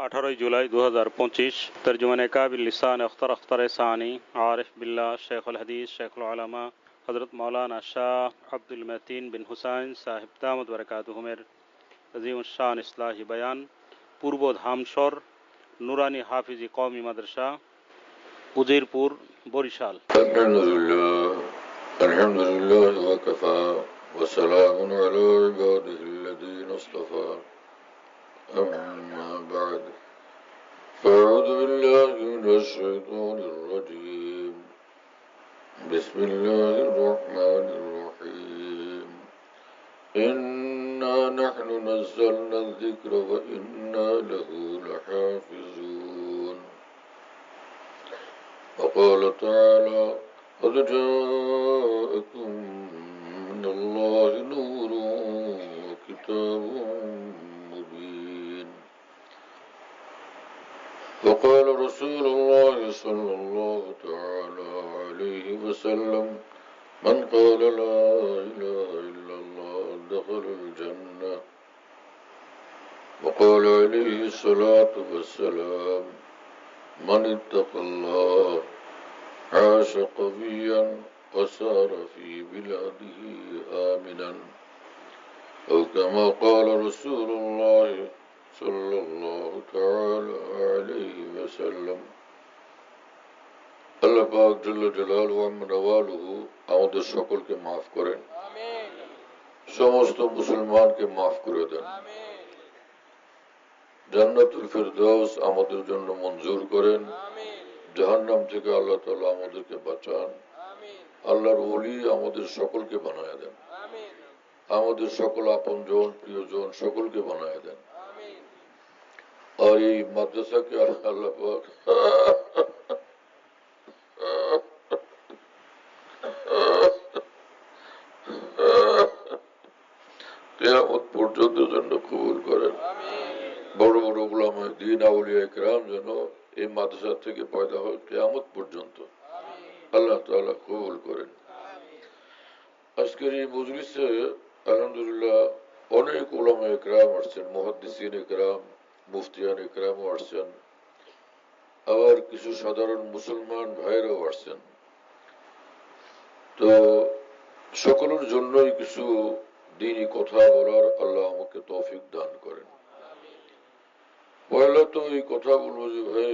18 जुलाई 2025 तर्जुमान काबिल लिसान अख्तर अख्तर सानी आरिफ बिल्ला शेखुल हदीस शेखुल उलमा हज़रत मौलाना शाह अब्दुल मतीन बिन हुसैन साहिब दामद बरकातुहुमेर अजीम शान इस्लाही बयान पूर्व धामसर নুরানি হাফিজি কওমি মাদ্রাসা উজিরপুর বরিশাল। আলহামদুলিল্লাহ ওয়া কাফা ওয়া সালামুন আলা ইবাদিহিল্লাযীনা ইসতাফা আম্মা বা'দ ফাআউযু বিল্লাহি মিনাশ শাইতানির রাজীম বিসমিল্লাহির রহমানির রহিম ইন্না নাহনু নাযালনা আয-যিকরা ওয়া ইন্না লাহু লাহাফিজুন وقال تعالى قد جاءكم من الله نور وكتاب مبين وقال رسول الله صلى الله تعالى عليه وسلم من قال لا إله إلا الله دخل الجنة وقال عليه الصلاة والسلام من اتقى الله عاش قويا وسار في بلاده آمنا أو كما قال رسول الله صلى الله تعالى عليه وسلم আল্লাহ পাক জাল্লা জালালুহু ওয়া নওয়ালুহু আমাদের সকলকে মাফ করেন, আমিন। সমস্ত মুসলমানকে মাফ করে দেন, আমিন। জান্নাতুল ফিরদাউস আমাদের জন্য মঞ্জুর করেন, আমিন। জাহান্নাম থেকে আল্লাহ তাআলা আমাদেরকে বাঁচান, আমিন। আল্লাহর ওলি আমাদের সকলকে বানায় দেন, আমিন। আমাদের সকল আপনজন প্রিয়জন সকলকে বানায় দেন, আমিন। আর এই মাদ্রাসাকে আল্লাহ পাক কিয়ামত পর্যন্ত জন্য কবুল করেন, আমিন। বড় বড় উলামায়ে দ্বীন আউলিয়ায়ে কেরাম যেন এই মাদ্রাসা থেকে পয়দা হয় কিয়ামত পর্যন্ত, আল্লাহ তাআলা কবুল করেন। আজকের এই মজলিসে আলহামদুলিল্লাহ অনেক উলামায়ে কেরাম আসছেন, মুহাদ্দিসিনে কেরাম, মুফতিয়ানে কেরামও আসছেন, আবার কিছু সাধারণ মুসলমান ভাইরাও আসছেন। তো সকলের জন্যই কিছু দ্বীনি কথা বলার আল্লাহ আমাকে তৌফিক দান করেন। পয়লা তো এই কথা বলবো যে ভাই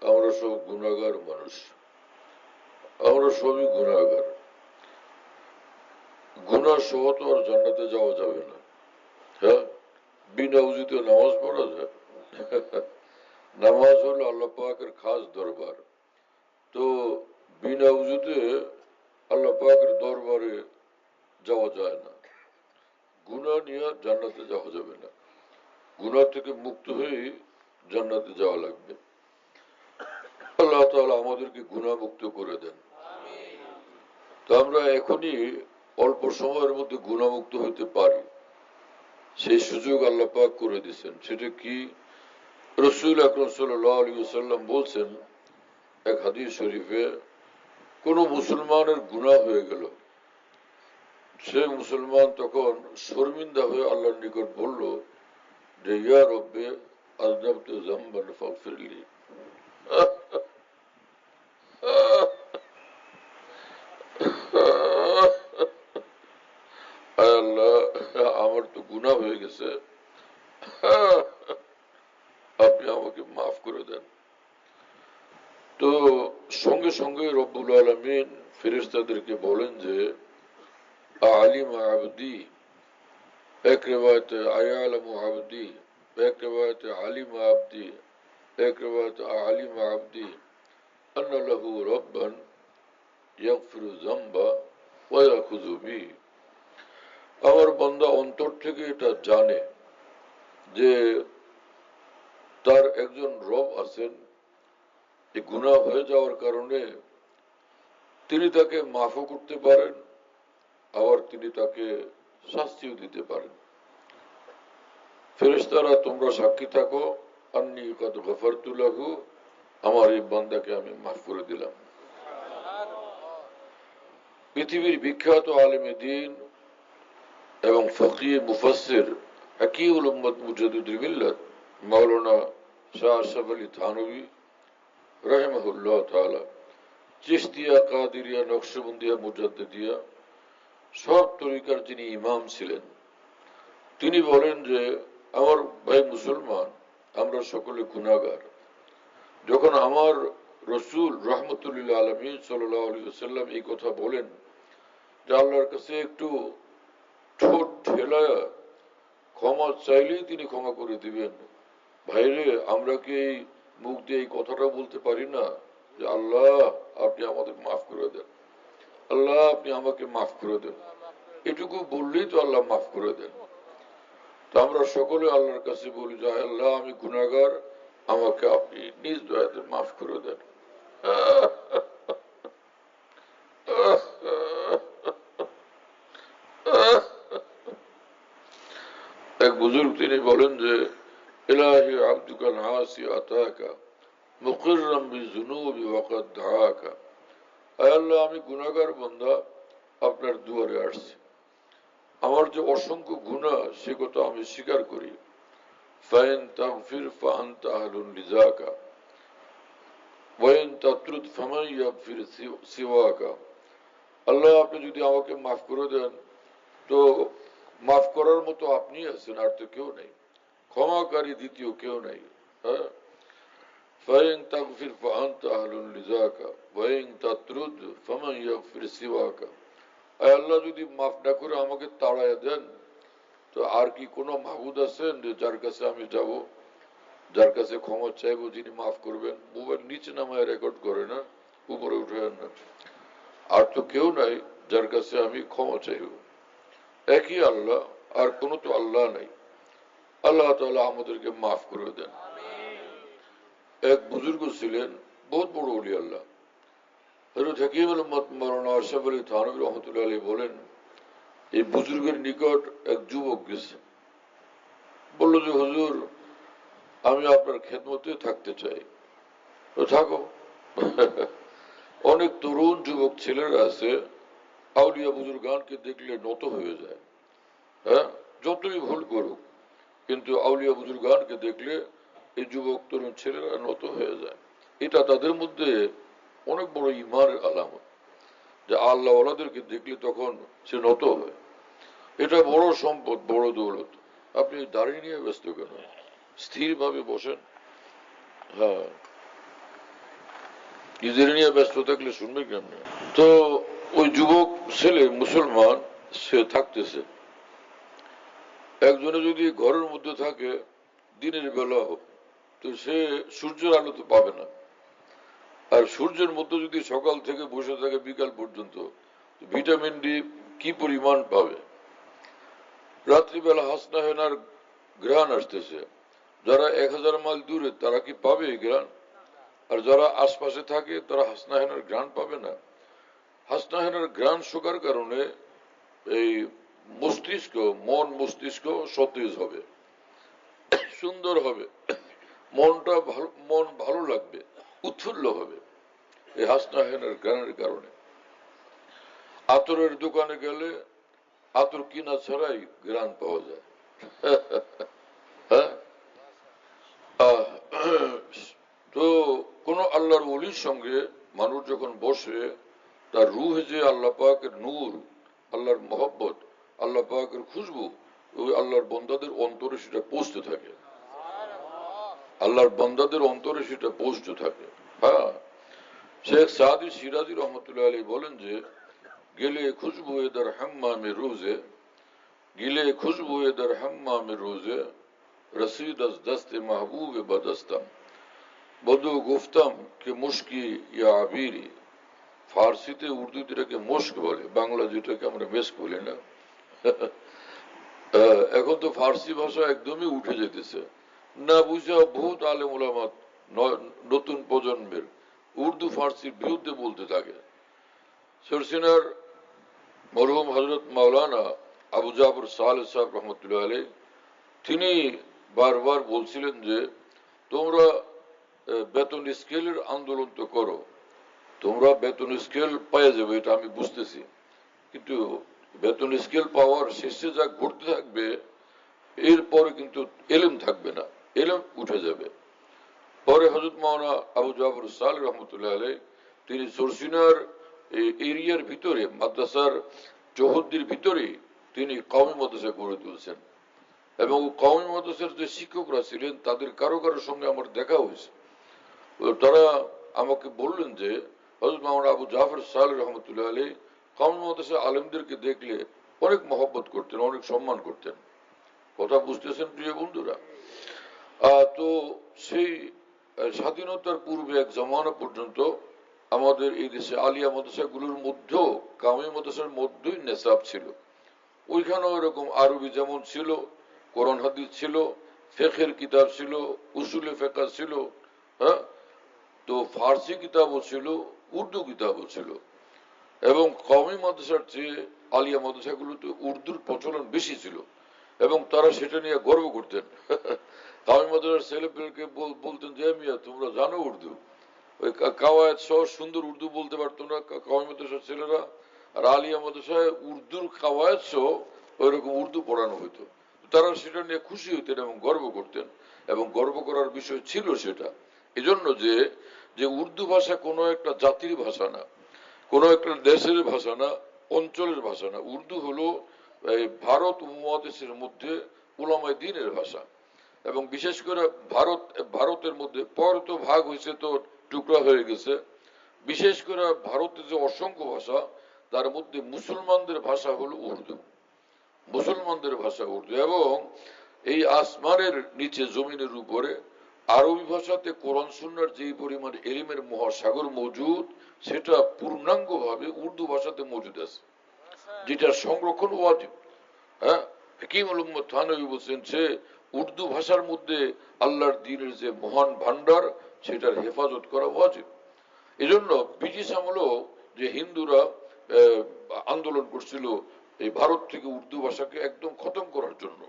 আমরা সব গুনাহগার মানুষ, আমরা সবই গুনাহগার। গুনাহ সহ তো আর জান্নাতে যাওয়া যাবে না। হ্যাঁ, বিনা উযুতে নামাজ পড়া যায়? নামাজ হলো আল্লাহ পাকের খাস দরবার, তো বিনা উযুতে আল্লাহ পাকের দরবারে যাওয়া যায় না। গুনাহ নিয়ে জান্নাতে যাওয়া যাবে না, গুনাহ থেকে মুক্ত হয়ে জান্নাতে যাওয়া লাগবে। আল্লাহ তাআলা আমাদেরকে গুনাহ মুক্ত করে দেন, আমিন। তো আমরা এখনই অল্প সময়ের মধ্যে গুনাহ মুক্ত হইতে পারি, সেই সুযোগ আল্লাহ পাক করে দিয়েছেন। সেটা কি? রাসূল আকরাম সাল্লাল্লাহু আলাইহি ওয়াসাল্লাম বলছেন এক হাদিস শরীফে, কোন মুসলমানের গুনাহ হয়ে গেল, সে মুসলমান তখন শর্মিন্দা হয়ে আল্লাহর নিকট বলল যে ইয়া রব্বে আযনাবতু যামবান ফাগফিরলি। আল্লাহ, আমার তো গুনাহ হয়ে গেছে, আপনি আমাকে মাফ করে দেন। তো সঙ্গে সঙ্গে রব্বুল আলামিন ফেরেশতাদেরকে বলেন যে আলিম আবদি, এক রিওয়ায়াতে আয়ালাম আবদি, এক রিওয়ায়াতে আলিম আবদি, এক রিওয়ায়াতে আলিম আবদি আন্না লাহু রাব্বান ইয়াগফিরু যামবা ওয়া ইয়াখুযু বি। আমার বান্দা অন্তর থেকে এটা জানে যে তার একজন রব আছেন, এই গুনাহ হয়ে যাওয়ার কারণে তিনি তাকে মাফও করতে পারেন, আবার তিনি তাকে শাস্তিও দিতে পারেন। ফেরেশতারা তোমরা সাক্ষী থাকো, আন্নী কাদ গফারতু লাহু, আমার এই বান্দাকে আমি মাফ করে দিলাম। পৃথিবীর বিখ্যাত আলেমে দ্বীন এবং ফকিহ মুফাসসির হাকিউল উম্মত মুজাদ্দিদুল মিল্লাত মাওলানা শাহ আশরাফ আলী থানভী রাহিমাহুল্লাহ তাআলা, চিশতিয়া, কাদিরিয়া, নকশবন্দিয়া, মুজাদ্দিদিয়া সব তরিকার যিনি ইমাম ছিলেন, তিনি বলেন যে আমার ভাই মুসলমান, আমরা সকলে গুনাহগার। যখন আমার রসুল রহমতুল্লাহ আলামিন সাল্লাল্লাহু আলাইহি ওয়াসাল্লাম এই কথা বলেন যে আল্লাহর কাছে একটু ঠোঁট ঠেলায়া ক্ষমা চাইলেই তিনি ক্ষমা করে দিবেন, ভাইরে আমরা কি এই মুখ দিয়ে এই কথাটা বলতে পারি না যে আল্লাহ আপনি আমাদের মাফ করে দেন, আল্লাহ আপনি আমাকে মাফ করে দেন? এটুকু বললেই তো আল্লাহ মাফ করে দেন। তো আমরা সকলে আল্লাহর কাছে বলি যে আল্লাহ আমি গুনাহগার, আমাকে আপনি নিজ দয়াতে মাফ করে দেন। এক বুজুর্গ তিনি বলেন যে ইলাহি আব্দুকা নাসি আতাকা মুকিররাম বিযুনুবি ওয়াকাদ দাআকা, আয় আল্লাহ আমি গুনাহগার বান্দা, আপনার দুয়ারে আসছি, আমার যে অসংখ্য গুনাহ সে কথা আমি স্বীকার করি। ফাইন তাগফির ফাআনতা আহলুন লিযাকা ওয়াইন তাতরুদ ফামান ইয়াগফির সিওয়াকা, আল্লাহ আপনি যদি আমাকে মাফ করে দেন তো মাফ করার মতো আপনি আছেন, আর তো কেউ নেই, ক্ষমাকারী দ্বিতীয় কেউ নেই। হ্যাঁ, ফাইন তাগফির ফাআনতা আহলুন লিযাকা ওয়াইন তাতরুদ ফামান ইয়াগফির সিওয়াকা, আয় আল্লাহ যদি মাফ না করে আমাকে তাড়ায় দেন তো আর কি কোনো মাহবুদ আছেন যে যার কাছে আমি যাব, যার কাছে ক্ষমা চাইবো, যিনি মাফ করবেন? মোবাইল নিচে নামায় রেকর্ড করে না, উপরে উঠে না, আর তো কেউ নাই যার কাছে আমি ক্ষমা চাইব, একই আল্লাহ, আর কোনো তো আল্লাহ নাই। আল্লাহ তাআলা আমাদেরকে মাফ করে দেন। এক বুজুর্গ ছিলেন, বহুত বড় ওলি আল্লাহ, হযরত হাকিমুল উম্মত মাওলানা আশরাফ আলী থানভী রাহমাতুল্লাহ আলাইহি বলেন, এই বুজুর্গের নিকট এক যুবক গেছে, বলল যে হুজুর আমি আপনার খেদমতে থাকতে চাই। তো থাকো। অনেক তরুণ যুবক ছেলেরা আছে, আউলিয়া বুজুর্গানকে দেখলে নত হয়ে যায়। হ্যাঁ, যতই ভুল করুক, কিন্তু আউলিয়া বুজুর্গানকে দেখলে এই যুবক তরুণ ছেলেরা নত হয়ে যায়। এটা তাদের মধ্যে অনেক বড় ইমানের আলামত যে আল্লাহ ওয়ালাদেরকে দেখলে তখন সে নত হয়। এটা বড় সম্পদ, বড় দৌলত। আপনি দাঁড়িয়ে নিয়ে ব্যস্ত কেন? স্থির ভাবে বসেন। হ্যাঁ, নিজের নিয়ে ব্যস্ত থাকলে শুনবে কেমন? তো ওই যুবক ছেলে মুসলমান, সে থাকতেছে। একজনে যদি ঘরের মধ্যে থাকে দিনের বেলা হোক, তো সে সূর্যের আলো তো পাবে না, আর সূর্যের মধ্যে যদি সকাল থেকে বসে থাকে বিকাল পর্যন্ত, ভিটামিন ডি কি পরিমাণ পাবে? রাত্রিবেলা হাসনা হেনার ঘ্রাণ আসতেছে, যারা 1000 মাইল দূরে তারা কি পাবে এই ঘ্রাণ? আর যারা আশপাশে থাকে তারা হাসনা হেনার ঘ্রাণ পাবে না। হাসনা হেনার ঘ্রাণ শোকার কারণে এই মস্তিষ্ক, মন মস্তিষ্ক সতেজ হবে, সুন্দর হবে, মনটা ভালো, মন ভালো লাগবে, উৎফুল্ল হবে এই হাসনা হেনার ঘ্রাণের কারণে। আতরের দোকানে গেলে আতর কিনা ছাড়াই ঘ্রাণ পাওয়া যায়। হ্যাঁ, তো কোন আল্লাহর ওলির সঙ্গে মানুষ যখন বসে, তার রুহে যে আল্লাহ পাকের নূর, আল্লাহর মহব্বত, আল্লাহ পাকের খুশবু ওই আল্লাহর বন্দাদের অন্তরে সেটা পৌঁছতে থাকে, আল্লাহর বন্দাদের অন্তরে সেটা পৌঁছতে থাকে। হ্যাঁ, শেখ সাদি সিরাজি রহমতুল্লাহ আলাইহি বলেন যে গেলে খুশবু এদার হাম্মামে রোজে, গিলে খুশবু এদার হাম্মামে রোজে, রসিদ আজ দস্তে মাহবুব বদস্তম, বদু গুফতাম কে মুশকি ইয়া আবিরি। ফার্সিতে উর্দুতে এটাকে মুশক বলে, বাংলা যেটাকে আমরা মেস্ক বলি না। এখন তো ফার্সি ভাষা একদমই উঠে যেতেছে, না বুঝা বহুত আলেম ওলামা নতুন প্রজন্মের উর্দু ফার্সির বিরুদ্ধে বলতে থাকে। সরসিনার মরহুম হজরত মাওলানা আবু জাফর সালেহ সাহেব রহমতুল্লাহ আলাইহি, তিনি বারবার বলছিলেন যে তোমরা বেতন স্কেলের আন্দোলন তো করো, তোমরা বেতন স্কেল পাইয়ে যাবে, এটা আমি বুঝতেছি, কিন্তু বেতন স্কেল পাওয়ার শেষে যা ঘটতে থাকবে এরপরে কিন্তু এলেম থাকবে না, এলেম উঠে যাবে। পরে হযরত মাওলানা আবু জাফর সালেহ রহমতুল্লাহ আলাইহি তিনি চরসিনার এরিয়ার ভিতরে মাদ্রাসার চৌহদ্দির ভিতরে তিনি কওমি মাদ্রাসা গড়ে তুলছেন এবং কওমি মাদ্রাসার যে শিক্ষকরা ছিলেন তাদের কারো কারোর সঙ্গে আমার দেখা হয়েছে। তারা আমাকে বললেন যে হযরত মাওলানা আবু জাফর সালেহ রহমতুল্লাহ আলাইহি কওমি মাদ্রাসা আলেমদেরকে দেখলে অনেক মহব্বত করতেন, অনেক সম্মান করতেন। কথা বুঝতেছেন প্রিয় বন্ধুরা? তো সেই স্বাধীনতার পূর্বে এক জমানা পর্যন্ত আমাদের এই দেশে আলিয়া মাদ্রাসাগুলোর মধ্যেও কওমি মাদ্রাসার মধ্যেই নেশাব ছিল। ওইখানেও এরকম আরবি যেমন ছিল, কোরআন হাদিস ছিল, ফিকহের কিতাব ছিল, উসুলে ফিকহ ছিল, হ্যাঁ, তো ফার্সি কিতাবও ছিল, উর্দু কিতাবও ছিল। এবং কওমি মাদ্রাসার চেয়ে আলিয়া মাদ্রাসাগুলোতে উর্দুর প্রচলন বেশি ছিল এবং তারা সেটা নিয়ে গর্ব করতেন। কওমি মাদ্রাসার ছেলেপেলেকে বলতেন যে মিয়া তোমরা জানো উর্দু, ওই কাওয়ায়েদ সহ সুন্দর উর্দু বলতে পারতো না কওমি মাদ্রাসার ছেলেরা, আর আলিয়া মাদ্রাসায় উর্দুর কাওয়ায়েদ সহ ওইরকম উর্দু পড়ানো হইতো। তারা সেটা নিয়ে খুশি হইতেন এবং গর্ব করতেন এবং গর্ব করার বিষয় ছিল সেটা। এজন্য যে উর্দু ভাষা কোনো একটা জাতির ভাষা না, কোনো একটা দেশের ভাষা না, অঞ্চলের ভাষা না। উর্দু হলো ভারত উপমহাদেশের মধ্যে উলামায়ে দ্বীনের ভাষা এবং বিশেষ করে ভারতের মধ্যে পর তো ভাগ হয়েছে, তো টুকরা হয়ে গেছে। বিশেষ করে ভারতের যে অসংখ্য ভাষা তার মধ্যে মুসলমানদের ভাষা হলো উর্দু, মুসলমানদের ভাষা উর্দু। এবং এই আসমানের নিচে জমিনের উপরে আরবি ভাষাতে কোরআন সুন্নাহর যেই পরিমাণ এলিমের মহাসাগর মজুদ, সেটা পূর্ণাঙ্গ ভাবে উর্দু ভাষাতে মজুদ আছে, যেটা সংরক্ষণ ওয়াজিব। হ্যাঁ, হাকিমুল উম্মত থানভী বলছেন যে উর্দু ভাষার মধ্যে আল্লাহর দ্বীনের যে মহান ভান্ডার, সেটার হেফাজত করা ওয়াজিব। এজন্য ব্রিটিশ আমলেও যে হিন্দুরা আন্দোলন করছিল এই ভারত থেকে উর্দু ভাষাকে একদম খতম করার জন্য,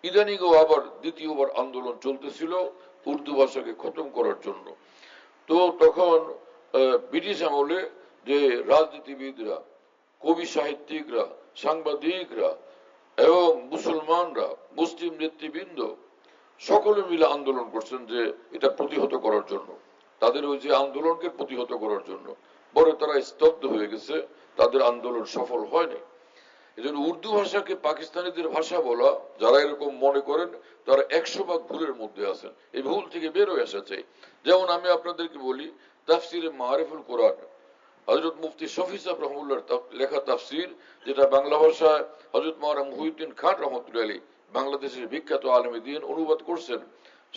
ইদানিংও আবার দ্বিতীয়বার আন্দোলন চলতেছিল উর্দু ভাষাকে খতম করার জন্য। তো তখন ব্রিটিশ আমলে যে রাজনীতিবিদরা, কবি সাহিত্যিকরা, সাংবাদিকরা এবং মুসলমানরা, মুসলিম নেতৃবৃন্দ সকলে মিলে আন্দোলন করছেন যে এটা প্রতিহত করার জন্য, তাদের ওই যে আন্দোলনকে প্রতিহত করার জন্য। পরে তারা স্তব্ধ হয়ে গেছে, তাদের আন্দোলন সফল হয়নি। এজন্য উর্দু ভাষাকে পাকিস্তানিদের ভাষা বলা, যারা এরকম মনে করেন তারা 100 ভাগ ভুলের মধ্যে আছেন। এই ভুল থেকে বের হয়ে আসা চাই। যেমন আমি আপনাদেরকে বলি, তাফসিরে মারিফুল কোরআন হযরত মুফতি শফি সাহেব রহমতুল্লাহর লেখা তাফসির, যেটা বাংলা ভাষায় হযরত মাওলানা মুহিউদ্দিন খান রহমতুল্লাহ আলাইহি বাংলাদেশের বিখ্যাত আলেমে দ্বীন অনুবাদ করছেন।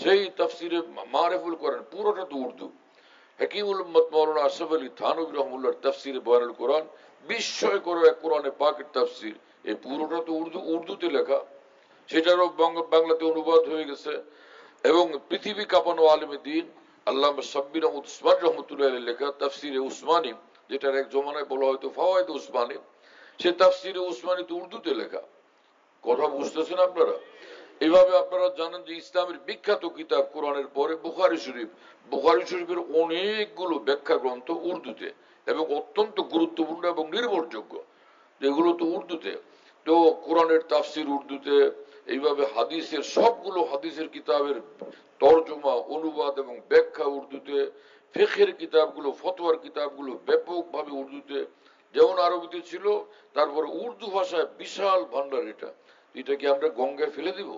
সেই তাফসিরে মারিফুল কোরআন পুরোটা তো উর্দু। হাকিমুল উম্মত মাওলানা আশরাফ আলী থানভী রহমতুল্লাহর তাফসিরে বয়ানুল কোরআন বিস্ময়কর এক কোরআনে পাকের তাফসির, এই পুরোটা তো উর্দুতে লেখা, সেটারও বাংলাতে অনুবাদ হয়ে গেছে। এবং পৃথিবী কাঁপানো আলেমে দ্বীন আল্লামা সাব্বির আহমদ উসমান রহমতুল্লাহ লেখা তাফসিরে উসমানী, যেটার এক জমানায় বলা হয়তো ফাওয়ায়েদ উসমানী, সে তাফসিরে উসমানী তো উর্দুতে লেখা। কথা বুঝতেছেন আপনারা? এইভাবে আপনারা জানেন যে ইসলামের বিখ্যাত কিতাব কোরআনের পরে বুখারী শরীফ, বুখারী শরীফের অনেকগুলো ব্যাখ্যা গ্রন্থ উর্দুতে এবং অত্যন্ত গুরুত্বপূর্ণ এবং নির্ভরযোগ্য, যেগুলো তো উর্দুতে। তো কোরআনের তাফসির উর্দুতে, এইভাবে হাদিসের সবগুলো হাদিসের কিতাবের তর্জমা, অনুবাদ এবং ব্যাখ্যা উর্দুতে, ফিকহের কিতাবগুলো, ফতোয়ার কিতাবগুলো ব্যাপকভাবে উর্দুতে, যেমন আরবিতে ছিল, তারপরে উর্দু ভাষায় বিশাল ভান্ডার। এটা কি আমরা গঙ্গায় ফেলে দিব,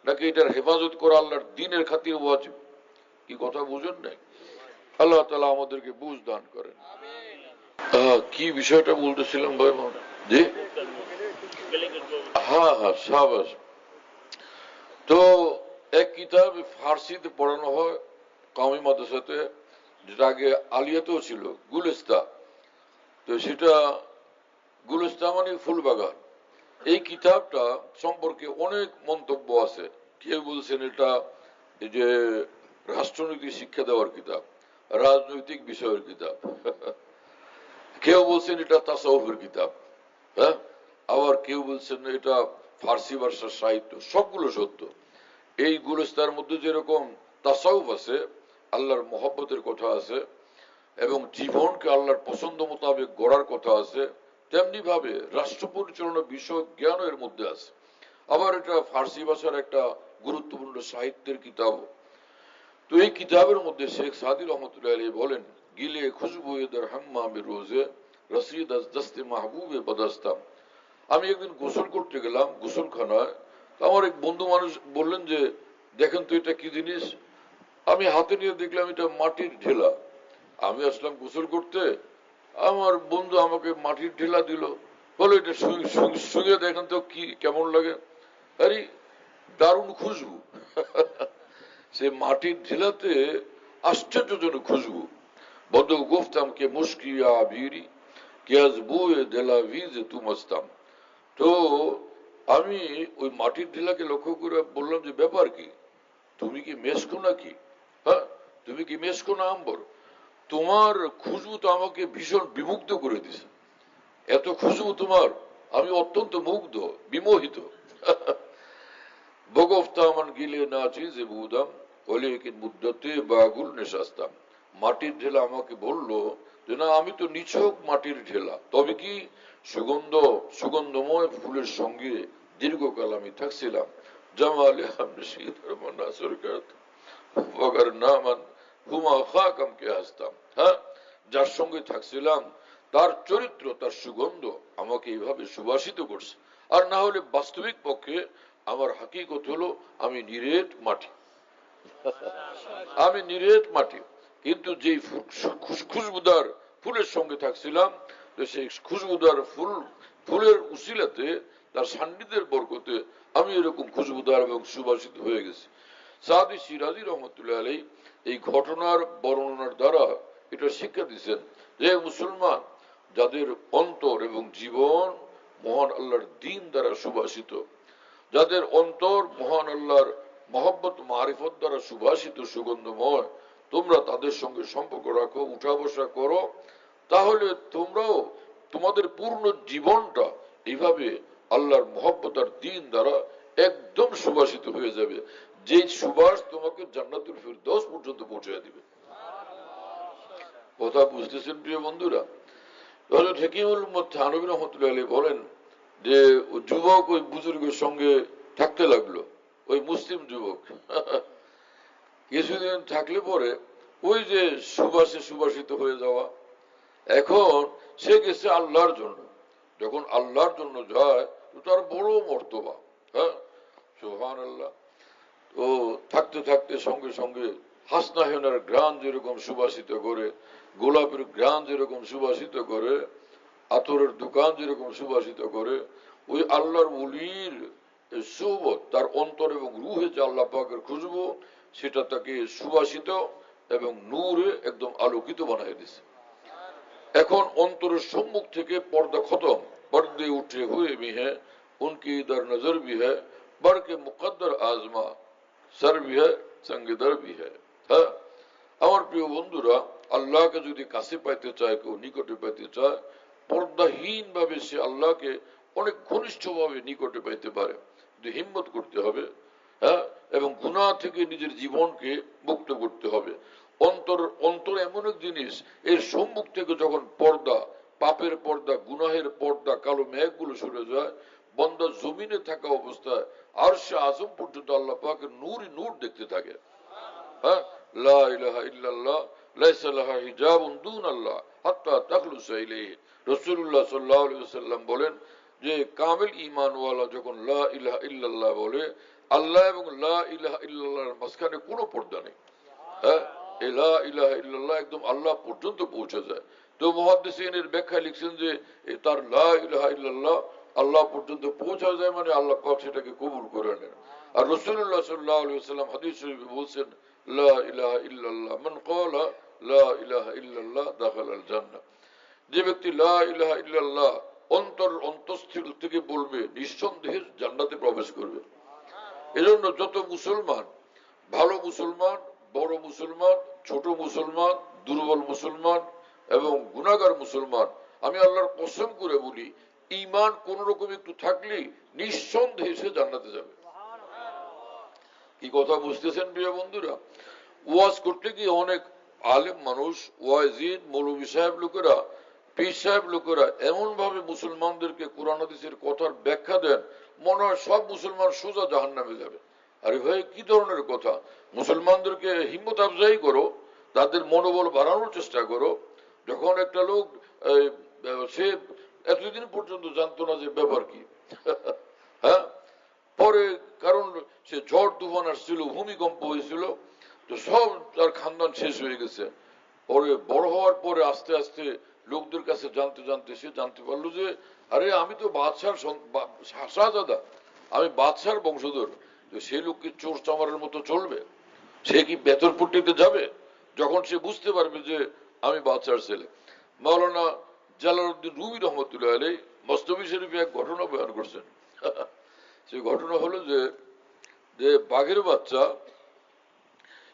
নাকি এটার হেফাজত করা আল্লাহর দ্বীনের খাতির ওয়াজিব? কি কথা বুঝেন নাই? আল্লাহ তাআলা আমাদেরকে বুঝ দান করেন। কি বিষয়টা বলতেছিলাম ভাই? জি, হ্যাঁ হ্যাঁ, শাবাশ। তো এক কিতাব ফার্সিতে পড়ানো হয় কওমি মাদ্রাসাতে, যেটা আগে আলিয়াতেও ছিল, গুলিস্তা। তো সেটা গুলিস্তা মানে ফুলবাগান। এই কিতাবটা সম্পর্কে অনেক মন্তব্য আছে। কেউ বলছেন এটা এই যে রাষ্ট্রনীতি শিক্ষা দেওয়ার কিতাব, রাজনৈতিক বিষয়ের কিতাব। কেউ বলছেন এটা তাসাউফের কিতাব, হ্যাঁ, আবার কেউ বলছেন এটা ফার্সি ভাষার সাহিত্য। সবগুলো সত্য। এই গুলিস্তার মধ্যে যেরকম তাসাউফ আছে, আল্লাহর মহব্বতের কথা আছে এবং জীবনকে আল্লাহর পছন্দ মোতাবেক গড়ার কথা আছে, তেমনি ভাবে রাষ্ট্র পরিচালনা বিষয়ক জ্ঞান এর মধ্যে আছে। আবার এটা ফার্সি ভাষার একটা গুরুত্বপূর্ণ সাহিত্যের কিতাব। তো এই কিতাবের মধ্যে শেখ সাদি রহমতুল্লাহ আলাইহি বলেন, গিলে খুশবু দর হাম্মামে রোজে রসিদ আজ দস্তে মাহবুবে বদস্তাম। আমি একদিন গোসল করতে গেলাম গোসলখানায়, আমার এক বন্ধু মানুষ বললেন যে দেখেন তো এটা কি জিনিস। আমি হাতে নিয়ে দেখলাম এটা মাটির ঢেলা। আমি আসলাম গোসল করতে, আমার বন্ধু আমাকে মাটির ঢেলা দিল, বলো এটা শুয়ে দেখেন তো কি কেমন লাগে। আরে দারুণ খুশবু। সে মাটির ঢেলাতে আশ্চর্যজনক খুশবু। বন্ধু গুফতাম কে মুশকিয়া ভিড়ি কে আজ বুয়ে দেলা ভিজ তু মস্তাম। তো আমি ওই মাটির ঢেলাকে লক্ষ্য করে বললাম যে ব্যাপার কি, তুমি কি মেসকো নাকি? হ্যাঁ, তুমি কি মেসকো না আম্বর? তোমার খুশবু তো আমাকে ভীষণ বিমুগ্ধ করে দিছে, এত খুশবু তোমার, আমি অত্যন্ত মুগ্ধ বিমোহিত। বগফতামান গিলে না চিজে বুদাম হলে মুদ্দতে বাগুল নেশাস্তাম। মাটির ঢেলা আমাকে বলল যে না, আমি তো নিছক মাটির ঢেলা, তবে কি সুগন্ধময় ফুলের সঙ্গে দীর্ঘকাল আমি থাকছিলাম। জামালে হামনে শীতর মনা সরকার মগর নামান হুমা খাকাম কে হাসতাম। হ্যাঁ, যার সঙ্গে থাকছিলাম তার চরিত্র, তার সুগন্ধ আমাকে এইভাবে সুবাসিত করছে। আর না হলে বাস্তবিক পক্ষে আমার হাকিকত হলো আমি নিরেট মাটি। আমি নিরেট মাটি, কিন্তু যেই খুশবুদার ফুলের সঙ্গে থাকছিলাম, তো সেই খুশবুদার ফুলের উসিলাতে, তার সান্নিধ্যের বরকতে আমি এরকম খুশবুদার এবং সুবাসিত হয়ে গেছি। সাদি সিরাজি রহমতুল্লাহ আলাইহি এই ঘটনার বর্ণনার দ্বারা এটা শিক্ষা দিচ্ছেন যে মুসলমান যাদের অন্তর এবং জীবন মহান আল্লাহর দ্বীন দ্বারা সুবাসিত, যাদের অন্তর মহান আল্লাহর মহব্বত মারিফত দ্বারা সুবাসিত সুগন্ধময়, তোমরা তাদের সঙ্গে সম্পর্ক রাখো, উঠা বসা করো, তাহলে তোমরাও তোমাদের পূর্ণ জীবনটা এইভাবে আল্লাহর মহব্বত আর দ্বীন দ্বারা একদম সুবাসিত হয়ে যাবে, যে সুবাস তোমাকে জান্নাতুল ফিরদৌস পর্যন্ত পৌঁছে দিবে। কথা বুঝতেছেন প্রিয় বন্ধুরা? হযরত হাকিমুল উম্মত থানভী রাহমাতুল্লাহি আলাইহি বলেন যে যুবক ওই বুজুর্গের সঙ্গে থাকতে লাগলো, ওই মুসলিম যুবক। কিছুদিন থাকলে পরে ওই যে সুবাসে সুবাসিত হয়ে যাওয়া, এখন সে গেছে আল্লাহর জন্য। যখন আল্লাহর জন্য যায় তো তার বড় মর্তবা। হ্যাঁ, সুবহানাল্লাহ। তো থাকতে থাকতে সঙ্গে সঙ্গে হাসনাহেনার গ্রান যেরকম সুবাসিত করে, গোলাপের গ্রান যেরকম সুবাসিত করে, আতরের দোকান যেরকম সুবাসিত করে, ওই আল্লাহর ওলির সুবত তার অন্তর এবং রুহে যে আল্লাহ পাকের খুশবু, সেটা তাকে সুবাসিত এবং নূরে একদম আলোকিত বানিয়ে দিছে। এখন অন্তরের সম্মুখ থেকে পর্দা খতম, পর্দে উঠে হুয়ে भी है उनकी इधर नजर भी है बढ़ के मुकद्दर आजमा सर भी है संगीदर भी है। হ্যাঁ, আমার প্রিয় বন্ধুরা, আল্লাহকে যদি কাছে পাইতে চায়, কেউ নিকটে পাইতে চায়, পর্দাহীন ভাবে সে আল্লাহকে অনেক ঘনিষ্ঠ ভাবে নিকটে পাইতে পারে, কিন্তু হিম্মত করতে হবে। হ্যাঁ, এবং গুনাহ থেকে নিজের জীবনকে মুক্ত করতে হবে। অন্তর এমন এক জিনিস, এর সম্মুখ থেকে যখন পর্দা, পাপের পর্দা, গুনাহের পর্দা, কালো মেঘগুলো সরে যায়, বন্দা জমিনে থাকা অবস্থায় আরশে আজম পর্যন্ত আল্লাহ পাকের নূরই নূর দেখতে থাকে। হ্যাঁ, লা ইলাহা ইল্লাল্লাহ লাইসা লাহা হিজাবুন দুনাল্লাহ হাত্তা তাখলুসা ইলাইহি। রাসূলুল্লাহ সাল্লাল্লাহু আলাইহি ওয়াসাল্লাম বলেন যে কামিল ঈমানওয়ালা যখন লা ইলাহা ইল্লাল্লাহ বলে, আল্লাহ এবং লা ইলাহা ইল্লাল্লাহর মাঝখানে কোনো পর্দা নেই। হ্যাঁ, এই লা ইলাহা ইল্লাল্লাহ একদম আল্লাহ পর্যন্ত পৌঁছে যায়। তো মুহাদ্দিসিনের ব্যাখ্যায় লিখছেন যে তার লা ইলাহা ইল্লাল্লাহ আল্লাহ পর্যন্ত পৌঁছা যায়, মানে আল্লাহ পাক সেটাকে কবুল করে নেন। আর রাসূলুল্লাহ সাল্লাল্লাহু আলাইহি ওয়াসাল্লাম হাদিস শরীফে বলছেন লা ইলাহা ইল্লাল্লাহ মান ক্বালা লা ইলাহা ইল্লাল্লাহ দাখালাল জান্নাহ। যে ব্যক্তি লা ইলাহা ইল্লাল্লাহ অন্তঃস্থল থেকে বলবে, নিঃসন্দেহে জান্নাতে প্রবেশ করবে। এজন্য যত মুসলমান, ভালো মুসলমান, বড় মুসলমান, ছোট মুসলমান, দুর্বল মুসলমান এবং গুনাহগার মুসলমান, আমি আল্লাহর কসম করে বলি, ঈমান কোন রকম একটু থাকলেই নিঃসন্দেহে সে জান্নাতে যাবে। কি কথা বুঝতেছেন প্রিয় বন্ধুরা? ওয়াজ করতে গিয়ে অনেক আলেম মানুষ, ওয়াজিদ, মৌলভী সাহেব লোকেরা, পীর সাহেব লোকেরা এমন ভাবে মুসলমানদেরকে কোরআন হাদিসের কথার ব্যাখ্যা দেন, মনে হয় সব মুসলমান সোজা জাহান্নামে যাবে। আরে ভাই কি ধরনের কথা? মুসলমানদেরকে হিম্মত আফজাই করো, তাদের মনোবল বাড়ানোর চেষ্টা করো। যখন একটা লোক সে এতদিন পর্যন্ত জানতো না যে ব্যাপার কি হ্যাঁ, পরে কারণ সে ঝড় তুফান আসছিল, ভূমিকম্প হয়েছিল, তো সব তার খানদান শেষ হয়ে গেছে। পরে বড় হওয়ার পরে আস্তে আস্তে লোকদের কাছে জানতে জানতে সে জানতে পারলো যে আরে আমি তো বাদশার শাহজাদা, আমি বাদশার বংশধর। তো সেই লোককে চোর চামারের মতো চলবে? সে কি বেতর পট্টিতে যাবে? যখন সে বুঝতে পারবে যে আমি বাদশার ছেলে। মাওলানা জালালউদ্দিন রুমি রহমতুল্লাহ আলাই মস্তবি শরীফে এক ঘটনা বয়ান করছেন। সে ঘটনা হলো যে যে বাঘের বাচ্চা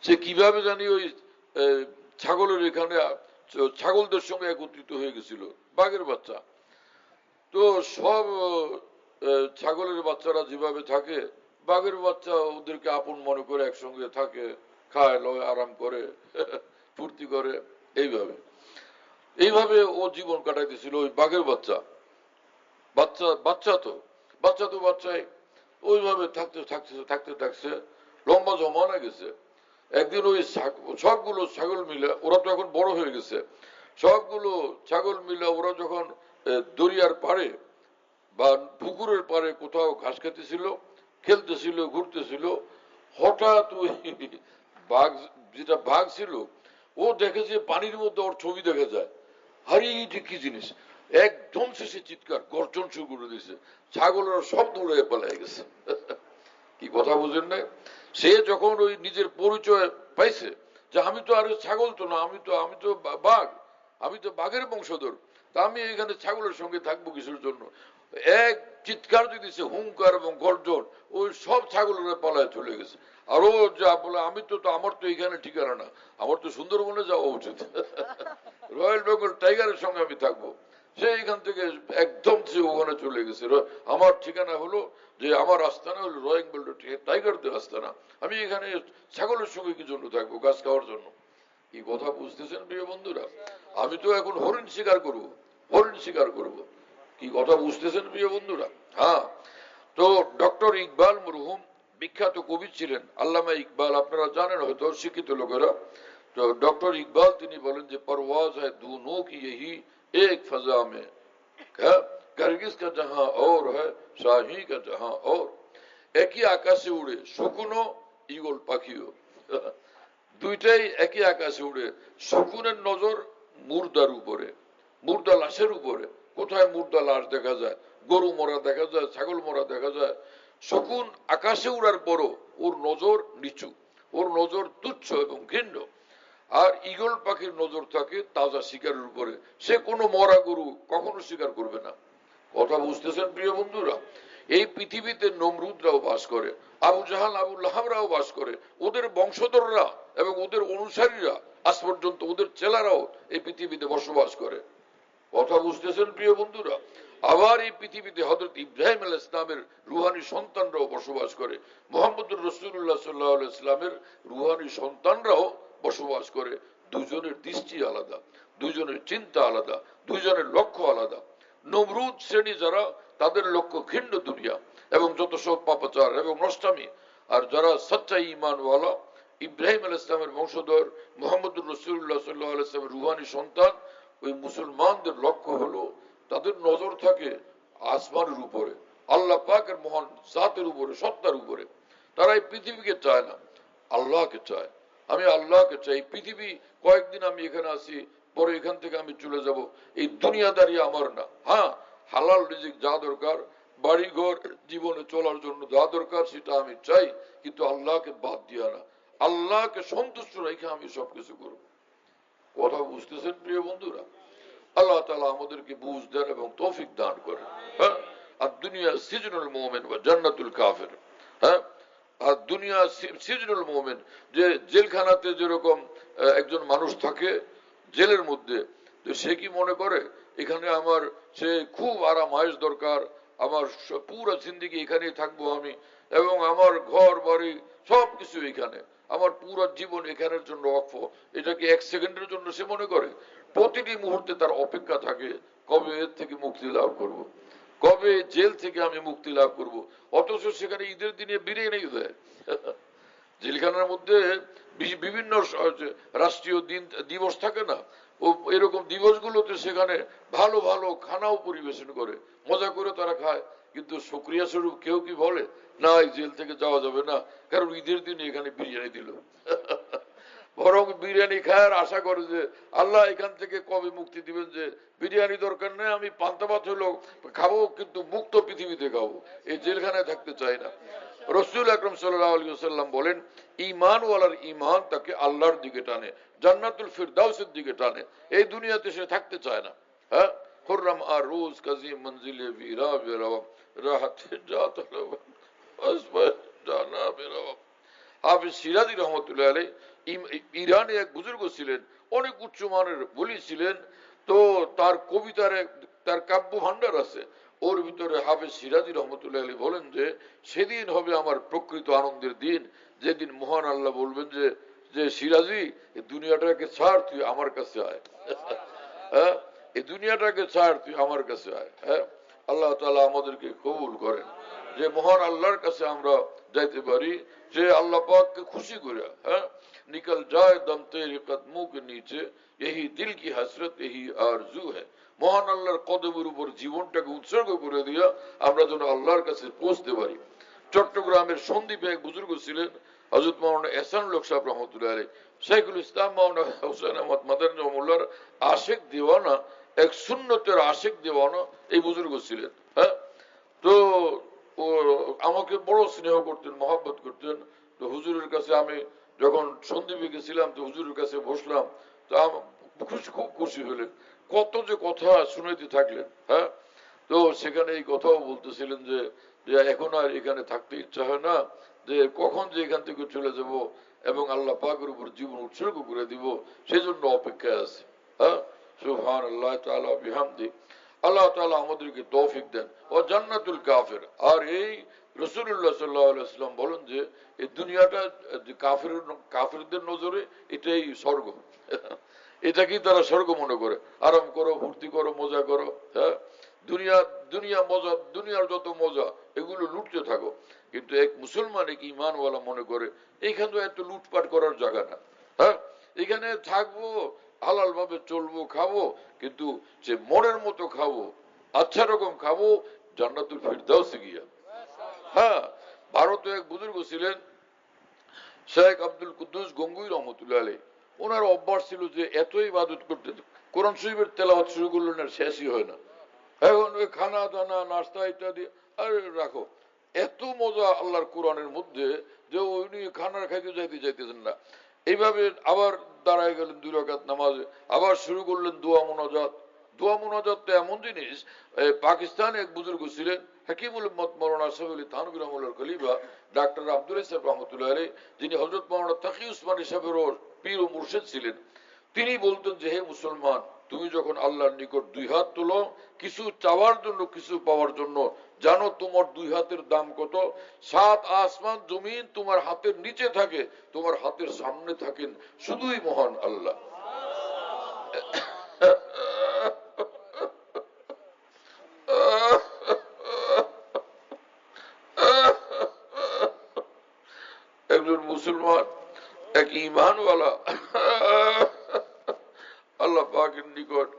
সে কিভাবে জানি ওই ছাগলের এখানে ছাগলদের সঙ্গে একত্রিত হয়ে গেছিল, বাঘের বাচ্চা। তো সব ছাগলের বাচ্চারা যেভাবে থাকে, বাঘের বাচ্চা ওদেরকে আপন মনে করে একসঙ্গে থাকে, খায় লয়, আরাম করে, ফুর্তি করে। এইভাবে এইভাবে ও জীবন কাটাইতেছিল। ওই বাঘের বাচ্চা বাচ্চা বাচ্চা তো বাচ্চাই ওইভাবে থাকতে থাকতে থাকতে থাকতে লম্বা জমানা গেছে। একদিন ওই সবগুলো ছাগল মিলে, ওরা তো এখন বড় হয়ে গেছে, সবগুলো ছাগল মিলে ওরা যখন দরিয়ার পাড়ে বা পুকুরের পাড়ে কোথাও ঘাস খেতেছিল, খেলতেছিল, ঘুরতেছিল, হঠাৎ ওই বাঘ, যেটা বাঘ ছিল, ও দেখে যে পানির মধ্যে ওর ছবি দেখা যায়। আরে এইটা কি জিনিস! একদম শেষে চিৎকার গর্জন শুরু করে দিয়েছে, ছাগলের সব দৌড়ে পালাই গেছে। কি কথা বুঝেন না? সে যখন ওই নিজের পরিচয় পাইছে যে আমি তো আর ছাগল তো না, আমি তো বাঘ, আমি তো বাঘের বংশধর, তা আমি এখানে ছাগলের সঙ্গে থাকবো কিসের জন্য? এক চিৎকার দিতেছে, হুঙ্কার এবং গর্জন, ওই সব ছাগলেরা পালায় চলে গেছে। আর ও যা বলে আমি তো আমার তো এখানে ঠিকানা না, আমার তো সুন্দরবনে যাওয়া উচিত, রয়্যাল বেঙ্গল টাইগারের সঙ্গে আমি থাকবো। সে এখান থেকে একদম সে ওখানে চলে গেছে। আমার ঠিকানা হলো যে আমার আস্তানা হলো রয়্যাল বেঙ্গল টাইগারদের আস্তানা, আমি এখানে ছাগলের সঙ্গে কি জন্য থাকবো? গাছ খাওয়ার জন্য। কি কথা বুঝতেছেন প্রিয় বন্ধুরা? আমি তো এখন হরিণ শিকার করবো, হরিণ শিকার করবো। কি কথা বুঝতেছেন প্রিয় বন্ধুরা? হ্যাঁ, তো ডক্টর ইকবাল মরহুম বিখ্যাত কবি ছিলেন, আল্লামা ইকবাল, আপনারা জানেন হয়তো শিক্ষিত লোকেরা। তো ডক্টর ইকবাল তিনি বলেন যে परवाज है दोनों की यही एक फजा में, गिरगिज का जहां और है शाही का जहां और, একই আকাশে উড়ে শকুনও ঈগল পাখিও। দুইটাই একই আকাশে উড়ে। শকুনের নজর মুর্দার উপরে, মুর্দা লাশের উপরে। কোথায় মুর্দা লাশ দেখা যায়? গরু মরা দেখা যায়, ছাগল মরা দেখা যায়। শকুন আকাশে উড়ার পরও ওর নজর নিচু, ওর নজর তুচ্ছ এবং ঘৃণ্য। আর ঈগল পাখির নজর থাকে তাজা শিকারের উপরে, সে কোনো মরা গরু কখনো শিকার করবে না। কথা বুঝতেছেন প্রিয় বন্ধুরা? এই পৃথিবীতে নমরুদরাও বাস করে, আবু জাহাল আবু লাহাবরাও বাস করে, ওদের বংশধররা এবং ওদের অনুসারীরা আজ পর্যন্ত, ওদের চেলারাও এই পৃথিবীতে বসবাস করে। কথা বুঝতেছেন প্রিয় বন্ধুরা? আবার এই পৃথিবীতে হযরত ইব্রাহিম আলাইহিস সালামের রুহানি সন্তানরাও বসবাস করে, মুহাম্মদুর রাসূলুল্লাহ সাল্লাল্লাহু আলাইহি ওয়াসাল্লামের রুহানি সন্তানরাও বসবাস করে। দুজনের দৃষ্টি আলাদা, দুজনের চিন্তা আলাদা, দুজনের লক্ষ্য আলাদা। নমরুদ শ্রেণী যারা, তাদের লক্ষ্য ঘৃণ্য দুনিয়া এবং যত সব পাপাচার এবং নষ্টামি। আর যারা সচ্চা ঈমানওয়ালা, ইব্রাহিম আলাইহিস সালামের বংশধর, মুহাম্মদুর রাসূলুল্লাহ সাল্লাল্লাহু আলাইহি ওয়াসাল্লামের রুহানি সন্তান, ওই মুসলমানদের লক্ষ্য হলো, তাদের নজর থাকে আসমানের উপরে, আল্লাহ পাকের মহান জাতের উপরে, সত্তার উপরে। তারা এই পৃথিবীকে চায় না, আল্লাহকে চায়। আমি আল্লাহকে চাই। পৃথিবী কয়েকদিন আমি এখানে আসি, পরে এখান থেকে আমি চলে যাব, এই দুনিয়াদারি আমার না। হ্যাঁ, হালাল রিজিক যা দরকার, বাড়ি ঘর জীবনে চলার জন্য যা দরকার সেটা আমি চাই, কিন্তু আল্লাহকে বাদ দিয়া না, আল্লাহকে সন্তুষ্ট রেখে আমি সবকিছু করব। কথা বুঝতেছেন প্রিয় বন্ধুরা? আল্লাহ তাআলা আমাদেরকে বুঝ দেন এবং তৌফিক দান করেন। হ্যাঁ, আর দুনিয়া সিজনুল মুমিন ওয়া জান্নাতুল কাফির। হ্যাঁ, আর দুনিয়া সিজনুল মুমিন, যে জেলখানাতে যেরকম একজন মানুষ থাকে জেলের মধ্যে, তো সে কি মনে করে এখানে আমার, সে খুব আরাম আয়েশ দরকার, আমার পুরো জিন্দেগি এখানেই থাকবো আমি, এবং আমার ঘর বাড়ি সবকিছু এখানে, আমার পুরো জীবন এখানের জন্য ওয়াকফ। এটা কি এক সেকেন্ডের জন্য সে মনে করে? প্রতিটি মুহূর্তে তার অপেক্ষা থাকে কবে এর থেকে মুক্তি লাভ করব। কবে জেল থেকে আমি মুক্তি লাভ করব? অথচ সেখানে ঈদের দিনে বিরিয়ানি দেয়। জেলখানার মধ্যে বিভিন্ন রাষ্ট্রীয় দিবস থাকে না, ও এরকম দিবসগুলোতে সেখানে ভালো ভালো খানাও পরিবেশন করে, মজা করে তারা খায়। কিন্তু শুকরিয়া স্বরূপ কেউ কি বলে না এই জেল থেকে যাওয়া যাবে না, কারণ ঈদের দিনে এখানে বিরিয়ানি দিল। বরং বিরিয়ানি খায় আশা করে যে আল্লাহ এখান থেকে কবে মুক্তি দিবেন, যে বিরিয়ানি দরকার নেই, আমি পান্তা ভাত হলো খাবো, কিন্তু মুক্ত পৃথিবীতে খাবো, এই জেলখানায় থাকতে চাই না। রসুল আকরম সাল্লাল্লাহু আলাইহি ওয়াসাল্লাম বলেন, ঈমানওয়ালার ঈমান তাকে আল্লাহর দিকে টানে, জান্নাতুল ফিরদাউসের দিকে টানে, এই দুনিয়াতে সে থাকতে চায় না। হ্যাঁ, খুররাম আর রোজ কাজী মঞ্জিলে বিরা বেরাওয়া রাহাতে জাত জানা বেরাওয়া। হাফিজ সিরাজি রহমতুল্লাহ আলাইহি ইরানে এক বুজুর্গ ছিলেন, অনেক উচ্চমানের বলি ছিলেন। তো তার কবিতার তার কাব্য ভান্ডার আছে, ওর ভিতরে হাফিজ সিরাজি রহমতুল্লাহ আলাইহি বলেন যে সেদিন হবে আমার প্রকৃত আনন্দের দিন, যেদিন মহান আল্লাহ বলবেন যে যে সিরাজি এই দুনিয়াটাকে ছাড়, তুই আমার কাছে আয়। হ্যাঁ, এই দুনিয়াটাকে ছাড়, তুই আমার কাছে আয়। হ্যাঁ, আল্লাহ তাআলা আমাদেরকে কবুল করেন, যে মহান আল্লাহর কাছে আমরা যাইতে পারি, যে আল্লাহ পাককে খুশি করে। হ্যাঁ, निकल जाए दम तेरे कदमों के नीचे यही दिल की हसरत यही आरजू है। মহান আল্লাহর কদমের উপর জীবনটাকে উৎসর্গ করে দিয়া আমরা যেন আল্লাহর কাছে পৌঁছতে পারি। চট্টগ্রামের সন্দ্বীপে এক বুজুর্গ ছিলেন, হযরত মাওলানা এহসানুল হক সাহেব রহমতুল্লাহ আলাইহি, শেখুল ইসলাম মাওলানা হোসেন আহমদ মাদানী রহমাতুল্লাহর আশিক দিওয়ানা, এক সুন্নতের আশিক দিওয়ানা এই বুজুর্গ ছিলেন। হ্যাঁ, তো ও আমাকে বড় স্নেহ করতেন, মহব্বত করতেন। তো হুজুরের কাছে আমি যখন সন্দ্বীপে গেছিলাম, তো হুজুরের কাছে বসলাম, তো খুব খুশি হলেন, কত যে কথা শুনাইতে থাকলেন। হ্যাঁ, তো সেখানে এই কথাও বলতেছিলেন যে এখন আর এখানে থাকতে ইচ্ছা হয় না, যে কখন যে এখান থেকে চলে যাব এবং আল্লাহ পাকের উপর জীবন উৎসর্গ করে দিব, সেজন্য অপেক্ষায় আছে। হ্যাঁ, সুবহানাল্লাহ তাআলা বিহামদি। আল্লাহ তাআলা আমাদেরকে তৌফিক দেন। ও জান্নাতুল কাফির। আর এই রাসূলুল্লাহ সাল্লাল্লাহু আলাইহি ওয়াসাল্লাম বলেন যে এই দুনিয়াটা কাফিরদের নজরে এটাই স্বর্গ। এটাকেই তারা স্বর্গ মনে করে, আরাম করো, ফুর্তি করো, মজা করো। হ্যাঁ, দুনিয়া দুনিয়া মজা, দুনিয়ার যত মজা এগুলো লুটতে থাকো। কিন্তু এক মুসলমান, এক ঈমানওয়ালা মনে করে এইখানে তো এত লুটপাট করার জায়গা না। হ্যাঁ, এখানে থাকবো, হালাল ভাবে চলবো, খাবো, কিন্তু যে মনের মতো খাবো, আচ্ছা রকম খাবো, জান্নাতুল ফিরদাউসে গিয়া। হ্যাঁ, ভারতে এক বুজুর্গ ছিলেন শেখ আব্দুল কুদ্দুস গঙ্গুই রহমতুল্লাহ আলাইহি, ওনার অভ্যাস ছিল যে এত ইবাদত করতেন, কোরআন শরীফের তেলাওয়াত শুরু করলেন আর শেষই হয় না। এখন ওই খানা দানা নাস্তা ইত্যাদি, আরে রাখো, এত মজা আল্লাহর কোরআনের মধ্যে যে উনি খানার খাইতে যাইতেছেন না। এইভাবে আবার দাঁড়ায় গেলেন 2 রাকাত নামাজে, আবার শুরু করলেন দোয়া মোনাজাত। দোয়া মোনাজাত তো এমন জিনিস, পাকিস্তানে এক বুজুর্গ ছিলেন হাকিমুল উম্মত মাওলানা আশরাফ আলী থানভী রহমাতুল্লাহর খলিফা ডাক্তার আব্দুল ইসাক রহমতুল্লাহ আলাইহি, যিনি হযরত মাওলানা তাকি উসমানী সাহেবের পীর ও মুর্শিদ ছিলেন, তিনি বলতেন যে হে মুসলমান, তুমি যখন আল্লাহর নিকট 2 হাত তোলো কিছু চাওয়ার জন্য, কিছু পাওয়ার জন্য, জানো তোমার 2 হাতের দাম কত? 7 আসমান জমিন তোমার হাতের নিচে থাকে, তোমার হাতের সামনে থাকেন শুধুই মহান আল্লাহ। একজন মুসলমান, এক ঈমানওয়ালা আল্লাহ পাকের নিকট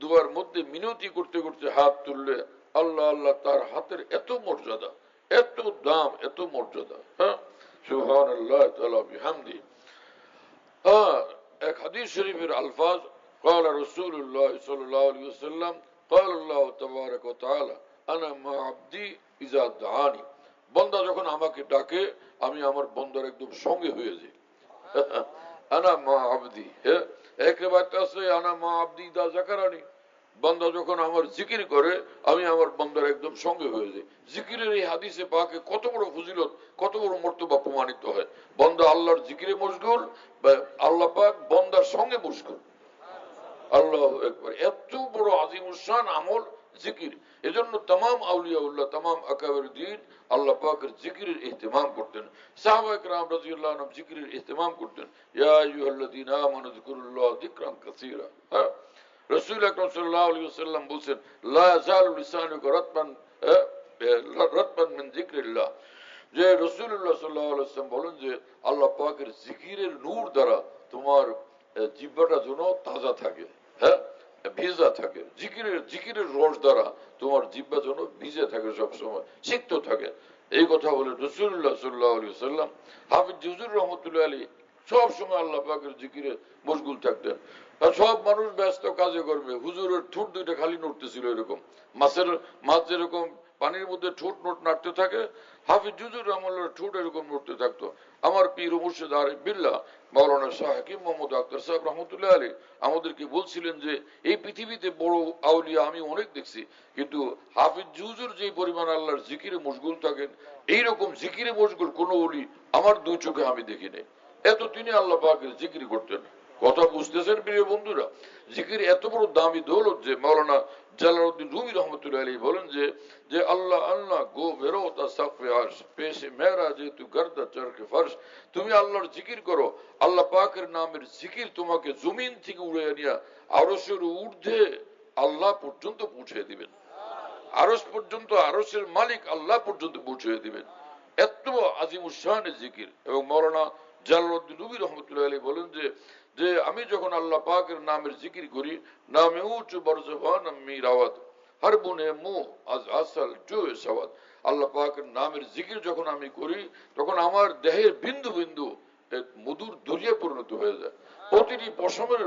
দুয়ার মধ্যে মিনতি করতে করতে হাত তুললে আল্লাহ আল্লাহ তার হাতের এত মর্যাদা, এত দাম, এত মর্যাদা। হ্যাঁ, সুবহানাল্লাহ তাআলা বিহামদি। হ্যাঁ, এক হাদিস শরীফের আলফাজ, قال رسول الله صلى الله عليه وسلم قال الله تبارك وتعالى انا مع عبدي اذا دعاني। বান্দা যখন আমাকে ডাকে আমি আমার বান্দার একদম সঙ্গে হয়ে যাই। আনা মা আবদি। হ্যাঁ, এক রিওয়ায়াত আছে আনা মা আবদি ইদা যাকারানি। বান্দা যখন আমার জিকির করে আমি আমার বান্দার একদম সঙ্গে হয়ে যাই। জিকিরের এই হাদিসে পাকে কত বড় ফজিলত, কত বড় মর্তবা প্রমাণিত হয়। বান্দা আল্লাহর জিকিরে মশগুল, আল্লাহ পাক বান্দার সঙ্গে মশগুল। আল্লাহু আকবার, এত বড় আজিমুশান আমল জিকির। এজন্য तमाम আউলিয়াউল্লাহ, तमाम আকাবের দ্বীন আল্লাহ পাকের জিকিরের ইহতিমাম করতেন। সাহাবায়ে কেরাম রাদিয়াল্লাহু আনহুম জিকিরের ইহতিমাম করতেন। ইয়া আইয়ুহাল্লাযীনা আমানু যিকুরুল্লাহ যিকরান কাসীরা। রাসূল আকরাম সাল্লাল্লাহু আলাইহি ওয়াসাল্লাম বলেন লা ইয়াজালু লিসানুকা রাতবান মিন যিকরিল্লাহ, যে রাসূলুল্লাহ সাল্লাল্লাহু আলাইহি ওয়াসাল্লাম বলেন যে আল্লাহ পাকের জিকিরের নূর দ্বারা তোমার জিহ্বাটা যেন তাজা থাকে, হ্যাঁ, ভিজা থাকে। জিকিরের রস দ্বারা তোমার জিহ্বা যেন ভিজে থাকে, সবসময় সিক্ত থাকে। এই কথা বলে রাসূলুল্লাহ সাল্লাল্লাহু আলাইহি ওয়াসাল্লাম। হাফিজ হুজুর রহমতুল্লাহ আলাইহি সব সময় আল্লাহ পাকের জিকিরে মশগুল থাকতেন। আর সব মানুষ ব্যস্ত কাজে কর্মে, হুজুরের ঠোঁট দুইটা খালি নড়তেছিল, এরকম মাছ যেরকম পানির মধ্যে ঠোঁট নাড়তে থাকে, হাফিজ হুজুর রহমাতুল্লাহর ঠোঁট এরকম নড়তে থাকতো। আমার পীর ও মুর্শিদ আরিফ বিল্লাহ মাওলানা শাহ হাকিম মোহাম্মদ আখতার সাহেব রহমতুল্লাহ আলাইহি আমাদেরকে বলছিলেন যে এই পৃথিবীতে বড় আউলিয়া আমি অনেক দেখছি, কিন্তু হাফিজ হুজুর যে পরিমাণ আল্লাহর জিকিরে মশগুল থাকেন, এইরকম জিকিরে মশগুল কোন ওলি আমার দুই চোখে আমি দেখি নাই। এত তিনি আল্লাহ পাকের জিকির করতেন। কথা বুঝতেছেন প্রিয় বন্ধুরা? জিকির এত বড় দামি দৌলত যে মাওলানা জালালউদ্দিন রুমি রহমতুল্লাহ আলাইহি বলেন যে আল্লাহ আল্লাহ গো বেরো তা সাফে আরশ পেশে মেরা যে তু গর্দা চরকে ফরশ, তুমি আল্লাহর জিকির করো, আল্লাহ পাকের নামের জিকির তোমাকে জমিন থেকে উড়ে নিয়ে আরশের ঊর্ধ্বে আল্লাহ পর্যন্ত পৌঁছে দিবেন। আরশ পর্যন্ত, আরশের মালিক আল্লাহ পর্যন্ত পৌঁছে দিবেন। এত আজিমুশানের জিকির। এবং মাওলানা জালালউদ্দিন রুমি রহমতুল্লাহ আলাইহি বলেন যে আমি যখন আল্লাহ পাকের নামের জিকির করি, নামে উঁচু বরজবান আমি রাওয়াত হর বুনে মুহ আজ আসল জো সওয়াত, আল্লাহ পাকের নামের জিকির যখন আমি করি, তখন আমার দেহের বিন্দু বিন্দু মধুর দরিয়া পরিণত হয়ে যায়। প্রতিটি পশমের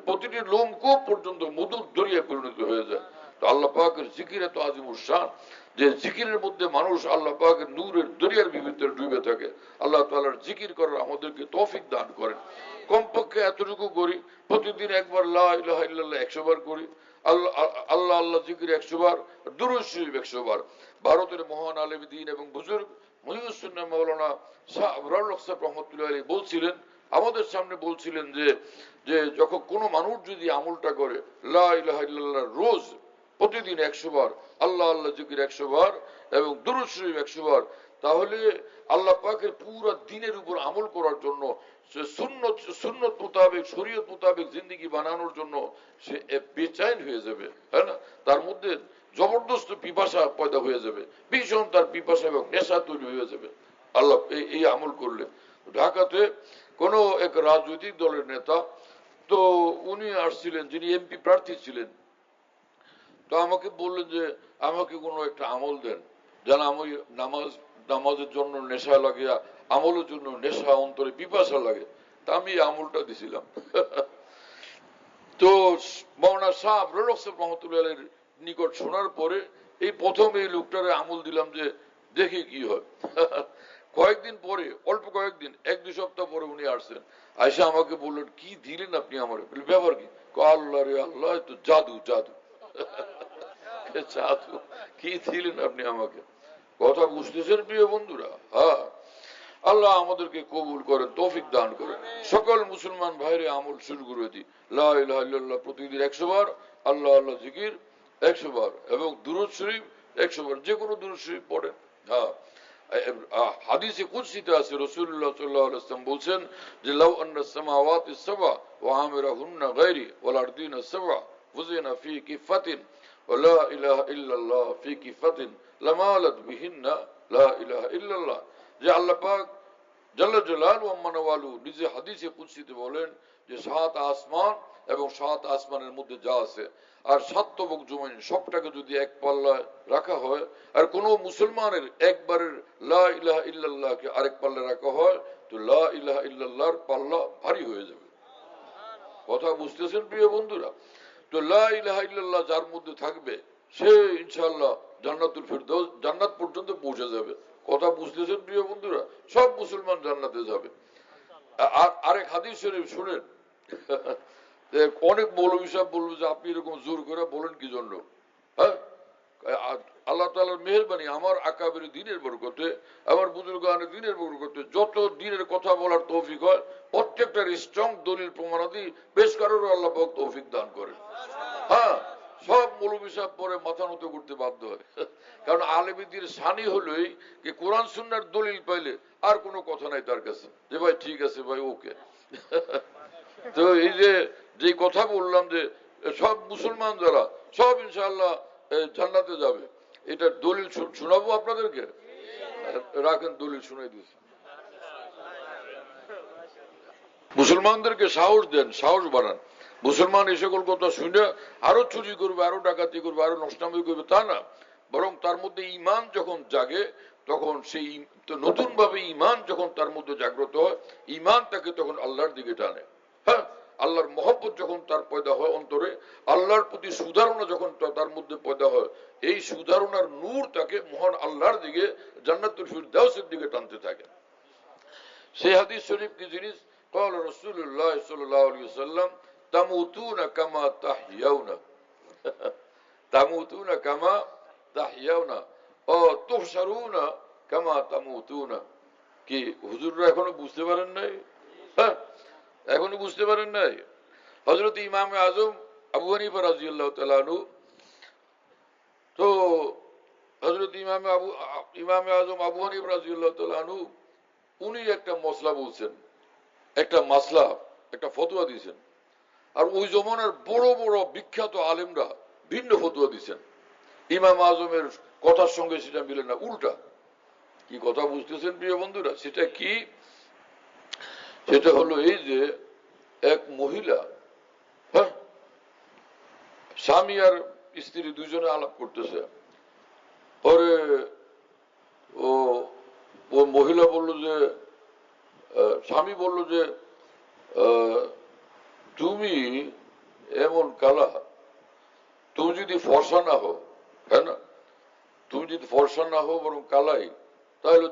প্রতিটি লোমকূপ পর্যন্ত মধুর দরিয়া পরিণত হয়ে যায়। তো আল্লাহ পাকের জিকির এত আজিমুর শান যে জিকিরের মধ্যে মানুষ আল্লাহ পাকের নূরের দরিয়ার ভিতরে ডুবে থাকে। আল্লাহ তাআলার জিকির করার আমাদেরকে তৌফিক দান করেন। কমপক্ষে এতটুকু করি, প্রতিদিন একবার লা ইলাহা ইল্লাল্লাহ 100 বার করি, আল্লাহ আল্লাহ আল্লাহ জিকির 100 বার, দুরূদ শরীফ 100 বার। ভারতের মহান আলেম দ্বীন এবং বুজুর্গ মুহিউস সুন্নাহ মাওলানা শাহ আবরার হক সাহেব রহমতুল্লাহ আলাইহি বলছিলেন, আমাদের সামনে বলছিলেন যে যখন কোনো মানুষ যদি আমলটা করে লা ইলাহা ইল্লাল্লাহ রোজ প্রতিদিন 100 বার, আল্লাহ আল্লাহ জিকির 100 বার এবং দুরূদ শরীফ 100 বার, তাহলে আল্লাহ পাকের পুরো দিনের উপর আমল করার জন্য, সে সুন্নত মোতাবেক শরীয়ত মোতাবেক জিন্দেগি বানানোর জন্য সে বেচাইন হয়ে যাবে, তাই না? তার মধ্যে জবরদস্ত পিপাসা পয়দা হয়ে যাবে, ভীষণ তার পিপাসা এবং নেশা তৈরি হয়ে যাবে আল্লাহ এই আমল করলে। ঢাকাতে কোন এক রাজনৈতিক দলের নেতা, তো উনি আসছিলেন, যিনি এমপি প্রার্থী ছিলেন, তো আমাকে বললেন যে আমাকে কোনো একটা আমল দেন, যেন আমি নামাজের জন্য নেশা লাগে, আমলের জন্য নেশা, অন্তরে পিপাসা লাগে। তা আমি এই আমলটা দিছিলাম। তো মাওলানা শাহ আবরার হক সাহেব রহমতুল্লাহ আলাইহির নিকট শোনার পরে এই প্রথম এই লোকটারে আমল দিলাম যে দেখি কি হয়। কয়েকদিন পরে, অল্প কয়েকদিন, 1-2 সপ্তাহ পরে উনি আসছেন, আয়সা আমাকে বললেন কি দিলেন আপনি আমার? ব্যাপার কি? আল্লাহ রে আল্লাহ, তো জাদু জাদু। জাদু কি দিলেন আপনি আমাকে? কথা বুঝতেছেন প্রিয় বন্ধুরা? হ্যাঁ, আল্লাহ আমাদেরকে কবুল করেন, তৌফিক দান করেন। সকল মুসলমান ভাইরে আমল শুরু করে দিই। লা ইলাহা ইল্লাল্লাহ প্রতিদিন 100 বার, আল্লাহ আল্লাহ জিকির 100 বার এবং দুরূদ শরীফ 100 বার, যে কোনো দুরূদ শরীফ পড়েন। হ্যাঁ, হাদিসে কুদসিতে আছে, রাসূলুল্লাহ সাল্লাল্লাহু আলাইহি ওয়াসাল্লাম বলেন যে লাউ আন্না সামাওয়াতি সাবআ ওয়া আমিরাহুন্না গায়রি ওয়াল আরদিনা সাবআ ফুজিনা ফি কিফাতিন ওয়া লা ইলাহা ইল্লাল্লাহ ফি কিফাতিন লামালাত বিহিন্না লা ইলাহা ইল্লাল্লাহ। যে আল্লাহ পাক জাল্লা জালালু ওয়া মানওয়ালু নিজে হাদিসে কুদসিতে বলেন যে 7 আসমান এবং 7 আসমানের মধ্যে যা আছে আর 7 তবক জমিন সবটাকে যদি এক পাল্লায় রাখা হয়, আর কোন মুসলমানের একবারের লা ইলাহা ইল্লাল্লাহকে আরেক পাল্লায় রাখা হয়, তো লা ইলাহা ইল্লাল্লাহর পাল্লা ভারী হয়ে যাবে। কথা বুঝতেছেন প্রিয় বন্ধুরা? তো লা ইলাহা ইল্লাল্লাহ যার মধ্যে থাকবে সে ইনশাআল্লাহ জান্নাতুল ফিরদাউস, জান্নাত পর্যন্ত পৌঁছে যাবে। কথা বুঝতেছেন প্রিয় বন্ধুরা? সব মুসলমান জান্নাতে যাবে। আরেক হাদিস শরীফ শুনেন। অনেক মৌলভী সাহেব বলবে যে আপনি এরকম জোর করে বলেন কি জন্য? হ্যাঁ, আল্লাহ তাআলার মেহেরবানি, আমার আকাবের দ্বীনের বরকতে, আমার বুজুর্গানের দ্বীনের বরকতে যত দ্বীনের কথা বলার তৌফিক হয়, প্রত্যেকটার স্ট্রং দলিল প্রমাণাদি পেশ করারও আল্লাহ পাক তৌফিক দান করেন। হ্যাঁ, সব মৌলভী সাহেব পরে মাথা নত করতে বাধ্য হয়, কারণ আলেমীদের শানি হলোই যে কোরআন সুন্নাহর দলিল পাইলে আর কোনো কথা নাই তার কাছে, যে ভাই ঠিক আছে ভাই ওকে। তো এই যে কথা বললাম যে সব মুসলমান যারা সব ইনশাআল্লাহ জান্নাতে যাবে। এটা দলিল শোনাবো আপনাদেরকে? রাখেন, দলিল শুনে দিচ্ছি। মুসলমানদেরকে সাহস দেন, সাহস বাড়ান। মুসলমান এই সকল কথা শুনে আরো চুরি করবে, আরো ডাকাতি করবে, আরো নষ্টামি করবে তা না, বরং তার মধ্যে ঈমান যখন জাগে তখন সেই নতুন ভাবে ঈমান যখন তার মধ্যে জাগ্রত হয়, ঈমান তাকে তখন আল্লাহর দিকে টানে। হ্যাঁ, আল্লাহর মহব্বত যখন তার পয়দা হয় অন্তরে, আল্লাহর প্রতি সুধারণা যখন তার মধ্যে পয়দা হয়, এই সুধারণার নূর তাকে মহান আল্লাহর দিকে, জান্নাতুল ফিরদাউসের দিকে টানতে থাকে। সেই হাদিস শরীফ কি জিনিস? قال رسول الله صلى الله عليه وسلم تموتون كما تحيون تموتون كما تحيون وتحشرون كما تموتون। কি হুজুররা এখনো বুঝতে পারেন নাই? হ্যাঁ, এখনো বুঝতে পারেন নাই? হযরত ইমাম আজম আবু হানিফা রাদিয়াল্লাহু তাআলা আনহু, তো হযরত ইমাম আজম আবু হানিফা রাদিয়াল্লাহু তাআলা আনহু উনি একটা মসলা বলছেন, একটা মাসলা, একটা ফতোয়া দিয়েছেন। আর ওই জমানার বড় বড় বিখ্যাত আলেমরা ভিন্ন ফতোয়া দিয়েছেন। ইমাম আজমের কথার সঙ্গে সেটা মিলে না, উল্টা। কি কথা বুঝতেছেন প্রিয় বন্ধুরা? সেটা কি? সেটা হলো এই যে এক মহিলা, হ্যাঁ, স্বামী আর স্ত্রী দুজনে আলাপ করতেছে। পরে ও মহিলা বলল যে, স্বামী বলল যে তুমি এমন কালা, তুমি যদি ফর্সা না হও, হ্যাঁ না, তুমি যদি ফর্সা না হও বরং কালাই, তাহলে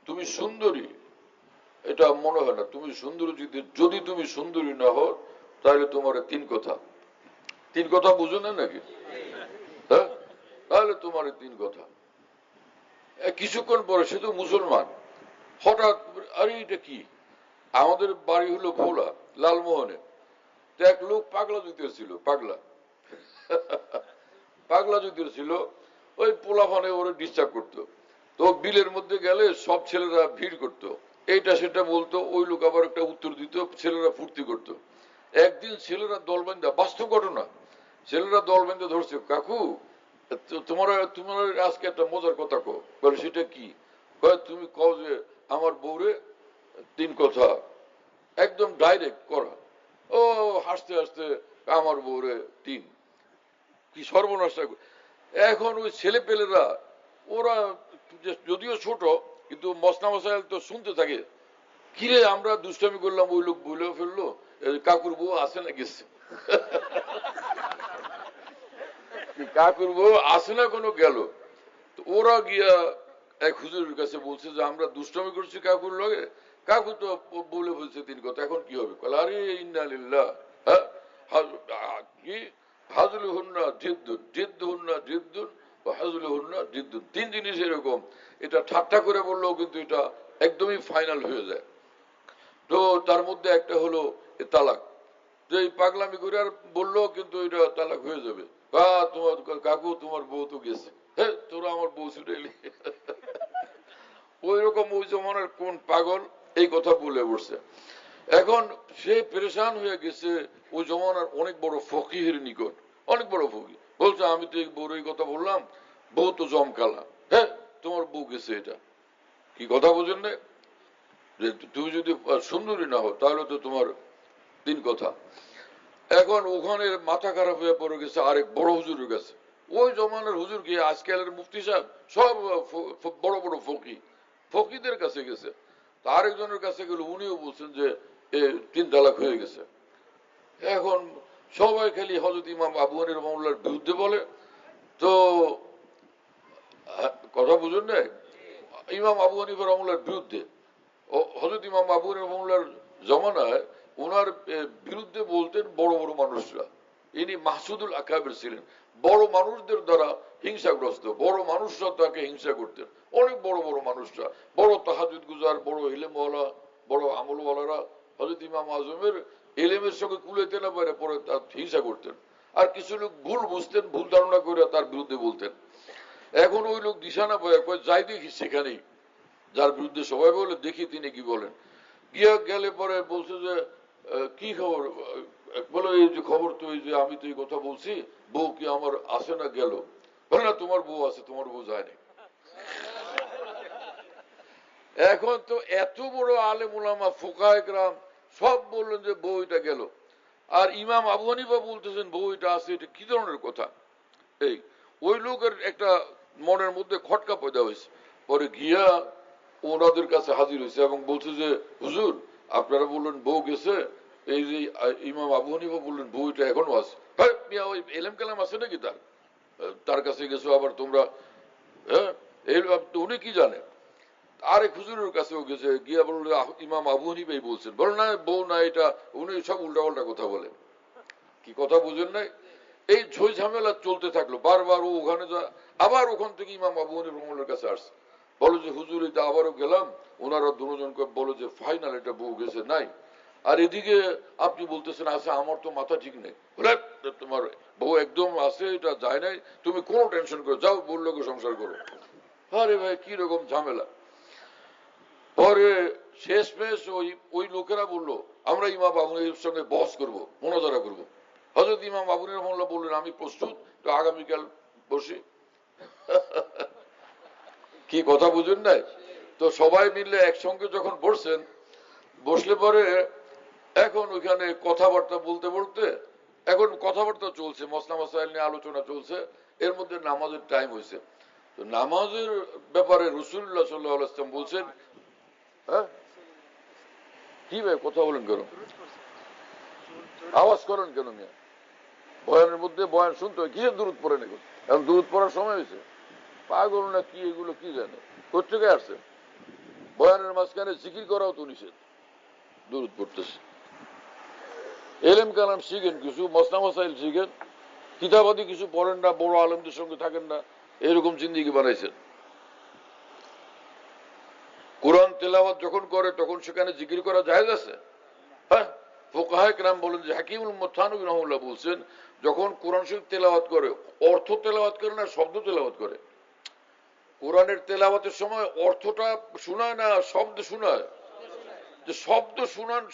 তুমি সুন্দরী এটা মনে হয় না। তুমি সুন্দরী যদি তুমি সুন্দরী না হও, তাহলে তোমার তিন কথা বুঝো না নাকি? হ্যাঁ, তাহলে তোমার তিন কথা। কিছুক্ষণ পরে সে তো মুসলমান, হঠাৎ আরে এটা কি? আমাদের বাড়ি হলো ভোলা, লালমোহনে। তো এক লোক পাগলা জুতেছিল, পাগলা জুতেছিল, ওই পোলাফানে ওরা ডিস্টার্ব করতো। তো বিলের মধ্যে গেলে সব ছেলেরা ভিড় করতো, এইটা সেটা বলতো, ওই লোক আবার একটা উত্তর দিত, ছেলেরা ফুর্তি করতো। একদিন ছেলেরা দল বেঁধে, বাস্তব ঘটনা, ছেলেরা দল বেঁধে ধরছে, কাকু তোমার আজকে একটা মজার কথা কো। বলে সেটা কি? তুমি কও যে আমার বউরে তিন কথা, একদম ডাইরেক্ট করা। ও হাসতে হাসতে আমার বউরে তিন, কি সর্বনাশ। এখন ওই ছেলে পেলেরা ওরা যদিও ছোট কিন্তু মশলা মশাইল তো শুনতে থাকে, কিরে আমরা দুষ্টামি করলাম, ওই লোক বলেও ফেললো কাকুর বউ আসে না গেছে। কাকুর বউ আসে না কোনো গেল। তো ওরা গিয়া এক হুজুরের কাছে বলছে যে আমরা দুষ্টামি করছি কাকুর লগে, কাকু তো বলে বলছে তিন কথা, এখন কি হবে? আরে ইন্না লিল্লাহ, হ্যাঁ, কি হাজুল হুন্না জিদ্দুন, জিদ্দু হুন্না জিদ্দুন, হাজুল হুন্না জিদ্দুন, তিন জিনিস এরকম। এটা ঠাট্টা করে বললেও কিন্তু এটা একদমই ফাইনাল হয়ে যায়। তো তার মধ্যে একটা হলো তালাক। তো এই পাগলামি করে আর বললেও কিন্তু এটা তালাক হয়ে যাবে। তোমার কাকু তোমার বউ তো গেছে, হ্যাঁ, তোরা আমার বউ ছুটে এলি। ওই রকম ওই জমানার কোন পাগল এই কথা বলে বসছে। এখন সে পেরেশান হয়ে গেছে ওই জমানার অনেক বড় ফকিহের নিকট, অনেক বড় ফকির বলছে, আমি তো এই বউর এই কথা বললাম, বউ তো জমকালা, হ্যাঁ, তোমার বউ গেছে। এটা কি কথা বোঝেন না? যে তুমি যদি সুন্দরী না হও তাহলে তো তোমার তিন কথা। এখন ওখানে মাথা খারাপ হয়ে পড়ে গেছে আরেক বড় হুজুরের কাছে। ওই জমানার হুজুর কি আজকালের মুফতি সাহেব সব বড় বড় ফকিদের কাছে গেছে। তো আরেকজনের কাছে গেলে উনিও বলছেন যে তিন তালাক হয়ে গেছে। এখন সবাই খালি হযরত ইমাম আবু হানিফা রাহিমাহুল্লাহর বিরুদ্ধে বলে। তো কথা বুঝুন না, ইমাম আবু হানিফা রাহিমাহুল্লাহর বিরুদ্ধে, হযরত ইমাম আবু হানিফা রাহিমাহুল্লাহর জমানায় ওনার বিরুদ্ধে বলতেন বড় বড় মানুষরা। ইনি মাহসুদুল আকাবির ছিলেন, বড় মানুষদের দ্বারা হিংসাগ্রস্ত, বড় মানুষরা তাকে হিংসা করতেন। অনেক বড় বড় মানুষরা, বড় তাহাজ্জুদ গুজার, বড় ইলমওয়ালা, বড় আমলওয়ালারা হযরত ইমাম আজমের ইলমের সঙ্গে কুলাইতে না পারে পরে তার হিংসা করতেন। আর কিছু লোক ভুল বুঝতেন, ভুল ধারণা করে তার বিরুদ্ধে বলতেন। এখন ওই লোক দিশা না পায়, যাই দেখি সেখানেই যার বিরুদ্ধে সবাই বলে দেখি তিনি কি বলেন। গিয়া গেলে পরে বলছে যে কি খবর, বলো এই যে খবর তো এই যে আমি তো এই কথা বলছি, বউ কি আমার আসে না গেল? বলে না, তোমার বউ আছে, তোমার বউ যায়নি। এখন তো এত বড় আলেম উলামা ফুকায়ে কেরাম সব বললেন যে বউটা গেল, আর ইমাম আবু হানিফা বলতেছেন বউটা আছে। এটা কি ধরনের কথা? এই ওই লোকের একটা মনের মধ্যে খটকা পয়দা হয়েছে, পরে গিয়া ওনাদের কাছে হাজির হয়েছে এবং বলছে যে হুজুর আপনারা বললেন বউ গেছে, এই যে ইমাম আবু হানিফা বললেন বউটা এখনো আছে। হ্যাঁ মিয়া, ওই এলেম কালাম আছে নাকি তার তার কাছে গেছো আবার তোমরা? হ্যাঁ এই উনি কি জানে? আরেক হুজুরের কাছেও গেছে, গিয়া বলল ইমাম আবু হানিফাই বলছেন। বল না বউ না, এটা উনি সব উল্টা পাল্টা কথা বলেন। কি কথা বুঝেন নাই? এই ঝই ঝামেলা চলতে থাকলো, বারবার ও ওখানে যা, আবার ওখান থেকে ইমাম আবু হানিফা রহমানের কাছে আসছে, বলো যে হুজুর এটা আবারও গেলাম, ওনারা দুজনকে বলো যে ফাইনাল এটা বউ গেছে নাই। আর এদিকে আপনি বলতেছেন আছে, আমার তো মাথা ঠিক নেই। বলে তোমার বউ একদম আছে, এটা যায় নাই, তুমি কোনো টেনশন করো, যাও বললো সংসার করো। আরে ভাই কি রকম ঝামেলা! পরে শেষমেশ ওই লোকেরা বললো আমরা ইমাম আবু হানিফার সঙ্গে বহস করবো, মোনাজারা করবো। হযরত ইমাম আবু হানিফা রাহিমাহুল্লাহ বললেন আমি প্রস্তুত, তো আগামীকাল বসি। কি কথা বুঝেন নাই? তো সবাই মিলে একসঙ্গে যখন বসছেন, বসলে পরে এখন ওইখানে কথাবার্তা বলতে বলতে, এখন কথাবার্তা চলছে, মসলা মাসাইল নিয়ে আলোচনা চলছে, এর মধ্যে নামাজের টাইম হয়েছে। তো নামাজের ব্যাপারে রাসূলুল্লাহ সাল্লাল্লাহু আলাইহি ওয়াসাল্লাম বলছেন, হ্যাঁ কি ভাই কথা বলেন কেন, আওয়াজ করেন কেন মিয়া? বয়ানের মধ্যে বয়ান শুনতে হয়, কিসের দূরত পড়ে না? এখন দূরত পড়ার সময় হয়েছে? পাগল না কি এগুলো, কি জানে কোথেকে আসছে? বয়ানের মাঝখানে জিকির করাও তো নিষেধ, দূরত পড়তেছে। এলেম কালাম শিখেন, কিছু মসলা মাসাইল শিখেন, কিতাবাদি কিছু পড়েন না, বড় আলেমদের সঙ্গে থাকেন না, এরকম জিন্দিগি বানাইছেন। কোরআন তেলাওয়াত যখন করে তখন সেখানে জিকির করা জায়েজ আছে? হ্যাঁ, ফুকাহায়ে কেরাম বলেন যে হাকিমুল উম্মত থানভী রাহিমাহুল্লাহ বলছেন, যখন কোরআন শরীফ তেলাওয়াত করে, অর্থ তেলাওয়াত করে না, শব্দ তেলাওয়াত করে। কোরআনের তেলাওয়াতের সময় অর্থটা শোনায় না, শব্দ শোনায়। যে শব্দ শুনান,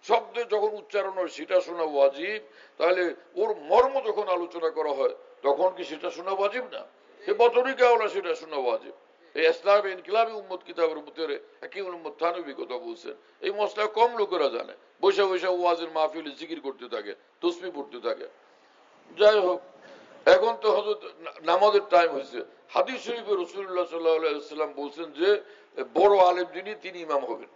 শব্দ যখন উচ্চারণ হয় সেটা শোনা ওয়াজিব, তাহলে ওর মর্ম যখন আলোচনা করা হয় তখন কি সেটা শোনা ওয়াজিব না? সে বতরিকা হলো সেটা শোনা ওয়াজিব। এই ইসলাম ইনকিলাবি উম্মত কিতাবের ভিতরে হাকিমুল উম্মত থানভী কথা বলছেন। এই মশলা কম লোকেরা জানে, বৈশা বৈশা ওয়াজের মাহফিলে জিকির করতে থাকে, তসবিহ পড়তে থাকে। যাই হোক, এখন তো হযরত নামাজের টাইম হয়েছে। হাদিস শরীফে রাসূলুল্লাহ সাল্লাল্লাহু আলাইহি ওয়াসাল্লাম বলছেন যে বড় আলেম যিনি, তিনি ইমাম হবেন।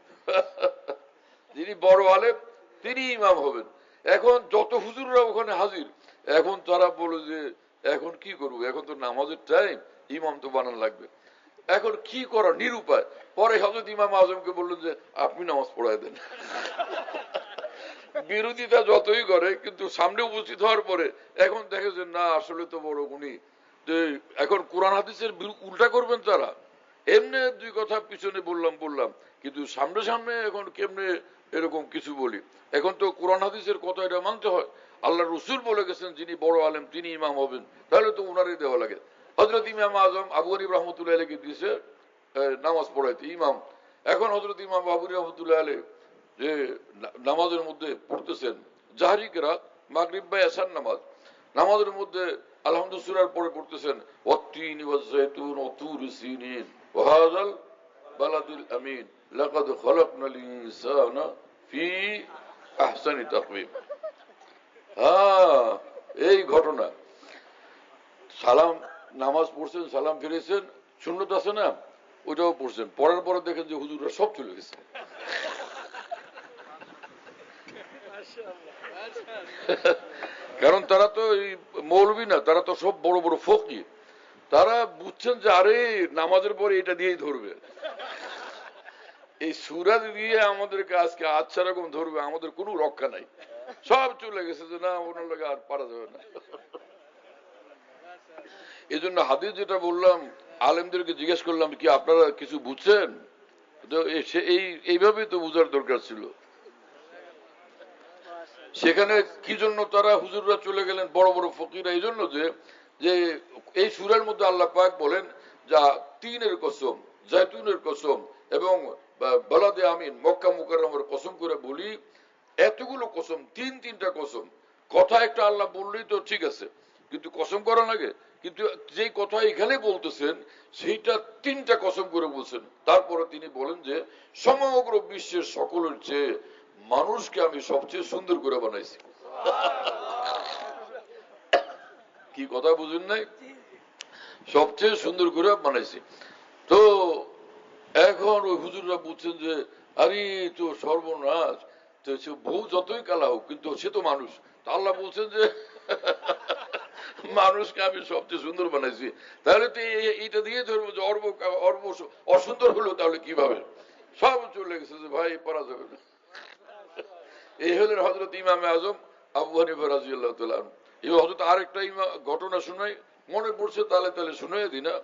যিনি বড় আলেম তিনি ইমাম হবেন। এখন যত হুজুররা ওখানে হাজির, এখন তারা বলে যে এখন কি করবো, এখন তো নামাজের টাইম, ইমাম তো বানান লাগবে। এখন কি করা, নিরুপায়। পরে হযরত ইমাম আজমকে বললেন যে আপনি নামাজ পড়ায় দেন। বিরোধিতা যতই করে, কিন্তু সামনে উপস্থিত হওয়ার পরে এখন দেখে যে না, আসলে তো বড় উনি, এখন কোরআন হাদিসের উল্টা করবেন তারা। এমনি দুই কথা পিছনে বললাম, কিন্তু সামনে সামনে এখন কেমনে এরকম কিছু বলি। এখন তো কোরআন হাদিসের কথা এটা মানতে হয়। আল্লাহ রসুল বলে গেছেন যিনি বড় আলেম তিনি ইমাম হবেন, তাহলে তো উনারই দেওয়া লাগে। হযরত ইমাম আজম আবু হানিফা রাহমাতুল্লাহ আলাইহি দিয়েছে নামাজ পড়াইতে ইমাম। এখন হযরত ইমাম আবু হানিফা রাহমাতুল্লাহ আলাইহি যে নামাজের মধ্যে পড়তেছেন জাহরি কিরাত, মাগরিব বা এশার নামাজ, নামাজের মধ্যে আলহামদুলিল্লাহ সূরার পরে পড়তেছেন ওয়াত-তিনি ওয়াজ-যাইতুন ওয়া তুরি সিনিন ওয়া হাযাল বালাদিল আমিন লাকাদ খালাকনাল ইনসানা ফি আহসানি তাকওয়িম। এই ঘটনা। সালাম, নামাজ পড়ছেন, সালাম ফিরেছেন, সুন্নত আছে না, ওইটাও পড়ছেন। পড়ার পরে দেখেন যে হুজুররা সব চলে গেছে। কারণ তারা তো এই মৌলবী না, তারা তো সব বড় বড় ফকি। তারা বুঝছেন যে আরে নামাজের পরে এটা দিয়েই ধরবে, এই সূরা দিয়ে আমাদেরকে আজকে আচ্ছা রকম ধরবে, আমাদের কোনো রক্ষা নাই। সব চলে গেছে যে না, ওনার লাগে আর পারা যাবে না। এই জন্য হাদিস যেটা বললাম, আলেমদেরকে জিজ্ঞেস করলাম কি আপনারা কিছু বুঝছেন? এইভাবেই তো বুঝার দরকার ছিল। সেখানে কি জন্য তারা হুজুররা চলে গেলেন, বড় বড় ফকিরা? এই জন্য যে এই সূরার মধ্যে আল্লাহ পাক বলেন যা তিনের কসম, জাইতুনের কসম এবং বালাদে আমিন মক্কা মুকাররমের কসম করে বলি, এতগুলো কসম, তিনটা কসম। কথা একটা আল্লাহ বললেই তো ঠিক আছে, কিন্তু কসম করা লাগে। কিন্তু যে কথা এখানে বলতেছেন সেইটা তিনটা কসম করে বলছেন। তারপরে তিনি বলেন যে সমগ্র বিশ্বের সকলের চেয়ে মানুষকে আমি সবচেয়ে সুন্দর করে বানাইছি। কি কথা বুঝেন নাই? সবচেয়ে সুন্দর করে বানাইছি। তো এখন ওই হুজুররা বুঝছেন যে আরে তো সর্বনাশ, তো সে বউ যতই কালা হোক কিন্তু সে তো মানুষ। তা আল্লাহ বলছেন যে মানুষকে আমি সবচেয়ে সুন্দর বানাইছি, তাহলে তো এইটা দিয়ে ধরবো যে অর্ব অসুন্দর হলো, তাহলে কিভাবে? সব চলে গেছে যে ভাই পারা যাবে না। এই হলেন হযরত ইমামে আজম আবু হানিফা রাদিয়াল্লাহু তাআলা। এই হযরত আরেকটা ঘটনা শুনাই, মনে পড়ছে তাহলে শুনাই দিই না।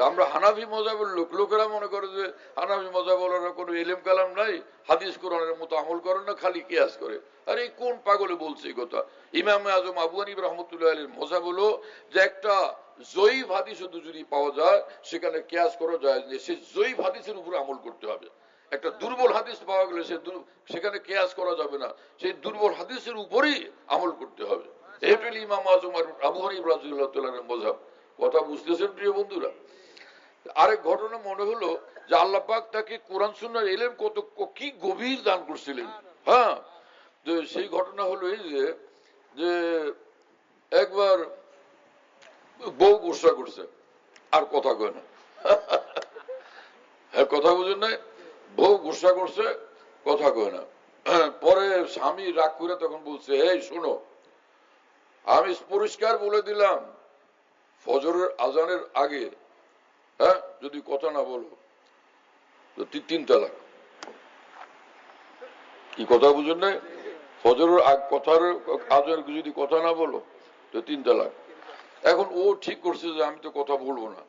আমরা হানাফি মজাবের লোকেরা মনে করে যে হানাফি মজাবের কোনো ইলম কালাম নাই, হাদিস কোরআনের মতো আমল করে না, খালি কিয়াস করে। আর এই কোন পাগলে বলছে এই কথা? ইমামে আজম আবু হানিফা রাহমাতুল্লাহ আলাইহির মজাব হলো যে একটা জয়ীফ হাদিস যদি পাওয়া যায় সেখানে কিয়াস করা যায় যে সেই জয়ীফ হাদিসের উপরে আমল করতে হবে। একটা দুর্বল হাদিস পাওয়া গেলে সেখানে কিয়াস করা যাবে না, সেই দুর্বল হাদিসের উপরেই আমল করতে হবে। এটাই ইমাম আজম আবু হানিফা রাদিয়াল্লাহু তাআলার মজাব। কথা বুঝতেছেন প্রিয় বন্ধুরা? আরেক ঘটনা মনে হলো যে আল্লাহ পাক তাকে কোরআন সুন্নাহর ইলম কত কি গভীর দান করছিলেন। হ্যাঁ, তো সেই ঘটনা হলো এই যে একবার বউ গোসা করছে, আর কথা কয় না। হ্যাঁ, কথা বুঝেন নাই? বউ গোসা করছে, কথা কয় না। পরে স্বামী রাগ করে তখন বলছে, এই শোনো, আমি পরিষ্কার বলে দিলাম ফজরের আজানের আগে হ্যাঁ যদি কথা না বলো তো 3 তালাক। কি কথা বুঝেন নাই? ফজরের কথার আজানের যদি কথা না বলো তো 3 তালাক। এখন ও ঠিক করছে যে আমি তো কথা বলবো না,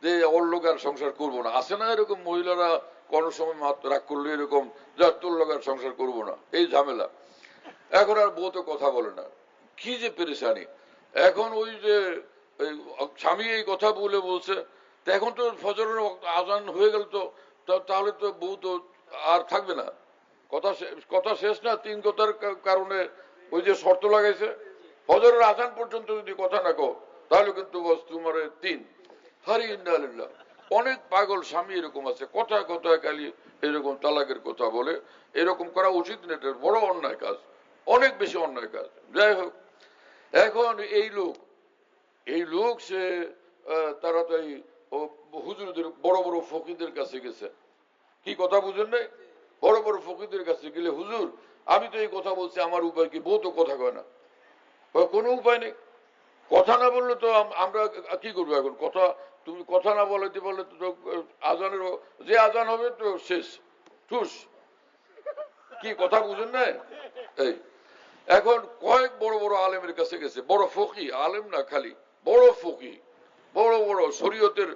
যে ওর লোক আর সংসার করবো না। আসে না এরকম মহিলারা কোনো সময় রাগ করলে এরকম, যা তোর লোক আর সংসার করবো না, এই ঝামেলা। এখন আর বউ তো কথা বলে না, কি যে পেরেশানি। এখন ওই যে স্বামী এই কথা বলছে, তো এখন তো ফজরের আজান হয়ে গেল, তো তাহলে তো বউ তো আর থাকবে না। কথা শেষ না, 3 কথার কারণে ওই যে শর্ত লাগাইছে, ফজরের আজান পর্যন্ত যদি কথা না কও তাহলে কিন্তু বস তোমার 3। হারি ইন্নালিল্লাহ। অনেক পাগল স্বামী এরকম আছে, কথা খালি এরকম তালাকের কথা বলে। এরকম করা উচিত না, এটা বড় অন্যায় কাজ, অনেক বেশি অন্যায় কাজ। যাই হোক, এখন এই লোক সে তারা তো এই হুজুরদের বড় বড় ফকিরদের কাছে গেছে। কি কথা বুঝেন নাই? বড় বড় ফকিরদের কাছে গেলে, হুজুর আমি তো এই কথা বলছি, আমার উপায় কি? বউ তো কথা কয় না। কোনো উপায় নেই, কথা না বললে তো আমরা কি করবো এখন? তুমি কথা না বলাইতে পারলে তো আজানের যে আজান হবে তো শেষ, ঠুস। কি কথা বুঝেন না? এই এখন কয়েক বড় বড় আলেমের কাছে গেছে, বড় ফকি, আলেম না খালি বড় ফকি, বড় বড় শরীয়তের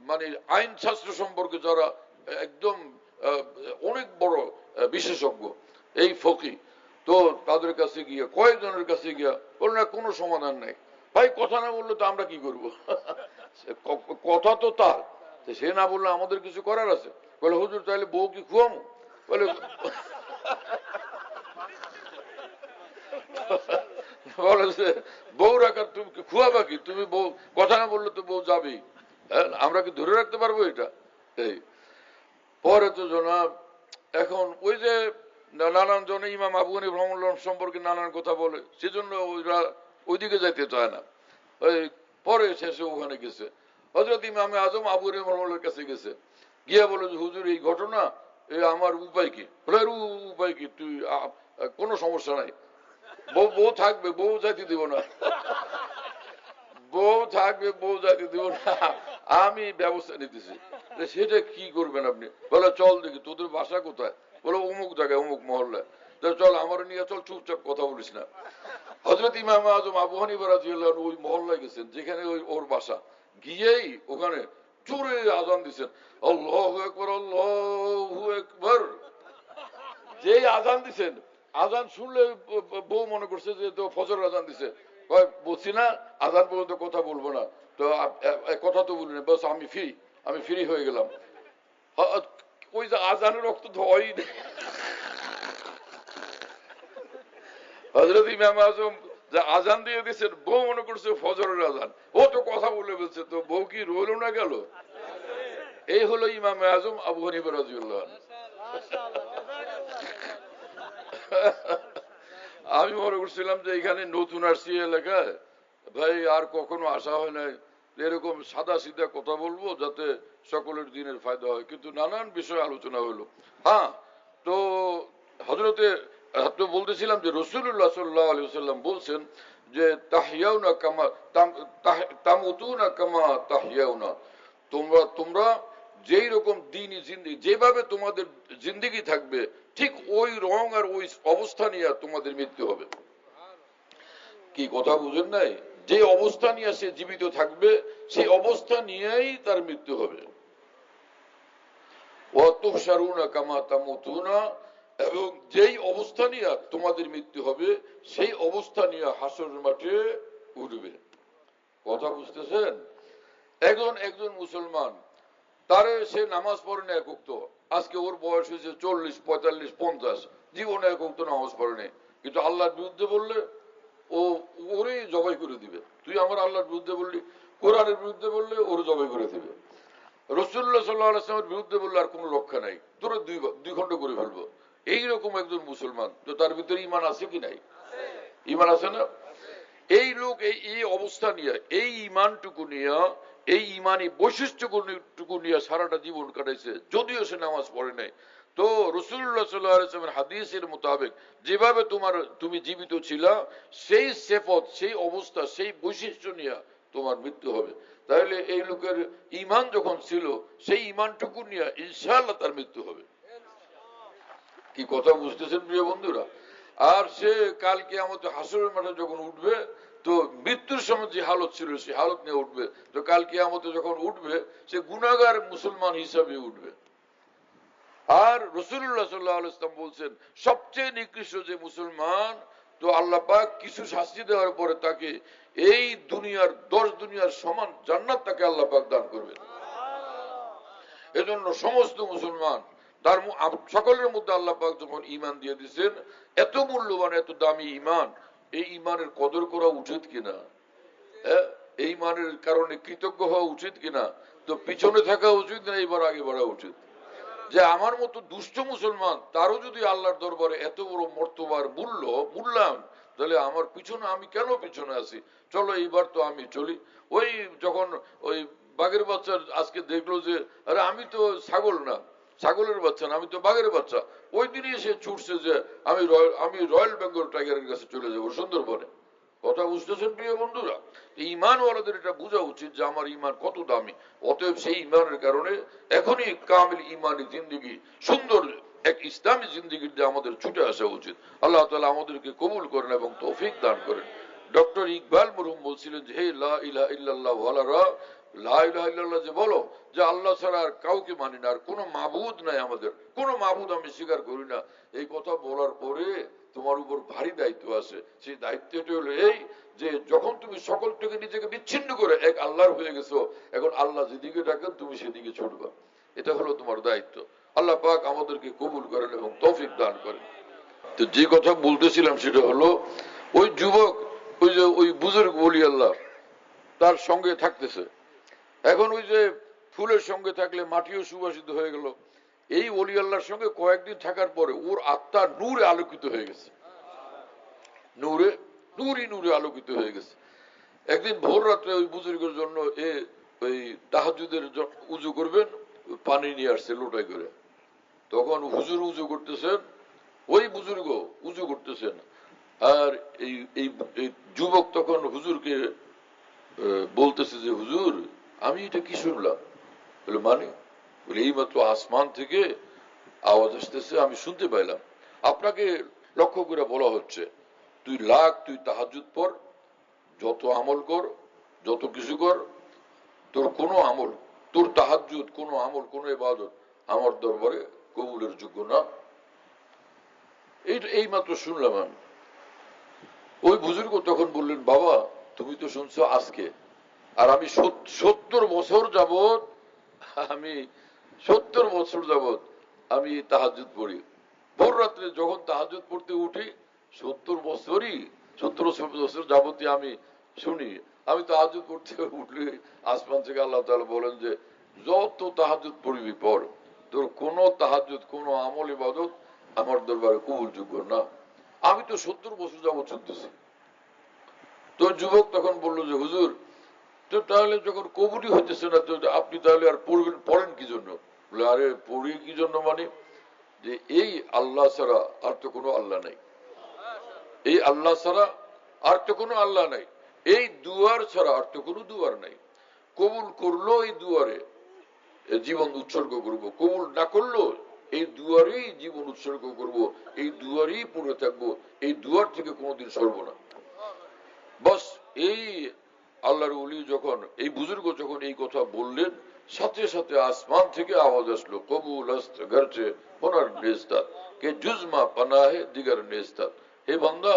মানে আইন শাস্ত্র সম্পর্কে যারা একদম অনেক বড় বিশেষজ্ঞ, এই ফকি। তো তাদের কাছে গিয়ে, কয়েকজনের কাছে গিয়া বলল না, কোনো সমাধান নাই। ভাই কথা না বললে তো আমরা কি করবো? কথা তো তার, সে না বললে আমাদের কিছু করার আছে? বলে হুজুর তাহলে বউ কি খুয়ামো? বলে বলেছে বউ রাখার তুমি কি খুয়াবা কি? তুমি বউ কথা না বললে তো বউ যাবেই। হ্যাঁ, আমরা কি ধরে রাখতে পারবো এটা? এই পরে তো জনাব, এখন ওই যে নানান জনে ইমাম আবু হানিফা রাহমাতুল্লাহ সম্পর্কে নানান কথা বলে, সেজন্য ওইরা ওইদিকে যাইতে চায় না। ওই পরে শেষে ওখানে গেছে, হযরত ইমামে আজম আবু হানিফা রাহমাতুল্লাহর কাছে গেছে, গিয়া বলে যে হুজুর এই ঘটনা, আমার উপায় কি? বলে উপায় কি? তুই কোনো সমস্যা নাই, বউ থাকবে, বউ যাইতে দিব না। বউ থাকবে, বউ যাইতে দিব না, আমি ব্যবস্থা নিতেছি। সেটা কি করবেন আপনি? বলে চল দেখি তোদের বাসা কোথায়? বলে অমুক জায়গায়, অমুক মহল্লায়। চল আমার নিয়ে চল, চুপচাপ কথা বলিস না। হযরত ইমাম আজম আবু হানিফা রাদিয়াল্লাহু আনহু ওই মহল্লায় গেছেন যেখানে ওর বাসা, গিয়েই ওখানে জোরে আজান দিচ্ছেন, আল্লাহু আকবার, আল্লাহু আকবার। যেই আজান দিচ্ছেন, আজান শুনলে বউ মনে করছে যে তো ফজর আজান দিছে, বলছি না আজান পর্যন্ত কথা বলবো না, তো কথা তো বলি না, বাস আমি ফ্রি হয়ে গেলাম। ওই যে আজানের রক্ত তো হয়, হযরত ইমাম আজম যে আজান দিয়ে দিয়েছেন, বউ মনে করছে ফজরের আজান, ও তো কথা বলে বলছে, তো বউ কি রইল না গেল? এই হলো ইমাম আজম আবু হানিফা রাদিয়াল্লাহু আনহু। আমি মনে করছিলাম যে এখানে নতুন আসছি এলাকায়, ভাই আর কখনো আসা হয় নাই, এরকম সাদা সিধা কথা বলবো যাতে সকলের দিনের ফায়দা হয়, কিন্তু নানান বিষয় আলোচনা হলো। হ্যাঁ, তো হযরতে তো বলতেছিলাম যে রাসূলুল্লাহ সাল্লাল্লাহু আলাইহি ওয়াসাল্লাম বলছেন যে তাহইয়াউনা কামা তামুতুনা কামা তাহইয়াউনা, তোমরা তোমরা যেই রকম দিনই জিন্দেগি, যেভাবে তোমাদের জিন্দেগি থাকবে ঠিক ওই রং আর ওই অবস্থা নিয়ে তোমাদের মৃত্যু হবে। কি কথা বুঝেন নাই? যে অবস্থা নিয়ে সে জীবিত থাকবে সেই অবস্থা নিয়েই তার মৃত্যু হবে। ওয়াতুহশারুনা কামা তামুতুনা, এবং যেই অবস্থা নিয়ে তোমাদের মৃত্যু হবে সেই অবস্থা নিয়ে হাসরের মাঠে উঠবে। কথা বুঝতেছেন? একজন মুসলমান, তারে সে নামাজ পড়ে না এক ওয়াক্ত, আজকে ওর বয়স হয়েছে 40, 45, 50, জীবনে এক ওয়াক্ত নামাজ পড়ে নাই, কিন্তু আল্লাহর বিরুদ্ধে বললে ও ওরে জবাই করে দিবে। তুই আমার আল্লাহর বিরুদ্ধে বললি, কোরআনের বিরুদ্ধে বললে ওর জবাই করে দিবে। রাসূলুল্লাহ সাল্লাল্লাহু আলাইহি ওয়াসাল্লামের বিরুদ্ধে বললে আর কোনো রক্ষা নাই, তোর দুই খণ্ড করে ফেলবো। এইরকম একজন মুসলমান, তো তার ভিতরে ঈমান আছে কি নাই? ঈমান আছে না? এই লোক এই অবস্থা নিয়ে, এই ঈমানটুকু নিয়ে, এই ঈমানী বৈশিষ্ট্যটুকু নিয়ে সারাটা জীবন কাটাইছে, যদিও সে নামাজ পড়ে নাই। তো রাসূলুল্লাহ সাল্লাল্লাহু আলাইহি ওয়াসাল্লামের হাদিসের মোতাবেক যেভাবে তুমি জীবিত ছিলা, সেই সিফত, সেই অবস্থা, সেই বৈশিষ্ট্য নিয়ে তোমার মৃত্যু হবে। তাহলে এই লোকের ঈমান যখন ছিল, সেই ঈমানটুকু নিয়ে ইনশাআল্লাহ তার মৃত্যু হবে। কি কথা বুঝতেছেন প্রিয় বন্ধুরা? আর সে কাল কিয়ামতে হাসরের মাঠে যখন উঠবে, তো মৃত্যুর সময় যে হালত ছিল সেই হালত নিয়ে উঠবে। তো কাল কিয়ামতে যখন উঠবে, সে গুনাহগার মুসলমান হিসাবে উঠবে। আর রাসূলুল্লাহ সাল্লাল্লাহু আলাইহি ওয়াসাল্লাম বলছেন সবচেয়ে নিকৃষ্ট যে মুসলমান, তো আল্লাহ পাক কিছু শাস্তি দেওয়ার পরে তাকে এই দুনিয়ার 10 দুনিয়ার সমান জান্নাত তাকে আল্লাহ পাক দান করবেন। এজন্য সমস্ত মুসলমান, তার সকলের মধ্যে আল্লাহ পাক যখন ঈমান দিয়ে দিয়েছেন, এত মূল্যবান এত দামি ঈমান, এই ঈমানের কদর করা উচিত কিনা? এই ঈমানের কারণে কৃতজ্ঞ হওয়া উচিত কিনা? তো পিছনে থাকা উচিত না এবার আগে বাড়া উচিত? যে আমার মতো দুষ্ট মুসলমান, তারও যদি আল্লাহর দরবারে এত বড় মর্তবার মূল্যায়ন, তাহলে আমার পিছনে, আমি কেন পিছনে আছি? চলো এইবার তো আমি চলি। ওই যখন ওই বাঘের বাচ্চা আজকে দেখলো যে আরে আমি তো ছাগল না, ছাগলের বাচ্চা না, আমি তো বাঘের বাচ্চা, ওই দিনই সে ছুটছে যে আমি রয়্যাল বেঙ্গল টাইগারের কাছে চলে যাবো সুন্দরবনে। কথা বুঝতেছেন প্রিয় বন্ধুরা? ঈমানওয়ালাদের এটা বোঝা উচিত যে আমার ঈমান কত দামি। অতএব সেই ঈমানের কারণে এখনই কামিল ঈমানি জিন্দেগি, সুন্দর এক ইসলামী জিন্দেগির যে আমাদের ছুটে আসা উচিত। আল্লাহ তাআলা আমাদেরকে কবুল করেন এবং তৌফিক দান করেন। ডক্টর ইকবাল মরহুম বলছিলেন যে হে লা ইলাহা ইল্লাল্লাহ ওয়ালারা, লা ইলাহা ইল্লাল্লাহ যে বলো যে আল্লাহ ছাড়া আর কাউকে মানি না, আর কোনো মাবুদ নাই, আমাদের কোনো মাবুদ আমি স্বীকার করি না, এই কথা বলার পরে তোমার উপর ভারী দায়িত্ব আছে। সেই দায়িত্বটা হলো এই যে যখন তুমি সকল থেকে নিজেকে বিচ্ছিন্ন করে এক আল্লাহর হয়ে গেছো, এখন আল্লাহ যেদিকে ডাকেন তুমি সেদিকে ছুটবা। এটা হলো তোমার দায়িত্ব। আল্লাহ পাক আমাদেরকে কবুল করেন এবং তৌফিক দান করেন। তো যে কথা বলতেছিলাম সেটা হলো ওই যুবক, ওই যে ওই বুজুর্গ ওলি আল্লাহ তার সঙ্গে থাকতেছে। এখন ওই যে ফুলের সঙ্গে থাকলে মাটিও সুবাসিত হয়ে গেল, এই ওলি আল্লাহর সঙ্গে কয়েকদিন থাকার পরে ওর আত্মা নূরে আলোকিত হয়ে গেছে, নূরে আলোকিত হয়ে গেছে। একদিন ভোর রাত্রে ওই বুজুর্গের জন্য ওই তাহাজ্জুদের উজু করবেন, পানি নিয়ে আসছে লোটায় করে। তখন হুজুর উজু করতেছেন, ওই বুজুর্গ উজু করতেছেন, আর এই যুবক তখন হুজুরকে বলতেছে যে হুজুর আমি এটা কি শুনলাম? বলে মানে? বলে এইমাত্র আসমান থেকে আওয়াজ আসতেছে, আমি শুনতে পাইলাম। আপনাকে লক্ষ্য করে বলা হচ্ছে তুই তাহাজ্জুদ পড়, যত আমল কর, যত কিছু কর, তোর কোনো আমল, তোর তাহাজ্জুদ, কোনো আমল, কোনো ইবাদত আমার দরবারে কবুলের যোগ্য না। এই মাত্র শুনলাম আমি। ওই বুজুর্গ তখন বললেন বাবা তুমি তো শুনছো আজকে, আর আমি 70 বছর যাবত, আমি 70 বছর যাবত আমি তাহাজ্জুদ পড়ি। ভোর রাত্রে যখন তাহাজ্জুদ পড়তে উঠি 70 বছরই 70 বছর যাবতীয় আমি শুনি। আমি তাহাজ্জুদ করতে উঠলে আসমান থেকে আল্লাহ তাআলা বলেন যে যত তাহাজ্জুদ পড়বি পর, তোর কোন তাহাজ্জুদ কোন আমল ইবাদত আমার দরবারে কবুলযোগ্য না। আমি তো 70 বছর যাবত শুনতেছি। তো যুবক তখন বলল যে হুজুর, তো তাহলে যখন কবুলই হইতেছে না, তো আপনি তাহলে আর পড়েন কি জন্য? বলে আরে পড়ি কি জন্য মানে যে এই আল্লাহ ছাড়া আর তো কোনো আল্লাহ নাই, এই আল্লাহ ছাড়া আর তো কোনো আল্লাহ নাই, এই দুয়ার ছাড়া আর তো কোনো দুয়ার নাই। কবুল করলো এই দুয়ারে জীবন উৎসর্গ করব, কবুল না করলো এই দুয়ারেই জীবন উৎসর্গ করব, এই দুয়ারেই পড়ে থাকবো, এই দুয়ার থেকে কোনোদিন সরব না। বাস এই আল্লাহর ওলি যখন, এই বুজুর্গ যখন এই কথা বললেন, সাথে সাথে আসমান থেকে আওয়াজ আসলো, কবুল আস্ত ঘরছে ওনার নেস্তাত কে জুজমা পানাহে দিগার নেস্তাত। হে বান্দা,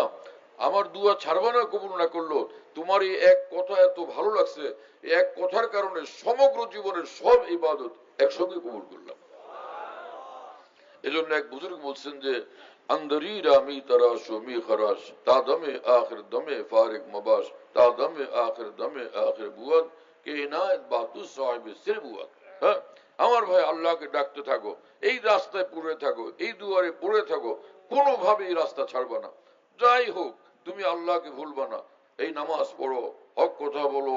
আমার দুয়া ছাড়বা না কবুল না করলো। তোমার এই এক কথা এত ভালো লাগছে, এক কথার কারণে সমগ্র জীবনের সব ইবাদত একসঙ্গে কবুল করলাম। এজন্য এক বুজুর্গ বলছেন যে अंदरी रामी तराशो मी खराश ता दमे आखिर दमे फारिग मबाश ता दमे आखिर बुआद के इनायत बातु साहिब सिर बुआद। হ্যাঁ, আমার ভাই আল্লাহকে ডাকতে থাকো, এই রাস্তায় পড়ে থাকো, এই দুয়ারে পড়ে থাকো, কোনোভাবে এই রাস্তা ছাড়বা না। যাই হোক তুমি আল্লাহকে ভুলবা না। এই নামাজ পড়ো, হক কথা বলো,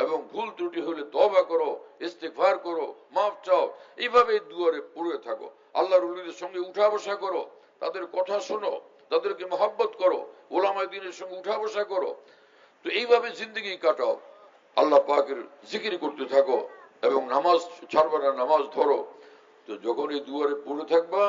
এবং ভুল ত্রুটি হলে তওবা করো, ইস্তেগফার করো, মাফ চাও, এইভাবে দুয়ারে পড়ে থাকো। আল্লাহর ওলিদের সঙ্গে উঠা বসা করো, তাদের কথা শোনো, তাদেরকে মহব্বত করো, ওলামায়ে দ্বীনের সঙ্গে উঠা বসা করো। তো এইভাবে জিন্দগি কাটাও, আল্লাহ পাকের জিকির করতে থাকো এবং নামাজ ছাড়বা না, নামাজ ধরো। তো যখন এই দুয়ারে পড়ে থাকবা,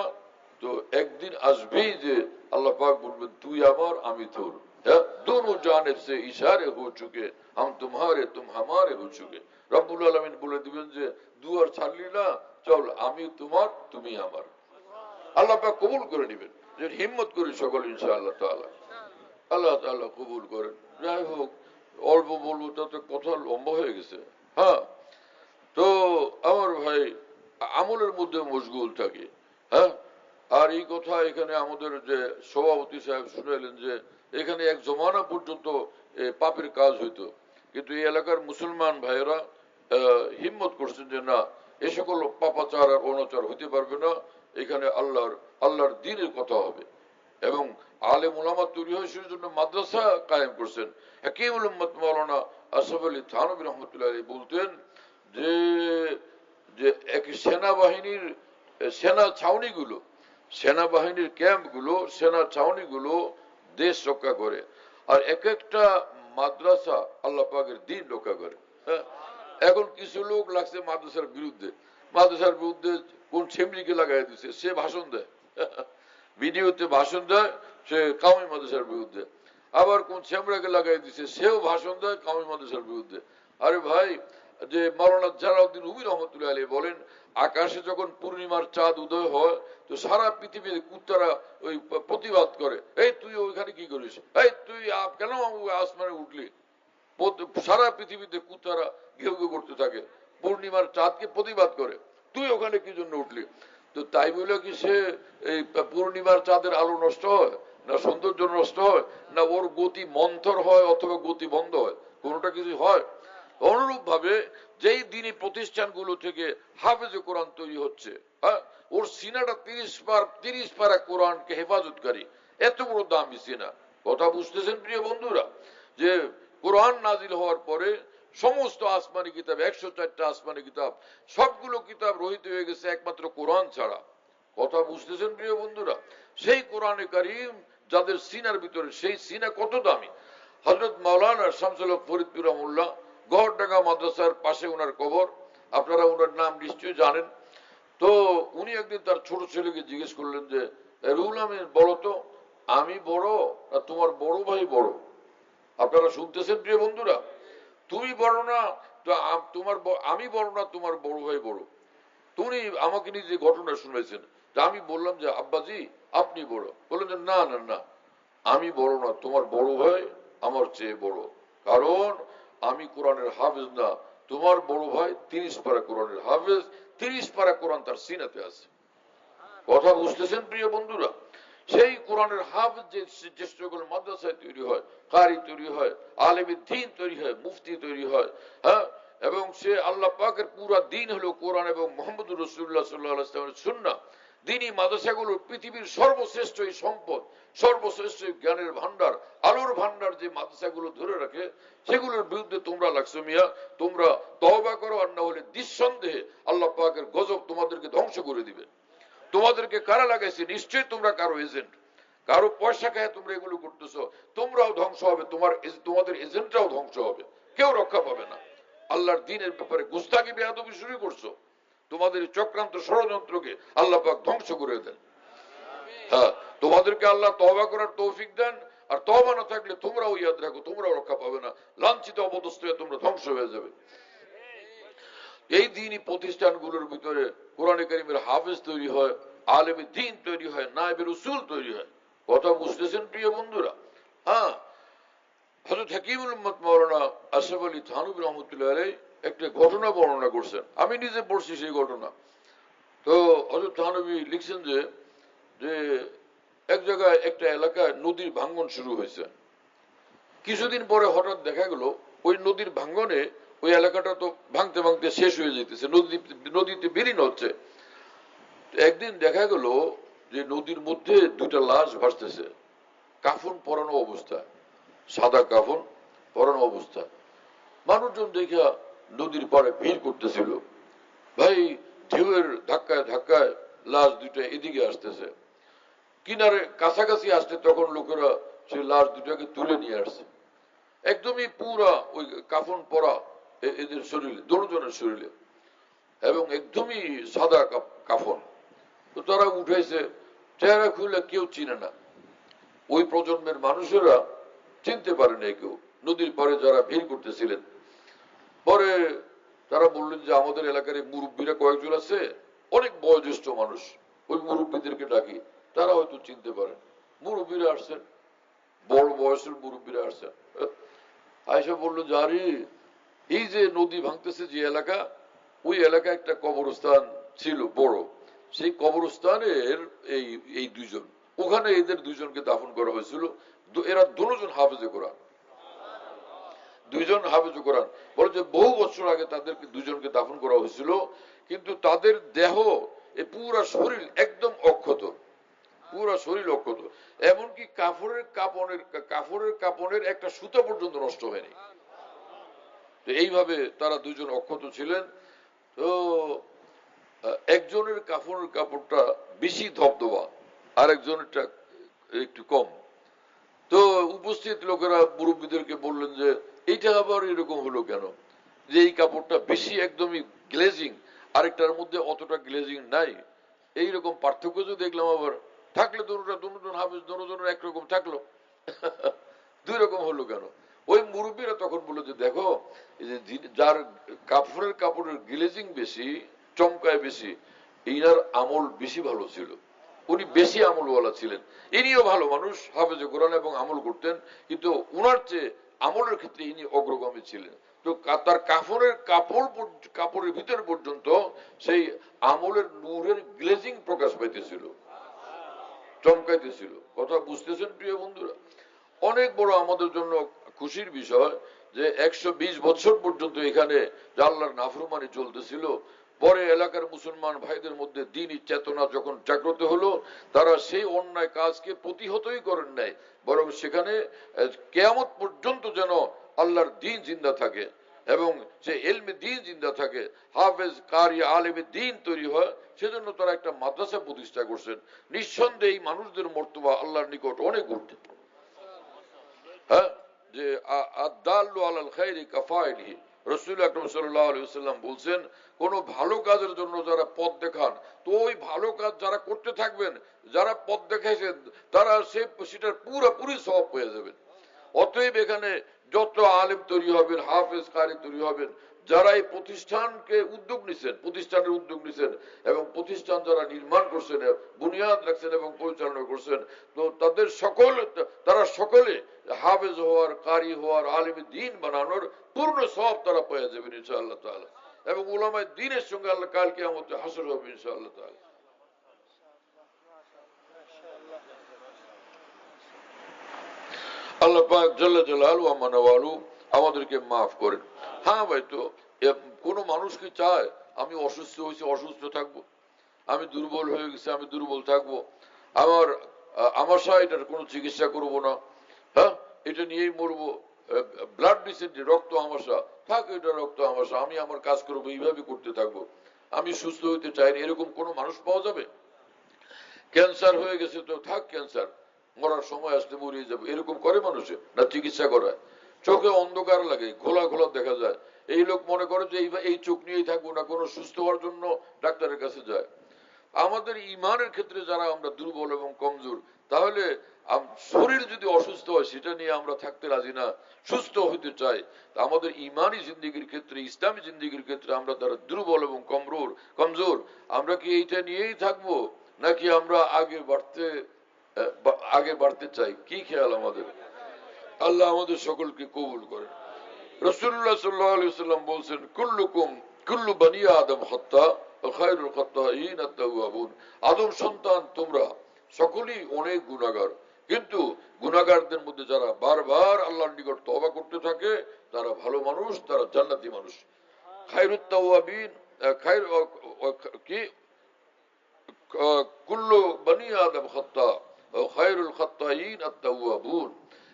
তো একদিন আসবেই যে আল্লাহ পাক বলবেন তুই আমার আমি তোর, হ্যাঁ দোনো জানেব সে ইশারে হো চুকে হাম তুমহারে তুম হামারে হো চুকে। রব্বুল আলামিন বলে দিবেন যে দুয়ার ছাড়লি না, চল আমি তোমার তুমি আমার। আল্লাহ পাক কবুল করে নেবেন। যে হিম্মত করি সকল ইনশাআল্লাহ তাআলা, আল্লাহ তাআলা কবুল করেন। যাই হোক, অল্প বলবো তাতে কথা লম্বা হয়ে গেছে। হ্যাঁ, তো আমার ভাই আমলের মধ্যে মশগুল থাকে। হ্যাঁ, আর এই কথা এখানে আমাদের যে সভাপতি সাহেব শুনাইলেন যে এখানে এক জমানা পর্যন্ত পাপের কাজ হইতো, কিন্তু এই এলাকার মুসলমান ভাইয়েরা হিম্মত করছেন যে না, এ সকল পাপাচার আর অনাচার হইতে পারবে না, এখানে আল্লাহর দ্বীনের কথা হবে। এবং আলেম উলামা তৈরি হয় সেই জন্য মাদ্রাসা কায়েম করছেন। হাকিমুল উম্মত মাওলানা আশরাফ আলী থানভী রহমতুল্লাহ আলাইহি বলতেন যে যে এক সেনাবাহিনীর সেনা ছাউনিগুলো, সেনাবাহিনীর ক্যাম্পগুলো, সেনা ছাউনিগুলো দেশ রক্ষা করে, আর এক একটা মাদ্রাসা আল্লাহ পাকের দ্বীন রক্ষা করে। হ্যাঁ, এখন কিছু লোক লাগছে মাদ্রাসার বিরুদ্ধে, মাদ্রাসার বিরুদ্ধে কোন ছেমরিকে লাগাই দিচ্ছে, সে ভাষণ দেয়, ভিডিওতে ভাষণ দেয় সে কাউমি মাদ্রাসার বিরুদ্ধে, আবার কোন ছেমরাকে লাগাই দিচ্ছে সেও ভাষণ দেয় কাউমি মাদ্রাসার বিরুদ্ধে। আরে ভাই, যে মাওলানা জালাউদ্দিন রুমি রহমতুল্লাহ আলাইহি বলেন আকাশে যখন পূর্ণিমার চাঁদ উদয় হয় তো সারা পৃথিবীর কুত্তারা ওই প্রতিবাদ করে, এই তুই ওইখানে কি করিস, এই তুই কেন আসমানে উঠলি। সারা পৃথিবীতে কুত্তারা ঘেউ ঘেউ করতে থাকে, পূর্ণিমার চাঁদকে প্রতিবাদ করে, তুই ওখানে কি জন্য উঠলি। তো তাই বলে কি সে এই পূর্ণিমার চাঁদের আলো নষ্ট হয়, না সৌন্দর্য নষ্ট হয়, না ওর গতি মন্থর হয় অথবা গতি বন্ধ হয়, কোনোটা কিছু হয়। অনুরূপ ভাবে যেই দিনই প্রতিষ্ঠানগুলো থেকে হাফেজে কোরআন তৈরি হচ্ছে, হ্যাঁ, ওর সিনাটা 30 পারা কোরআনকে হেফাজতকারী, এত বড় দামি সিনা। কথা বুঝতেছেন প্রিয় বন্ধুরা, যে কোরআন নাজিল হওয়ার পরে সমস্ত আসমানি কিতাব, 104টা আসমানি কিতাব, সবগুলো কিতাব রহিত হয়ে গেছে একমাত্র কোরআন ছাড়া। কথা বুঝতেছেন প্রিয় বন্ধুরা, সেই কোরআনে কারীম যাদের সিনার ভিতরে, সেই সিনা কত দামি। হযরত মাওলানা শামসুল হক ফরিদপুর রহমাতুল্লাহ, গড়ডাঙ্গা মাদ্রাসার পাশে ওনার কবর, আপনারা ওনার নাম নিশ্চয়ই জানেন। তো উনি একদিন তার ছোট ছেলেকে জিজ্ঞেস করলেন যে রুহুল আমিন বলো তো, আমি বড় না তোমার বড় ভাই বড়। আপনারা শুনতেছেন প্রিয় বন্ধুরা, তুমি বড় না তো তোমার, আমি বড় না তোমার বড় ভাই বড়। তুমি আমাকে নিজে ঘটনা শুনেছেন। তা আমি বললাম যে আব্বাজি আপনি বড়। বললেন যে না না না, আমি বড় না, তোমার বড় ভাই আমার চেয়ে বড়, কারণ আমি কোরআনের হাফেজ না, তোমার বড় ভাই 30 পারা কোরআনের হাফেজ, 30 পারা কোরআন তার সিনাতে আছে। কথা বুঝতেছেন প্রিয় বন্ধুরা, সেই কোরআনের হাফেজ যে সকল মাদ্রাসায় তৈরি হয়, কারি তৈরি হয়, আলেমী দ্বীন তৈরি হয়, মুফতি তৈরি হয়, হ্যাঁ, এবং সে আল্লাহ পাকের পুরা দিন হলো কোরআন এবং মুহাম্মদুর রাসূলুল্লাহ সাল্লাল্লাহু আলাইহি ওয়াসাল্লামের সুন্নাহ। দ্বীনি মাদ্রাসাগুলো পৃথিবীর সর্বশ্রেষ্ঠ এই সম্পদ, সর্বশ্রেষ্ঠ জ্ঞানের ভান্ডার, আলোর ভান্ডার যে মাদ্রাসাগুলো ধরে রাখে, সেগুলোর বিরুদ্ধে তোমরা লাগছো মিয়া। তোমরা তওবা করো, আর না হলে নিঃসন্দেহে আল্লাহ পাকের গজব তোমাদেরকে ধ্বংস করে দিবে। তোমাদেরকে কারা লাগাইছে? নিশ্চয়ই তোমরা কারো এজেন্ট, কারো পয়সা খায় তোমরা এগুলো করতেছো। তোমরাও ধ্বংস হবে, তোমাদের এজেন্টরাও ধ্বংস হবে, কেউ রক্ষা পাবে না। আল্লাহর দ্বীনের ব্যাপারে গুস্তাখি বেয়াদবি শুরু করছো, তোমাদের চক্রান্ত ষড়যন্ত্রকে আল্লাহ পাক ধ্বংস করে দেন। হ্যাঁ, তোমাদেরকে আল্লাহ তওবা করার তৌফিক দেন, আর তওবা না থাকলে তোমরাও ইয়াদ রাখো, তোমরাও রক্ষা পাবে না, লাঞ্ছিত অপদস্থ হয়ে তোমরা ধ্বংস হয়ে যাবে। এই দ্বীনি প্রতিষ্ঠানগুলোর ভিতরে কোরআনে কারীমের হাফেজ তৈরি হয়, আলেমে দ্বীন তৈরি হয়, নায়েবে রাসূল তৈরি হয়। কথা বুঝতেছেন প্রিয় বন্ধুরা? হ্যাঁ, হযরত হাকিমুল উম্মত মাওলানা আশরাফ আলী থানভী রাহমাতুল্লাহ আলাইহি একটা ঘটনা বর্ণনা করছেন, আমি নিজে পড়ছি সেই ঘটনা। তো হযরত থানভী লিখছেন যে যে এক জায়গায় একটা এলাকায় নদীর ভাঙ্গন শুরু হয়েছে। কিছুদিন পরে হঠাৎ দেখা গেল ওই নদীর ভাঙ্গনে ওই এলাকাটা তো ভাঙতে ভাঙতে শেষ হয়ে যেতেছে, নদীতে বিলীন হচ্ছে। একদিন দেখা গেল যে নদীর মধ্যে দুইটা লাশ ভাসতেছে, কাফন পরানো অবস্থায়, সাদা কাফন পরানো অবস্থায়। মানুষজন দেখা নদীর পাড়ে ভিড় করতেছিল। ভাই, ঢেউয়ের ধাক্কায় ধাক্কায় লাশ দুইটা এদিকে আসতেছে, কিনারে কাছাকাছি আসতে তখন লোকেরা সেই লাশ দুটাকে তুলে নিয়ে আসছে। একদমই পুরা ওই কাফন পরা এদের শরীরে, দুজনের শরীরে, এবং একদমই সাদা কাফন। তো তারা উঠেছে, চেহারা খুলে কেউ চিনে না। ওই প্রজন্মের মানুষেরা চিনতে পারে না কেউ, নদীর পাড়ে যারা ভিড় করতেছিলেন। পরে তারা বললেন যে আমাদের এলাকার মুরব্বীরা কয়েকজন আছে, অনেক বয়োজ্যেষ্ঠ মানুষ, ওই মুরব্বীদেরকে ডাকি, তারা হয়তো চিনতে পারেন। মুরব্বীরা আসছেন, বড় বয়সের মুরব্বীরা আসছেন। আয়সা বললো যে আরে, এই যে নদী ভাঙতেছে যে এলাকা, ওই এলাকায় একটা কবরস্থান ছিল বড়, সেই কবরস্থানের এই দুইজন, ওখানে এদের দুইজনকে দাফন করা হয়েছিল। এরা দুজন হাফেজে কোরআন, দুইজন হাফেজে কোরআন। বলে যে বহু বছর আগে তাদেরকে দুজনকে দাফন করা হয়েছিল, কিন্তু তাদের দেহ, এই পুরা শরীর একদম অক্ষত, পুরা শরীর অক্ষত, এমনকি কাপড়ের কাপড়ের একটা সুতা পর্যন্ত নষ্ট হয়নি। তো এইভাবে তারা দুজন অক্ষত ছিলেন। তো একজনের কাপড়ের কাপড়টা বেশি ধবধবা, আর একজনেরটা একটু কম। তো উপস্থিত লোকেরা মুরব্বীদেরকে বললেন যে এইটা আবার এরকম হলো কেন, যে এই কাপড়টা বেশি একদমই গ্লেজিং, আরেকটার মধ্যে অতটা গ্লেজিং নাই, এইরকম পার্থক্য যে দেখলাম। আবার থাকলে দুজন হাফেজ, দুজনের একরকম থাকলো, দুই রকম হলো কেন? ওই মুরব্বীরা তখন বললো যে দেখো, যার কাপড়ের গ্লেজিং বেশি, চমকায় বেশি, ইনার আমল বেশি ভালো ছিল, উনি বেশি আমলওয়ালা ছিলেন। ইনিও ভালো মানুষ, হাফেজে কোরআন এবং আমল করতেন, কিন্তু উনার চেয়ে আমলের ক্ষেত্রে ইনি অগ্রগামী ছিলেন। তো তার কাপড়ের ভিতর পর্যন্ত সেই আমলের নূরের গ্লেজিং প্রকাশ পাইতেছিল, চমকাইতেছিল। কথা বুঝতেছেন প্রিয় বন্ধুরা? অনেক বড় আমাদের জন্য খুশির বিষয় যে 120 বছর পর্যন্ত এখানে আল্লাহর নাফরমানি চলতেছিল। পরে এলাকার মুসলমান ভাইদের মধ্যে দ্বীনি চেতনা যখন জাগ্রত হলো, তারা সেই অন্যায় কাজকে প্রতিহতই করেন নাই, বরং সেখানে কিয়ামত পর্যন্ত যেন আল্লাহর দ্বীন জিন্দা থাকে এবং সে ইলমে দ্বীন জিন্দা থাকে, হাফেজ কারি আলেমে দ্বীন তৈরি হয়, সেজন্য তারা একটা মাদ্রাসা প্রতিষ্ঠা করছেন। নিঃসন্দেহে এই মানুষদের মর্তবা আল্লাহর নিকট অনেক গুরুত্বপূর্ণ। হ্যাঁ, যে আদ-দাল্লু আলাল খায়রি কাফাইলিহি, রাসূল আকরাম সাল্লাল্লাহু আলাইহি ওয়াসাল্লাম বলছেন, কোন ভালো কাজের জন্য যারা পথ দেখান, তো ওই ভালো কাজ যারা করতে থাকবেন, যারা পথ দেখাইছেন, তারা সেটার পুরোপুরি সওয়াব পেয়ে যাবেন। অতএব এখানে যত আলেম তৈরি হবেন, হাফেজ কারি তৈরি হবেন, যারা এই প্রতিষ্ঠানের উদ্যোগ নিছেন এবং প্রতিষ্ঠান যারা নির্মাণ করছেন, বুনিয়াদ রাখছেন এবং পরিচালনা করছেন, তো তারা সকলে হাফেজ হওয়ার, কারি হওয়ার, আলেমে দ্বীন বানানোর পূর্ণ সওয়াব তারা পেয়ে যাবেন ইনশাআল্লাহ তাআলা। এবং উলামায়ে দ্বীনের সঙ্গে আল্লাহ কাল কিয়ামতে হাসর হবে ইনশাআল্লাহ তাআলা। আল্লাহ পাক জাল্লা জালালু ওয়া মানওয়ালু আমাদেরকে মাফ করেন। হ্যাঁ ভাই, তো কোন মানুষ কি চায় আমি অসুস্থ হয়েছি অসুস্থ থাকবো, আমি দুর্বল হয়ে গেছি আমি দুর্বল থাকবো, আমার আমাশা এটার কোনো চিকিৎসা করব না, হ্যাঁ এটা নিয়েই মরবো, ব্লাড ডিসেন্ট্রি রক্ত আমাশা থাক, এটা রক্ত আমাশা, আমি আমার কাজ করবো এইভাবে করতে থাকবো, আমি সুস্থ হইতে চাই না, এরকম কোন মানুষ পাওয়া যাবে? ক্যান্সার হয়ে গেছে তো থাক ক্যান্সার, মরার সময় আসতে মরিয়ে যাবে, এরকম করে মানুষে না চিকিৎসা করায়? চোখে অন্ধকার লাগে, ঘোলা ঘোলা দেখা যায়, এই লোক মনে করে যে এই চোখ নিয়েই থাকবো না, কোনো সুস্থ হওয়ার জন্য ডাক্তারের কাছে যায়। আমাদের ইমানের ক্ষেত্রে যারা আমরা দুর্বল এবং কমজোর, তাহলে শরীর যদি অসুস্থ হয় সেটা নিয়ে আমরা থাকতে রাজি না, সুস্থ হইতে চাই। আমাদের ইমানি জিন্দিগির ক্ষেত্রে, ইসলামী জিন্দিগির ক্ষেত্রে আমরা যারা দুর্বল এবং কমজোর, আমরা কি এইটা নিয়েই থাকবো নাকি আমরা আগে বাড়তে চাই? কি খেয়াল আমাদের? আল্লাহ আমাদের সকলকে কবুল করেন। রাসূলুল্লাহ সাল্লাল্লাহু আলাইহি ওয়াসাল্লাম বলেছেন, কুল্লু বানি আদম খাত্তা ওয়া খায়রুল খাত্তাঈন আত-তাওয়াবুন। আদম সন্তান তোমরা সকলেই অনেক গুনাহগার, কিন্তু গুনাহগারদের মধ্যে যারা বারবার আল্লাহর নিকট তওবা করতে থাকে তারা ভালো মানুষ, তারা জান্নাতি মানুষ। খায়রুত তাওয়াবিন, খায়র কি কুল্লু বানি আদম খাত্তা ওয়া খায়রুল খাত্তাঈন আত-তাওয়াবুন।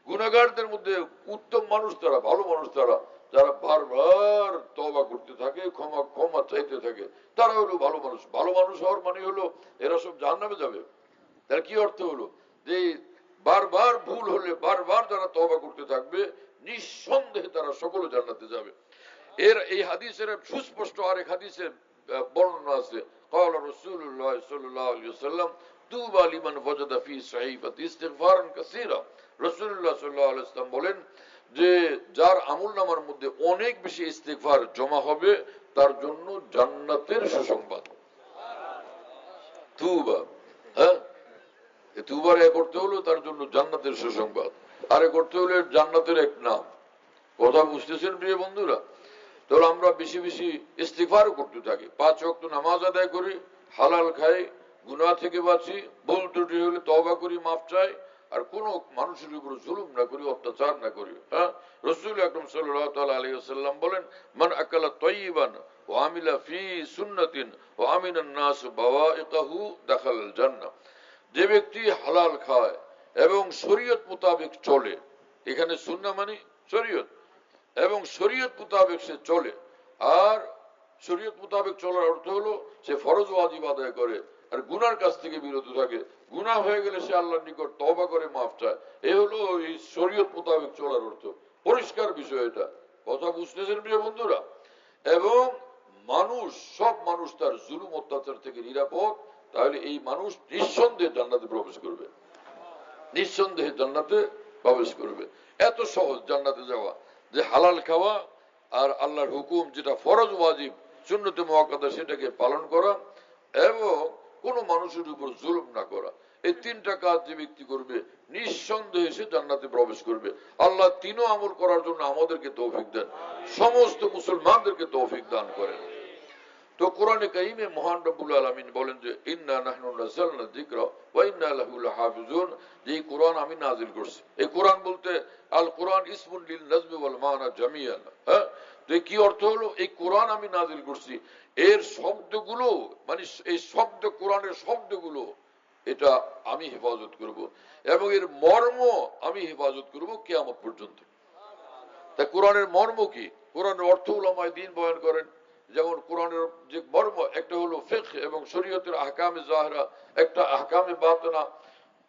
গুনাহগারদের মধ্যে উত্তম মানুষ তারা, ভালো মানুষ তারা, যারা বারবার তওবা করতে থাকে, ক্ষমা চাইতে থাকে, তারা হলো ভালো মানুষ। ভালো মানুষ হওয়ার মানে হলো এরা সব জাহান্নামে যাবে। তার কি অর্থ হলো? যে বারবার ভুল হলে বারবার যারা তওবা করতে থাকবে নিঃসন্দেহে তারা সকলে জান্নাতে যাবে। এই হাদিসের সুস্পষ্ট আরেক হাদিসে বর্ণনা আছে, قال رسول الله صلى الله عليه وسلم طوبى لمن وجد في صحيفته استغفارا كثيرا। রাসূলুল্লাহ সাল্লাল্লাহু আলাইহি ওয়াসাল্লাম বলেন যে যার আমলনামার মধ্যে অনেক বেশি ইস্তিগফার জমা হবে তার জন্য জান্নাতের সুসংবাদ। তুবা, হ্যাঁ, এই তুবার করতে হলো তার জন্য জান্নাতের সুসংবাদ, আরে করতে হলে জান্নাতের এক নাম। কথা বুঝতেছেন প্রিয় বন্ধুরা? তাহলে আমরা বেশি বেশি ইস্তিগফার করতে থাকি, 5 ওয়াক্ত নামাজ আদায় করি, হালাল খাই, গুনাহ থেকে বাঁচি, ভুল ত্রুটি হলে তওবা করি, মাফ চাই, আর কোন মানুষের উপর জুলুম না করি, অত্যাচার না করি। হ্যাঁ, রাসূল আকরাম সাল্লাল্লাহু তাআলা আলাইহি ওয়াসাল্লাম বলেন, মান আকালা তাইয়িবান ওয়া আমিলা ফি সুন্নাতিন ওয়া আমিনান নাস বাওয়াইকাহু দাখালাল জান্নাহ। যে ব্যক্তি হালাল খায় এবং শরীয়ত মোতাবেক চলে, এখানে সুন্নাহ মানে শরীয়ত, এবং শরীয়ত মোতাবেক সে চলে, আর শরীয়ত মোতাবেক চলার অর্থ হলো সে ফরজ ওয়াজিব আদায় করে আর গুনার কাছ থেকে বিরত থাকে, গুনাহ হয়ে গেলে সে আল্লাহর নিকট তওবা করে মাফ চায়। এই হলো এই শরীয়ত মোতাবেক চলার অর্থ। পরিষ্কার বিষয় এটা। কথা বুঝতেছেন প্রিয় বন্ধুরা? এবং সব মানুষ তার জুলুম অত্যাচার থেকে নিরাপদ, তাহলে এই মানুষ নিঃসন্দেহে জান্নাতে প্রবেশ করবে, নিঃসন্দেহে জান্নাতে প্রবেশ করবে। এত সহজ জান্নাতে যাওয়া, যে হালাল খাওয়া আর আল্লাহর হুকুম যেটা ফরজ ওয়াজিব সুন্নতে মুআক্কাদা সেটাকে পালন করা এবং কোন মানুষের উপর জুলুম না করা, এই 3টা কাজ যে ব্যক্তি করবে নিঃসন্দেহে সে জান্নাতে প্রবেশ করবে। আল্লাহ 3ও আমল করার জন্য আমাদেরকে তৌফিক দেন, সমস্ত মুসলমানদেরকে তৌফিক দান করেন। তো কোরআনে কারীমে মহান রব্বুল আলামিন বলেন যে ইন্না নাহনু নাযালনা যিকরা ওয়া ইন্না লাহু লাহাফিজুন, যে কোরআন আমি নাযিল করছি। এই কোরআন বলতে আল কোরআন ইসমুন লিল নাজমি ওয়াল মানা জামিয়ান। হ্যাঁ, তো কি অর্থ হলো? এই কোরআন আমি নাযিল করছি, এর শব্দগুলো মানে এই শব্দ, কোরআনের শব্দগুলো এটা আমি হেফাজত করব এবং এর মর্ম আমি হেফাজত করব কিয়ামত পর্যন্ত। তা কোরআনের মর্ম কি? কোরআনের অর্থ উলামায়ে দ্বীন বয়ান করেন। যেমন কোরআনের যে মর্ম, একটা হলো ফিকহ এবং শরীয়তের আহকামে জাহিরা, একটা আহকামে বাতিনা।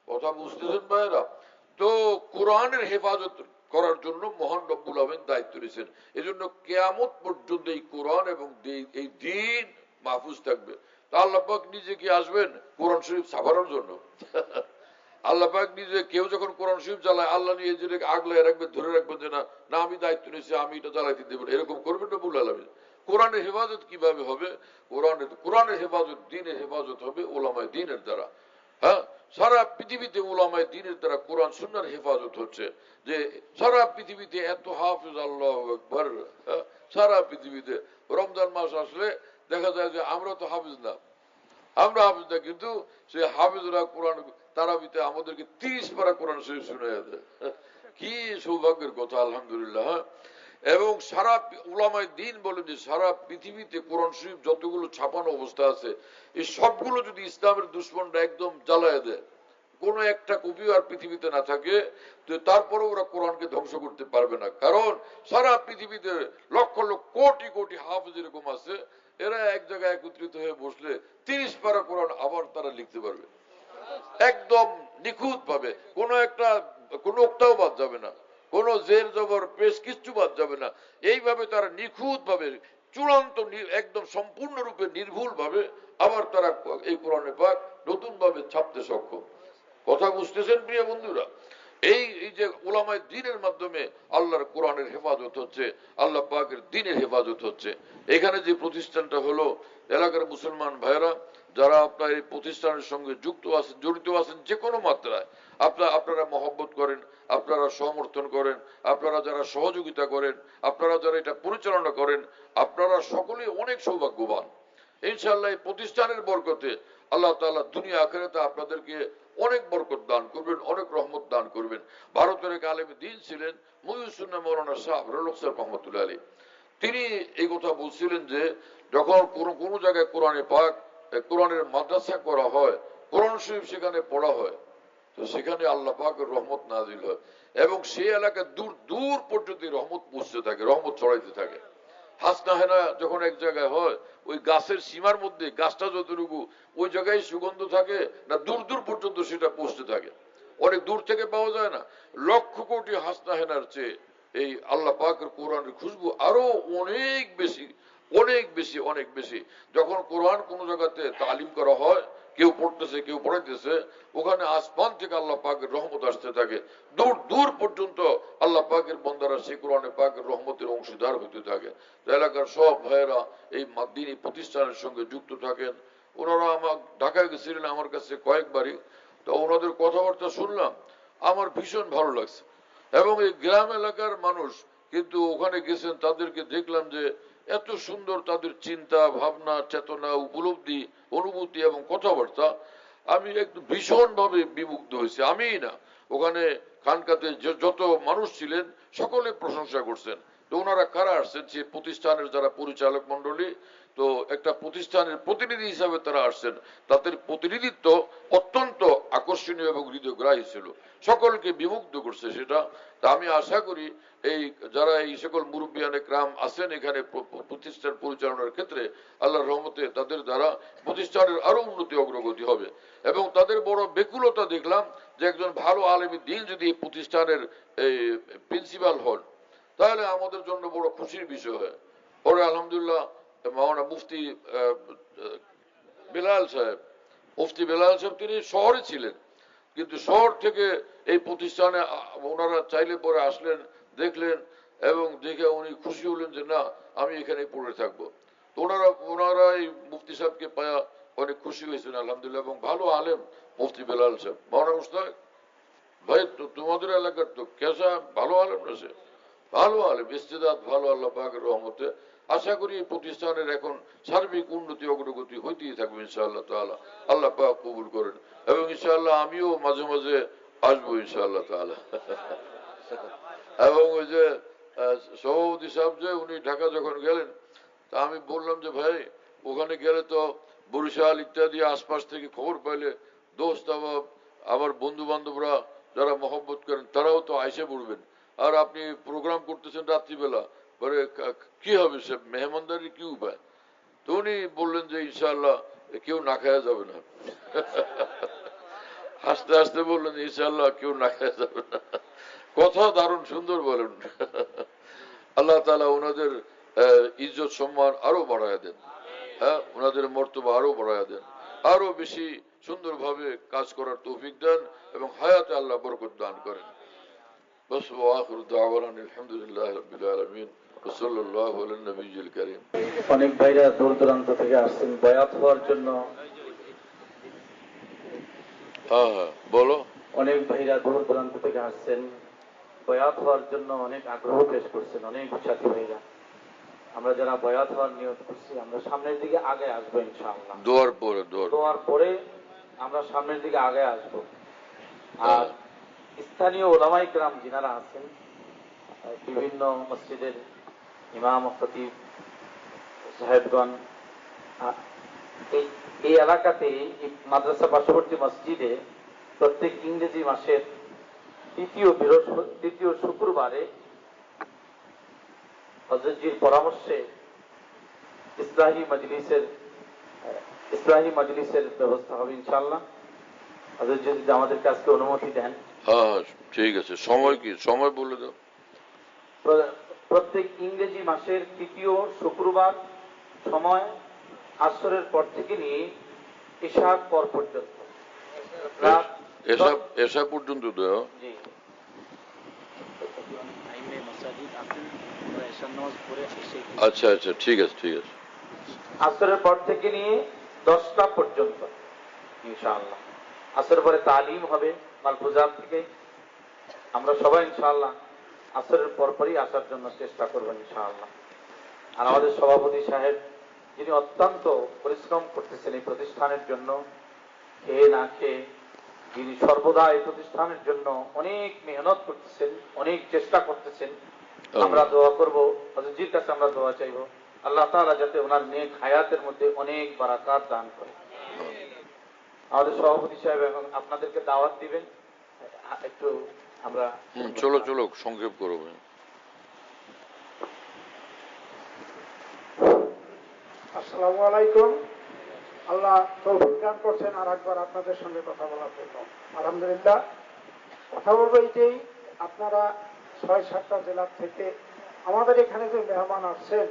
কথা বুঝতেছেন ভাইরা? তো কোরআনের হেফাজত করার জন্য মহান রব্বুল আলামিন দায়িত্ব নিয়েছেন। এজন্য কিয়ামত পর্যন্ত এই কোরআন এবং এই দ্বীন মাহফুজ থাকবে। তা আল্লাহ পাক নিজে কি আসবেন কোরআন শরীফ ছাপানোর জন্য? আল্লাহ পাক নিজে, কেউ যখন কোরআন শরীফ চালায় আল্লাহ নিয়ে যে আগলায় রাখবে, ধরে রাখবেন যে না না আমি দায়িত্ব নিয়েছি, আমি এটা চালাইতে দেব, এরকম করবেন না রব্বুল আলামিন। কোরআনের হেফাজত কিভাবে হবে? কোরআনের হেফাজত, দ্বীনের হেফাজত হবে উলামায়ে দ্বীনের দ্বারা। হ্যাঁ, সারা পৃথিবীতে উলামায়ে দ্বীনের দ্বারা কোরআন সুন্নাহর হেফাজত হচ্ছে। যে সারা পৃথিবীতে এত হাফেজ, আল্লাহু আকবার, সারা পৃথিবীতে রমজান মাস আসলে দেখা যায় যে আমরা তো হাফেজ না, কিন্তু সে হাফেজরা কোরআন তারাবিতে আমাদেরকে 30 পারা কোরআন শরীফ শুনাইয়া দেয়। কি সৌভাগ্যের কথা, আলহামদুলিল্লাহ। এবং সারা উলামায়ে দ্বীন বলেন যে সারা পৃথিবীতে কোরআন শরীফ যতগুলো ছাপানো অবস্থা আছে এই সবগুলো যদি ইসলামের দুশমনরা একদম জ্বালায় দেয়, কোনো একটা কপিও আর পৃথিবীতে না থাকে, তো তারপরে ওরা কোরআনকে ধ্বংস করতে পারবে না। কারণ সারা পৃথিবীতে লক্ষ লক্ষ কোটি কোটি হাফেজ এরকম আছে, এরা এক জায়গায় একত্রিত হয়ে বসলে 30 পারা কোরআন আবার তারা লিখতে পারবে একদম নিখুঁত ভাবে। কোনো একটাও বাদ যাবে না, কোন জের জবর পেশ কিচ্ছু বাদ যাবে না। এইভাবে তারা নিখুঁত ভাবে চূড়ান্ত একদম সম্পূর্ণরূপে নির্ভুল ভাবে আবার তারা এই কোরআনে পাক নতুন ভাবে ছাপতে সক্ষম। কথা বুঝতেছেন প্রিয় বন্ধুরা? এই যে উলামায়ে দ্বীনের মাধ্যমে আল্লাহর কোরআনের হেফাজত হচ্ছে, আল্লাহ পাকের দ্বীনের হেফাজত হচ্ছে। এখানে যে প্রতিষ্ঠানটা হলো, এলাকার মুসলমান ভাইরা যারা আপনার এই প্রতিষ্ঠানের সঙ্গে যুক্ত আছেন, জড়িত আছেন যে কোনো মাত্রায়, আপনারা মহব্বত করেন, আপনারা সমর্থন করেন, আপনারা যারা সহযোগিতা করেন, আপনারা যারা এটা পরিচালনা করেন, আপনারা সকলেই অনেক সৌভাগ্যবান। ইনশাআল্লাহ এই প্রতিষ্ঠানের বরকতে আল্লাহ তাআলা দুনিয়া আখিরাতে আপনাদেরকে অনেক বরকত দান করবেন, অনেক রহমত দান করবেন। ভারতের এক আলেমে দ্বীন ছিলেন মুহিউসুন্নাহ মাওলানা শাহ আবরারুল সাহেব রহমাতুল্লাহ আলাইহি। তিনি এই কথা বলছিলেন যে যখন কোনো জায়গায় কোরআনে পাক কোরআনের মাদ্রাসা করা হয়, কোরআন শরীফ সেখানে পড়া হয়, তো সেখানে আল্লাহ পাকের রহমত নাজিল হয় এবং সেই এলাকায় দূর দূর পর্যন্ত রহমত পৌঁছতে থাকে, রহমত ছড়াইতে থাকে। হাসনা হেনা যখন এক জায়গায় হয়, ওই গাছের সীমার মধ্যে গাছটা যতটুকু ওই জায়গায় সুগন্ধ থাকে না, দূর দূর পর্যন্ত সেটা পৌঁছতে থাকে, অনেক দূর থেকে পাওয়া যায় না। লক্ষ কোটি হাসনা হেনার চেয়ে এই আল্লাহ পাকের কোরআনের খুশবু আরো অনেক বেশি, অনেক বেশি, অনেক বেশি। যখন কোরআন কোন জায়গাতে তালিম করা হয়, কেউ পড়তেছে কেউ পড়াইতেছে, ওখানে আসমান থেকে আল্লাহ পাকের রহমত আসতে থাকে, দূর দূর পর্যন্ত আল্লাহ পাকের বন্দারা সেই কোরআনে পাকের রহমতের অংশীদার হতে থাকে। এলাকার সব ভাইয়েরা এই দ্বীনী প্রতিষ্ঠানের সঙ্গে যুক্ত থাকেন। ওনারা আমার ঢাকায় গেছিলেন আমার কাছে কয়েকবারই, তো ওনাদের কথাবার্তা শুনলাম, আমার ভীষণ ভালো লাগছে। এবং এই গ্রাম এলাকার মানুষ কিন্তু ওখানে গেছেন, তাদেরকে দেখলাম যে এত সুন্দর তাদের চিন্তা ভাবনা, চেতনা, উপলব্ধি, অনুভূতি এবং কথাবার্তা, আমি একটু ভীষণ ভাবে বিমুগ্ধ হয়েছি। আমি না, ওখানে খানকাতে যত মানুষ ছিলেন সকলে প্রশংসা করছেন। তো ওনারা কারা আসছেন? সে প্রতিষ্ঠানের যারা পরিচালক মন্ডলী, তো একটা প্রতিষ্ঠানের প্রতিনিধি হিসাবে তারা আসছেন। তাদের প্রতিনিধিত্ব অত্যন্ত আকর্ষণীয় এবং হৃদয়গ্রাহী ছিল, সকলকে বিমুগ্ধ করছে সেটা। তা আমি আশা করি এই যারা এই সকল মুরব্বিয়ানে ক্রাম আছেন এখানে প্রতিষ্ঠান পরিচালনার ক্ষেত্রে, আল্লাহর রহমতে তাদের দ্বারা প্রতিষ্ঠানের আরো উন্নতি অগ্রগতি হবে। এবং তাদের বড় বেকুলতা দেখলাম যে একজন ভালো আলেমী দ্বীন যদি এই প্রতিষ্ঠানের প্রিন্সিপাল হন, তাহলে আমাদের জন্য বড় খুশির বিষয় হয়। পরে আলহামদুলিল্লাহ মাওলানা মুফতি বেলাল সাহেব, মুফতি বেলাল সাহেব তিনি শহরে ছিলেন, কিন্তু শহর থেকে এই প্রতিষ্ঠানে ওনারা চাইলে পরে আসলেন, দেখলেন এবং দেখে উনি খুশি হলেন যে না, আমি এখানে পড়ে থাকবো। তো ওনারা এই মুফতি সাহেবকে পায়া অনেক খুশি হয়েছেন আলহামদুলিল্লাহ। এবং ভালো আলেম মুফতি বেলাল সাহেব। মাওলানা মুস্তাক ভাই, তোমাদের এলাকার তো কেসা ভালো আলেম না, সে ভালো আলেম, ইস্তেদাদ ভালো, আল্লাহ পাকের রহমতে আশা করি এই প্রতিষ্ঠানের এখন সার্বিক উন্নতি অগ্রগতি হইতেই থাকবে ইনশাআল্লাহ তাআলা। আল্লাহ পাক কবুল করেন এবং ইনশাআল্লাহ আমিও মাঝে মাঝে আসবো ইনশাআল্লাহ তাআলা। এবং ওই যে সভাপতি সাহেব যে উনি ঢাকা যখন গেলেন, তা আমি বললাম যে ভাই ওখানে গেলে তো বরিশাল ইত্যাদি আশপাশ থেকে খবর পাইলে দোস্ত আবার বন্ধু বান্ধবরা যারা মহব্বত করেন তারাও তো আইসে পড়বেন, আর আপনি প্রোগ্রাম করতেছেন রাত্রিবেলা, পরে কি হবে, সে মেহমানদারির কি উপায়? তো উনি বললেন যে ইনশাআল্লাহ কেউ না খাওয়া যাবে না। হাসতে হাসতে বললেন ইনশাআল্লাহ কেউ না খাওয়া যাবে না। কথা দারুণ সুন্দর বলেন। আল্লাহ তাআলা ওনাদের ইজ্জত সম্মান আরো বাড়ায় দেন, হ্যাঁ, ওনাদের মর্তবা আরো বাড়ায় দেন, আরো বেশি সুন্দরভাবে কাজ করার তৌফিক দেন এবং হায়াতে আল্লাহ বরকত দান করেন। বাস ওয়া আখিরু দাওয়ানা আলহামদুলিল্লাহি রাব্বিল আলামিন ওয়া সাল্লাল্লাহু আলা নবিয়্যিল কারীম। অনেক ভাইরা দূর দূরান্ত থেকে আসছেন বয়াত হওয়ার জন্য। হ্যাঁ হ্যাঁ বলো। অনেক ভাইরা দূর দূরান্ত থেকে আসছেন বয়াত হওয়ার জন্য, অনেক আগ্রহ পেশ করছেন অনেক সাথী ভাইরা। আমরা যারা বয়াত হওয়ার নিয়ত করছি আমরা সামনের দিকে আগে আসবো ইনশাআল্লাহ। দোয়ার পরে আমরা সামনের দিকে আগে আসবো। আর স্থানীয় ওলামায়ে কেরাম যিনারা আছেন বিভিন্ন মসজিদের ইমাম ও খতিব সাহেবগণ এই এলাকাতে মাদ্রাসা পার্শ্ববর্তী মসজিদে প্রত্যেক ইংরেজি মাসের তৃতীয় শুক্রবারে হযরতজির পরামর্শে ইসলাহি মজলিসের ব্যবস্থা হবে ইনশাআল্লাহ। হযরতজি যদি আমাদের কাছে অনুমতি দেন। হ্যাঁ ঠিক আছে। সময় কি? সময় বলে দাও। প্রত্যেক ইংরেজি মাসের তৃতীয় শুক্রবার, সময় আসরের পর থেকে নিয়ে ইশার পর পর্যন্ত, রাত এশা পর্যন্ত দাও। জি আচ্ছা আচ্ছা ঠিক আছে ঠিক আছে। আসরের পর থেকে নিয়ে 10টা পর্যন্ত ইনশাআল্লাহ। আসরের পরে তালিম হবে মালফুজাত থেকে। আমরা সবাই ইনশাআল্লাহ আসরের পরপরই আসার জন্য চেষ্টা করবেন ইনশাআল্লাহ। আর আমাদের সভাপতি সাহেব, যিনি অত্যন্ত পরিশ্রম করতেছেন এই প্রতিষ্ঠানের জন্য, খেয়ে না খেয়ে যিনি সর্বদা এই প্রতিষ্ঠানের জন্য অনেক মেহনত করতেছেন, অনেক চেষ্টা করতেছেন। আমরা দোয়া করব, হযরতজির কাছে আমরা দোয়া চাইব, আল্লাহ তাআলা যাতে ওনার নেক হায়াতের মধ্যে অনেক বারাকাত দান করে। আমাদের সভাপতি সাহেব এখন আপনাদেরকে দাওয়াত দিবেন, একটু আমরা চলো চলো সংক্ষেপ করো। আসসালামু আলাইকুম। আল্লাহ তৌফিক দান করছেন আর একবার আপনাদের সঙ্গে কথা বলার জন্য। আলহামদুলিল্লাহ। কথা বলবো এইটাই, আপনারা 6-7টা জেলার থেকে আমাদের এখানে যে মেহমান আসছেন,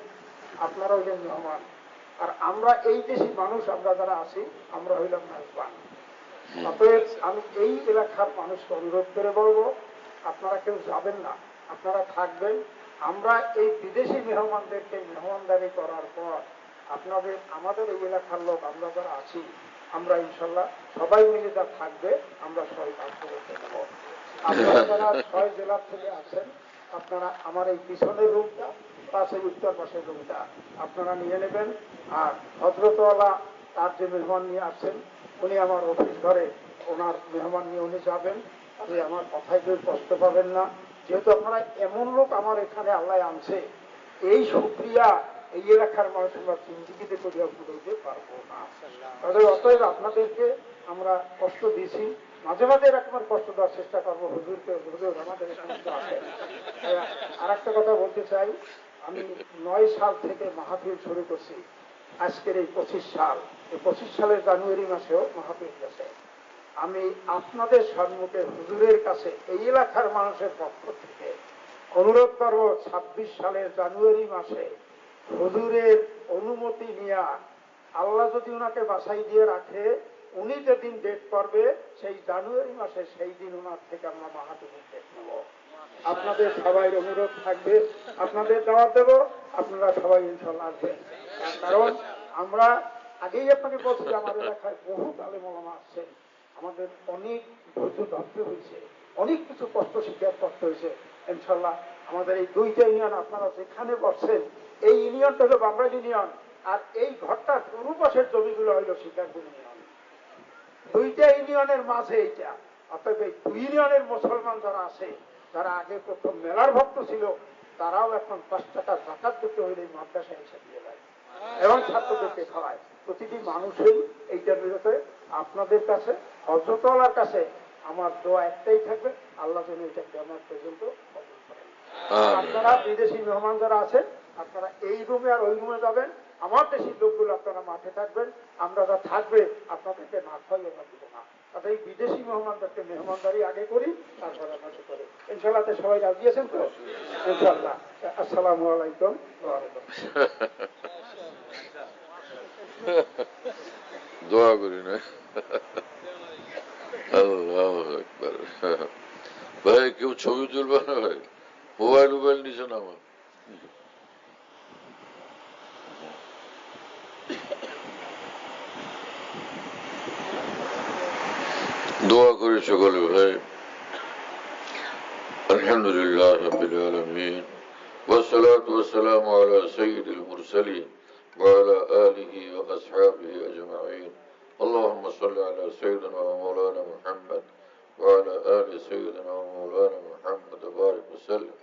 আপনারা হইলেন মেহমান, আর আমরা এই দেশি মানুষ, আমরা যারা আছি আমরা হইলাম মেহমান। অতএব আমি এই এলাকার মানুষকে অনুরোধ করে বলবো, আপনারা কেউ যাবেন না, আপনারা থাকবেন। আমরা এই বিদেশি মেহমানদেরকে মেহমানদারি করার পর আমাদের এই এলাকার লোক আমরা যারা আছি, আমরা ইনশাল্লাহ সবাই মিলে যা থাকবে আমরা সবাই কাজ করতে নেব। আপনারা যারা 6 জেলার থেকে আছেন, আপনারা আমার এই পিছনের রুমটা, পাশে উত্তর পাশের রুমটা আপনারা নিয়ে নেবেন। আর হযরতওয়ালা তার যে মেহমান নিয়ে আসছেন, উনি আমার অফিস ঘরে ওনার মেহমান নিয়ে উনি যাবেন। আপনি আমার কথায় কেউ কষ্ট পাবেন না, যেহেতু আপনারা এমন লোক আমার এখানে আল্লাহ আনছে, এই শুকরিয়া এই এলাকার মানুষ আমরা জিন্দিগিতে করিয়া বুঝাইতে পারবো না। অতএব আপনাদেরকে আমরা কষ্ট দিয়েছি, মাঝে মাঝে এরকম কষ্ট দেওয়ার চেষ্টা করবো হুজুরকে। হুজুর আমাদের এখানে আছে। আর একটা কথা বলতে চাই, আমি 9 সাল থেকে মাহফিল শুরু করছি। আজকের এই 25 সাল, এই 25 সালের জানুয়ারি মাসেও মাহফিল গেছে। আমি আপনাদের সম্মুখে হুজুরের কাছে এই এলাকার মানুষের পক্ষ থেকে অনুরোধ করব, 26 সালের জানুয়ারি মাসে হুজুরের অনুমতি নিয়ে, আল্লাহ যদি ওনাকে বাসাই দিয়ে রাখে, উনি যেদিন ডেট করবে সেই জানুয়ারি মাসে, সেই দিন ওনার থেকে আমরা মাহফিলের ডেট নেব। আপনাদের সবাই অনুরোধ থাকবে, আপনাদের দাওয়াত দেব, আপনারা সবাই ইনশাআল্লাহ আসবেন। কারণ আমরা আগেই আপনাকে বলছি, আমার এলাকায় বহু আলেম ওলামা আসছেন, আমাদের অনেক ধৈর্য ধরতে হয়েছে, অনেক কিছু কষ্ট স্বীকার করতে হয়েছে। ইনশাল্লাহ আমাদের এই 2টা ইউনিয়ন, আপনারা যেখানে বসছেন, এই ইউনিয়নটা হলো বামরা ইউনিয়ন, আর এই ঘরটার পূর্ব পাশের জমিগুলো হইল শিকারপুর ইউনিয়ন। 2টা ইউনিয়নের মাঝে এইটা। অর্থাৎ এই 2 ইউনিয়নের মুসলমান যারা আছে, যারা আগে প্রথম মেলার ভক্ত ছিল, তারাও এখন 5 টাকা যাকাত দিতে হইলে মাদ্রাসায় এসে দিয়ে দেয় এবং ছাত্রদেরকে খাওয়ায়। প্রতিটি মানুষই এইটার বিরুদ্ধে আপনাদের কাছে, হযরতওয়ালার কাছে আমার দোয়া একটাই থাকবে, আল্লাহ যেন এটা কিয়ামত পর্যন্ত কবুল করেন। আপনারা বিদেশি মেহমান যারা আছেন, আপনারা এই রুমে আর ওই রুমে যাবেন, আমার দেশি লোকগুলো আপনারা মাঠে থাকবেন। আমরা যা থাকবে আপনাদেরকে না খাইয়ে আমরা দিব না। তাতে এই বিদেশি মেহমানদেরকে মেহমানদারি আগে করি, তারপরে আমরা করি ইনশাআল্লাহ। সবাই রাজি আছেন তো? ইনশাআল্লাহ। আসসালামু আলাইকুম। দোয়া করি না। আল্লাহু আকবার। ভাই কেউ ছবি তুলবে না ভাই? মোবাইল নিচে নামা। দোয়া করি সকলে ভাই। আলহামদুলিল্লাহ রাব্বিল আলামিন, والصلاة والسلام على سيد المرسلين وعلى آله وأصحابه أجمعين. اللهم صل على سيدنا ومولانا محمد وعلى آل سيدنا ومولانا محمد وبارك وسلم.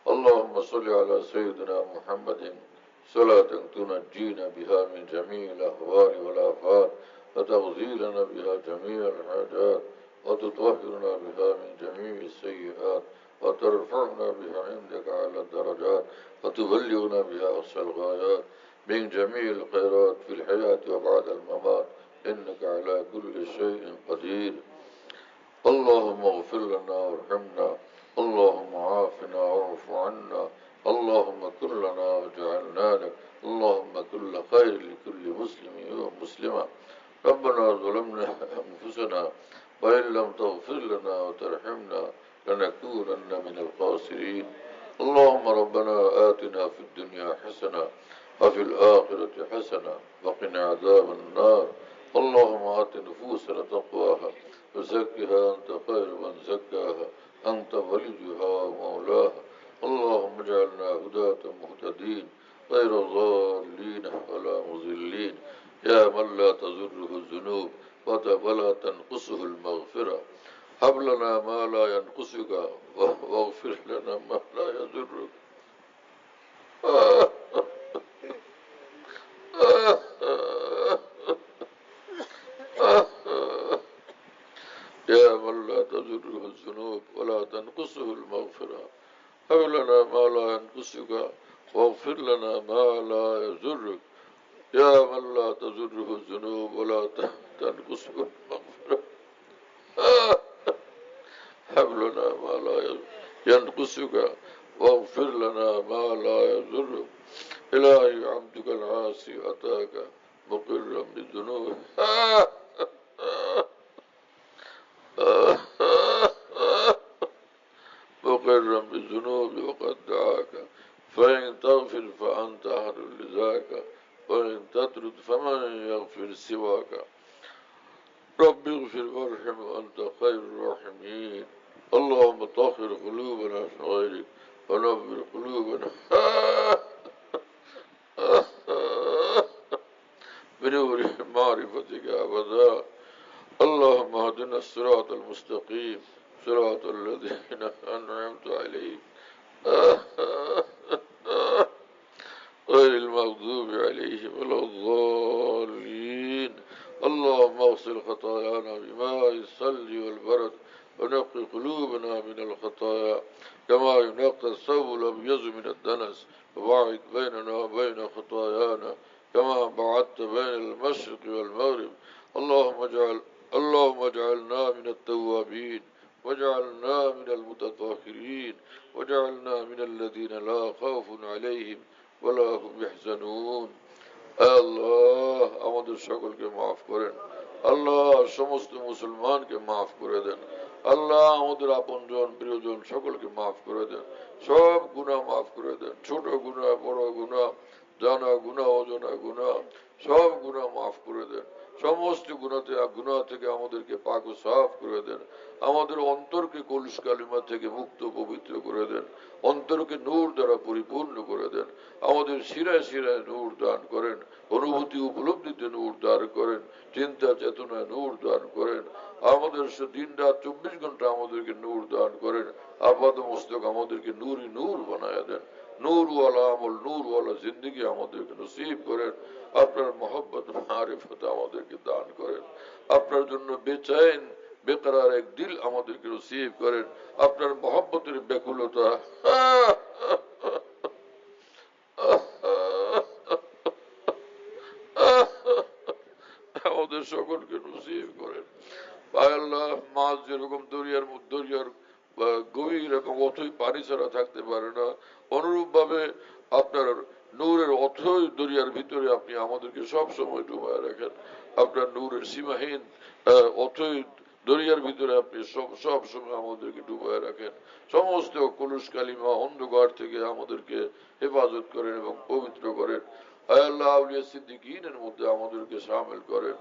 اللهم صل على سيدنا محمد صلاة تنجينا بها من جميع الأهوال والآفات وتغزيلنا بها جميع الحاجات وتطهرنا بها من جميع السيئات وترفعنا بها عندك على الدرجات وتبلغنا بها أقصى الغايات من جميع الخيرات في الحياة وبعد الممات إنك على كل شيء قدير. اللهم اغفر لنا وارحمنا، اللهم عافنا واعف عنا، اللهم كن لنا وجعلنا لك، اللهم كل خير لكل مسلم ومسلمة. ربنا ظلمنا أنفسنا وإن لم تغفر لنا وترحمنا لنكونن من الخاسرين. اللهم ربنا آتنا في الدنيا حسنة وفي الآخرة حسنة وقنا عذاب النار. اللهم آت نفوسنا تقواها وزكها أنت خير من زكاها أنت وليها ومولاها. اللهم اجعلنا هداة مهتدين غير ضالين ولا مضلين، يا من لا تضره الذنوب ولا تنقصه المغفرة. هب لنا ما لا ينقصك واغفر لنا ما لا يضرك. يا من لا تضره الذنوب ولا تنقصه المغفرة، هب لنا ما لا ينقصك واغفر لنا ما لا يضرك. يا من لا تضره الذنوب ولا تنقصه المغفرة، هب لنا ما لا ينقصك واغفر لنا ما لا يضرك. إلهي عبدك العاصي أتاك مقرا بالذنوب مقرا بالذنوب وقد دعاك، فإن تغفر فأنت أهل لذاك، وإن تترك فمن يغفر سواك. رب اغفر وارحم وأنت خير الراحمين. اللهم طهر قلوبنا في غيرك ونور قلوبنا بنور معرفتك أبدا. اللهم اهدنا الصراط المستقيم صراط الذين أنعمت عليهم غير المغضوب عليهم ولا الضالين. اللهم اغسل خطايانا بماء الثلج والبرد ونقي قلوبنا من الخطايا كما ينقى الثوب الأبيض من الدنس، وباعد بيننا وبين خطايانا كما بعدت بين المشرق والمغرب. اللهم اجعلنا من التوابين واجعلنا من المتطهرين واجعلنا من الذين لا خوف عليهم ولا هم يحزنون। আল্লাহ আমাদের সকলকে মাফ করেন, আল্লাহ সমস্ত মুসলমানকে মাফ করে দেন, আল্লাহ আমাদের আপনজন প্রিয়জন সকলকে মাফ করে দেন, সব গুনাহ মাফ করে দেন, ছোট গুনাহ বড় গুনাহ জানা গুনাহ অজানা গুনাহ সব গুনাহ মাফ করে দেন, সমস্ত গুনাহ থেকে আমাদেরকে পাক ও সাফ করে দেন, আমাদের অন্তরকে কলুষ কালিমা থেকে মুক্ত পবিত্র করে দেন, অন্তরকে নূর দ্বারা পরিপূর্ণ করে দেন, আমাদের শিরায় শিরায় নূর দান করেন, অনুভূতি উপলব্ধিতে নূর দান করেন, চিন্তা চেতনায় নূর দান করেন, আমাদের দিন রাত 24 ঘন্টা আমাদেরকে নূর দান করেন, আপাত মস্তক আমাদেরকে নূরই নূর বানায় দেন, নূরওয়ালা আমল নূরওয়ালা জিন্দগি আমাদেরকে নসিব করেন, আপনার মহব্বত মারিফত আমাদেরকে দান করেন, আপনার জন্য বেচাইন বেকরার এক দিল আমাদেরকে নসিব করেন, আপনার মহব্বতের ব্যাকুলতা আমাদের সকলকে নসিব করেন। আল্লাহ মাছ যেরকম দরিয়ার গভীর এবং অথই পানি ছাড়া থাকতে পারে না, অনুরূপ ভাবে আপনার নূরের অথই দরিয়ার ভিতরে আপনি আমাদেরকে সব সময় ডুবায় রাখেন, আপনার নূরের সীমাহীন অথই দরিয়ার ভিতরে আপনি সব সময় আমাদেরকে ডুবায় রাখেন, সমস্ত কলুষ কালিমা অন্ধকার থেকে আমাদেরকে হেফাজত করেন এবং পবিত্র করেন। আল্লাহ আউলিয়া সিদ্দিকীনের মধ্যে আমাদেরকে শামিল করেন।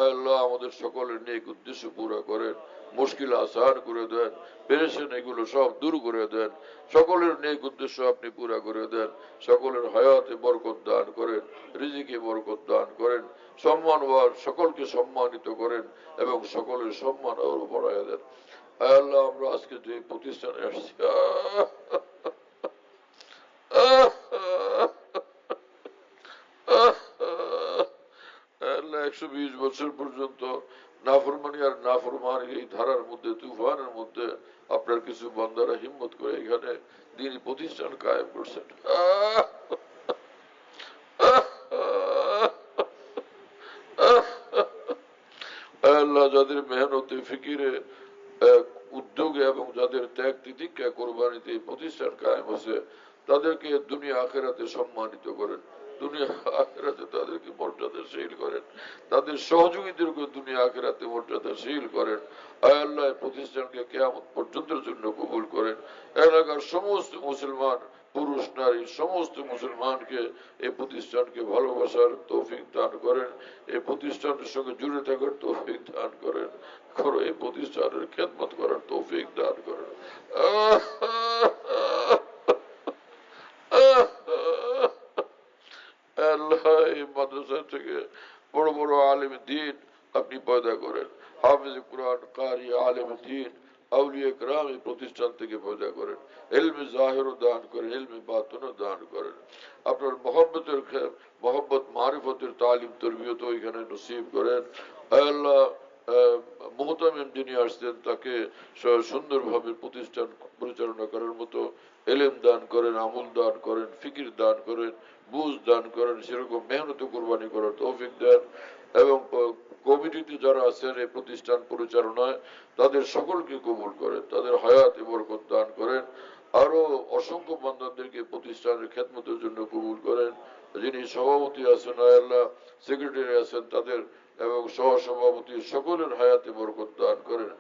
আল্লাহ আমাদের সকলের নেক উদ্দেশ্য পুরা করেন, মুশকিল আসান করে দেন, পেরেশান এগুলো সব দূর করে দেন, সকলের নেক উদ্দেশ্য আপনি পুরা করে দেন, সকলের হায়াতে বরকত দান করেন, রিজিকে বরকত দান করেন, সম্মানবান সকলকে সম্মানিত করেন এবং সকলের সম্মান আরো বাড়াইয়া দেন। আল্লাহ আমরা আজকে যে প্রতিষ্ঠানে আসছি 120 বছর পর্যন্ত নাফরমানি আর নাফরমানি এই ধারার মধ্যে, তুফানের মধ্যে আপনার কিছু বান্দারা হিম্মত করে এখানে দিনী প্রতিষ্ঠান কায়েম করছেন। আল্লাহ যাদের মেহনতে, ফিকিরে, উদ্যোগে এবং যাদের ত্যাগ তিতিক্ষা কোরবানিতে এই প্রতিষ্ঠান কায়েম হচ্ছে, তাদেরকে দুনিয়া আখেরাতে সম্মানিত করেন, দুনিয়া আখেরাতে তাদেরকে মর্যাদাশীল করেন, তাদের সহযোগীদেরকে দুনিয়া আখেরাতে মর্যাদাশীল করেন। আয় আল্লাহ প্রতিষ্ঠানকে কিয়ামত পর্যন্তের জন্য কবুল করেন। এলাকার সমস্ত মুসলমান, পুরুষ নারী সমস্ত মুসলমানকে এই প্রতিষ্ঠানকে ভালোবাসার তৌফিক দান করেন, এই প্রতিষ্ঠানের সঙ্গে জুড়ে থাকার তৌফিক দান করেন, করো এই প্রতিষ্ঠানের খেদমত করার তৌফিক দান করেন। আল্লাহ এই মাদ্রাসা থেকে বড় বড় আলেম দ্বীন আপনি পয়দা করেন, হাফিজ কুরআন, কারি, আলেম দ্বীন, আউলিয়া کرام এই প্রতিষ্ঠান থেকে পয়দা করেন, ইলমে জাহির দান করেন, ইলমে বাতিন দান করেন। আপনার মহব্বত মারিফতের তালিম তরবিয়ত এখানে নসিব করেন। আল্লাহ মুহতামিম যিনি আসছেন তাকে সুন্দরভাবে প্রতিষ্ঠান পরিচালনা করার মতো এলেম দান করেন, আমল দান করেন, ফিকির দান করেন, বুঝ দান করেন, সেরকম মেহনত কুরবানি করার তৌফিক দেন। এবং কমিটিতে যারা আছেন এই প্রতিষ্ঠান পরিচালনায় তাদের সকলকে কবুল করেন, তাদের হায়াতে বরকত দান করেন। আরো অসংখ্য বান্দাদেরকে প্রতিষ্ঠানের খেদমতের জন্য কবুল করেন। যিনি সভাপতি আছেন আল্লাহ, সেক্রেটারি আছেন তাদের এবং সহসভাপতি সকলের হায়াতে বরকত দান করেন।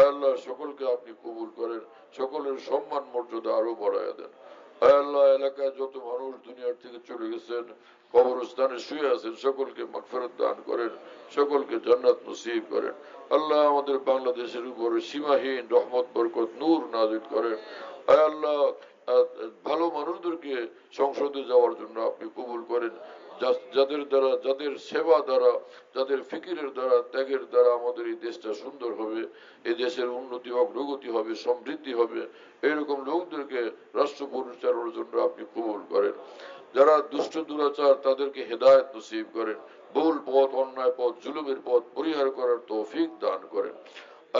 আল্লাহ সকলকে আপনি কবুল করেন, সকলের সম্মান মর্যাদা আরো বাড়ায় দেন। আল্লাহ এলাকায় যত মানুষ দুনিয়ার থেকে চলে গেছেন, কবরস্থানে শুয়ে আছেন, সকলকে মাগফিরাত দান করেন, সকলকে জান্নাত নসিব করেন। আল্লাহ আমাদের বাংলাদেশের উপরে সীমাহীন রহমত বরকত নূর নাজিল করেন। আল্লাহ ভালো মানুষদেরকে সংসদে যাওয়ার জন্য আপনি কবুল করেন, যাদের দ্বারা, যাদের সেবা দ্বারা, যাদের ফিকিরের দ্বারা, ত্যাগের দ্বারা আমাদের এই দেশটা সুন্দর হবে, এই দেশের উন্নতি অগ্রগতি হবে, সমৃদ্ধি হবে, এরকম লোকদেরকে রাষ্ট্র পরিচালনার জন্য আপনি কবুল করেন। যারা দুষ্ট দুরাচার তাদেরকে হেদায়েত নসিব করেন, ভুল পথ, অন্যায় পথ, জুলুমের পথ পরিহার করার তৌফিক দান করেন।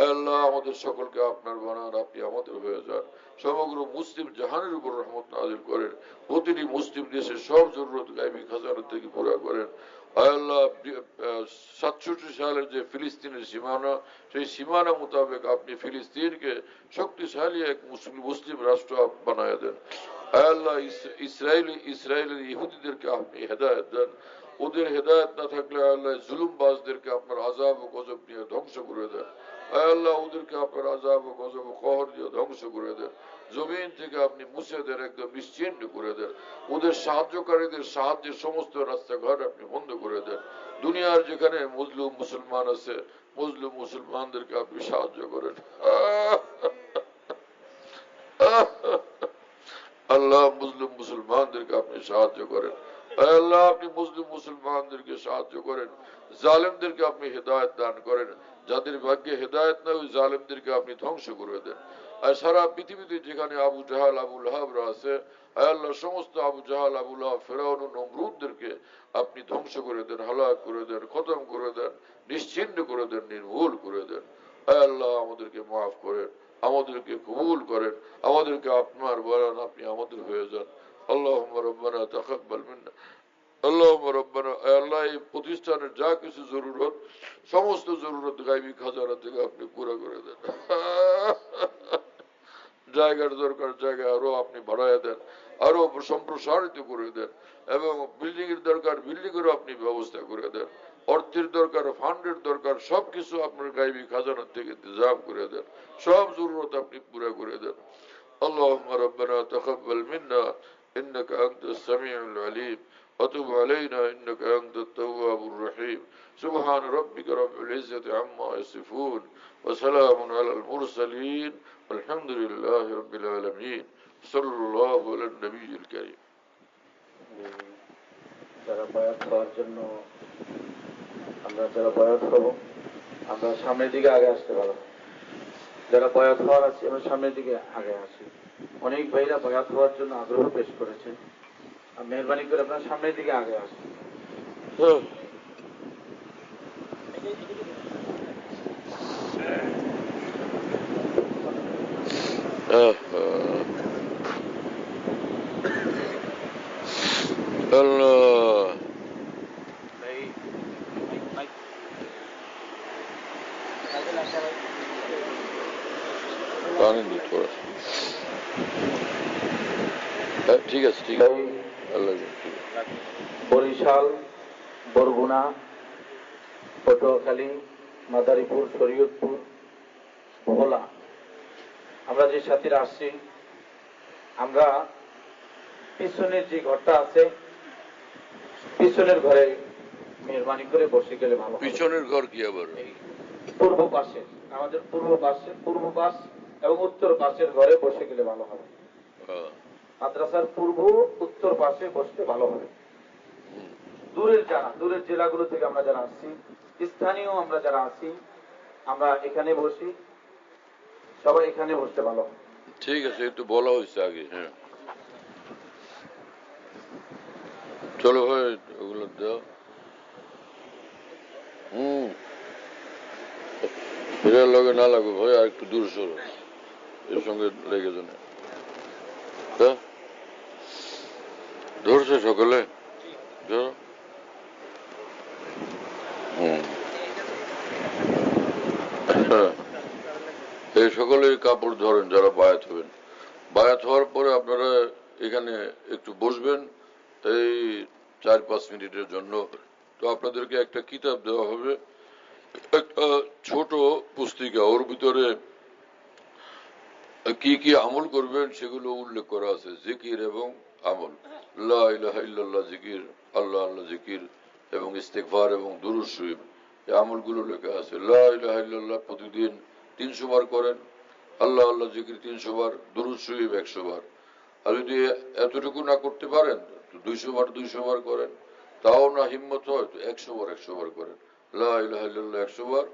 আল্লাহ আমাদের সকলকে আপনার বানান, আপনি আমাদের হয়ে যান। সমগ্র মুসলিম জাহানের উপর রহমত নাজিল করেন, প্রতিটি মুসলিম দেশের সব জরুরত গায়বী খাজানা থেকে পুরা করেন। আল্লাহ 67 সালের যে ফিলিস্তিনের সীমানা, সেই সীমানা মোতাবেক আপনি ফিলিস্তিনকে শক্তিশালী এক মুসলিম রাষ্ট্র বানায় দেন। আল্লাহ ইসরায়েলের ইহুদিদেরকে আপনি হেদায়েত দেন। ওদের হেদায়েত না থাকলে আল্লাহ জুলুমবাজদেরকে আপনার আযাব ও গজব নিয়ে ধ্বংস করে দেন। আল্লাহ ওদেরকে আপনার আযাব ও গজব ও কহর দিয়ে ধ্বংস করে দেন। জমিন থেকে আপনি মুছে দেন, একদম নিশ্চিহ্ন করে দেন। ওদের সাহায্যকারীদের সাহায্যের সমস্ত রাস্তাঘাট আপনি বন্ধ করে দেন। দুনিয়ার যেখানে মুসলিম মুসলমান আছে, মুসলিম মুসলমানদেরকে আপনি সাহায্য করেন। আল্লাহ মুসলিম মুসলমানদেরকে আপনি সাহায্য করেন। আল্লাহ আপনি মুসলিম মুসলমানদেরকে সাহায্য করেন। জালেমদেরকে আপনি হেদায়েত দান করেন। যাদের ভাগ্যে হেদায়েত না, ওই জালেমদেরকে আপনি ধ্বংস করে দেন। আর সারা পৃথিবীতে যেখানে আবু জাহাল, আবু লাহাবরা আছে, আল্লাহ সমস্ত আবু জাহাল, আবু লাহাব, ফেরাউন ও নমরুদদেরকে আপনি ধ্বংস করে দেন, হালাক করে দেন, খতম করে দেন, নিশ্চিহ্ন করে দেন, নির্মূল করে দেন। আল্লাহ আমাদেরকে মাফ করেন, আমাদেরকে কবুল করেন, আমাদেরকে আপনার বানান, আপনি আমাদের হয়ে যান। আল্লাহুম্মা রাব্বানা তাকাব্বাল মিন্না। আল্লাহুম্মা রাব্বানা, আল্লাহ এই প্রতিষ্ঠানের যা কিছু জরুরত, সমস্ত জরুরত গায়বী খাজানা থেকে আপনি পুরো করে দেন। জায়গার দরকার জায়গা আরো আপনি বাড়ায় দেন, আরো সম্প্রসারিত করে দেন, এবং বিল্ডিং এর দরকার বিল্ডিং এরও আপনি ব্যবস্থা করে দেন। অর্থের দরকার, ফান্ডের দরকার, সবকিছু আপনার গায়বী খাজানা থেকে ইন্তজাম করে দেন। সব জরুরত আপনি পুরো করে দেন। আল্লাহুম্মা রাব্বানা তাকাব্বাল মিন্না ইন্নাকা আনতাস সামিউল আলিম وتب علينا إنك أنت التواب الرحيم. سبحان ربك رب العزة عما يصفون وسلام على المرسلين والحمد لله رب العالمين. صلى الله على النبي الكريم. যারা বয়াত হওয়ার জন্য, আমরা যারা বয়াত হব, আমরা সামনের দিকে আগে আসতে পারবো। যারা বয়াত হওয়ার আছে আমরা সামনের দিকে আগে আসি। অনেক ভাইরা বয়াত হওয়ার জন্য আগ্রহ পেশ করেছেন, মেহরবানি করে আপনার সামনের দিকে আগে আসুন। আল্লাহ পানি থোড়া ঠিক আছে ঠিক আছে আল্লাহ বরিশাল, বরগুনা, পটুয়াখালী, মাদারীপুর, শরীয়তপুর, ভোলা, আমরা যে সাথীরা আসছি, আমরা পিছনের যে ঘরটা আছে পিছনের ঘরে মেহরবানি করে বসে গেলে ভালো। পিছনের ঘর কি আবার? পূর্ব পাশে, আমাদের পূর্ব পাশ এবং উত্তর পাশের ঘরে বসে গেলে ভালো হবে। মাদ্রাসার পূর্ব উত্তর পাশে বসতে ভালো হবে। দূরের জেলাগুলো থেকে আমরা যারা আসছি, স্থানীয় আমরা যারা আছি, আমরা এখানে বসি, সবাই এখানে বসতে ভালো হবে। ঠিক আছে, একটু বলা হয়েছে আগে। হ্যাঁ চলো ভাই ওগুলো দাও। এটার লগে না লাগবে ভাই, আর একটু দূর সরো, এর সঙ্গে লেগে যাবে। ধরছে সকলে? এই সকলেই কাপড় ধরেন যারা বায়াত হবেন। বায়াত হওয়ার পরে আপনারা এখানে একটু বসবেন এই 4-5 মিনিটের জন্য। তো আপনাদেরকে একটা কিতাব দেওয়া হবে, একটা ছোট পুস্তিকা, ওর ভিতরে কি কি আমল করবেন সেগুলো উল্লেখ করা আছে, জিকির এবং আমল, লা ইলাহা ইল্লাল্লাহ জিকির, আল্লাহ আল্লাহ জিকির এবং ইস্তেগফার এবং দুরূদ শরীফ, এই আমলগুলো লেখা আছে। লা ইলাহা ইল্লাল্লাহ প্রতিদিন 300 বার করেন, আল্লাহ আল্লাহ জিকির 300 বার, দুরূদ শরীফ 100 বার। আর যদি এতটুকু না করতে পারেন তো 200 বার করেন, তাও না হিম্মত হয় তো 100 বার করেন। লা ইলাহা ইল্লাল্লাহ 100 বার,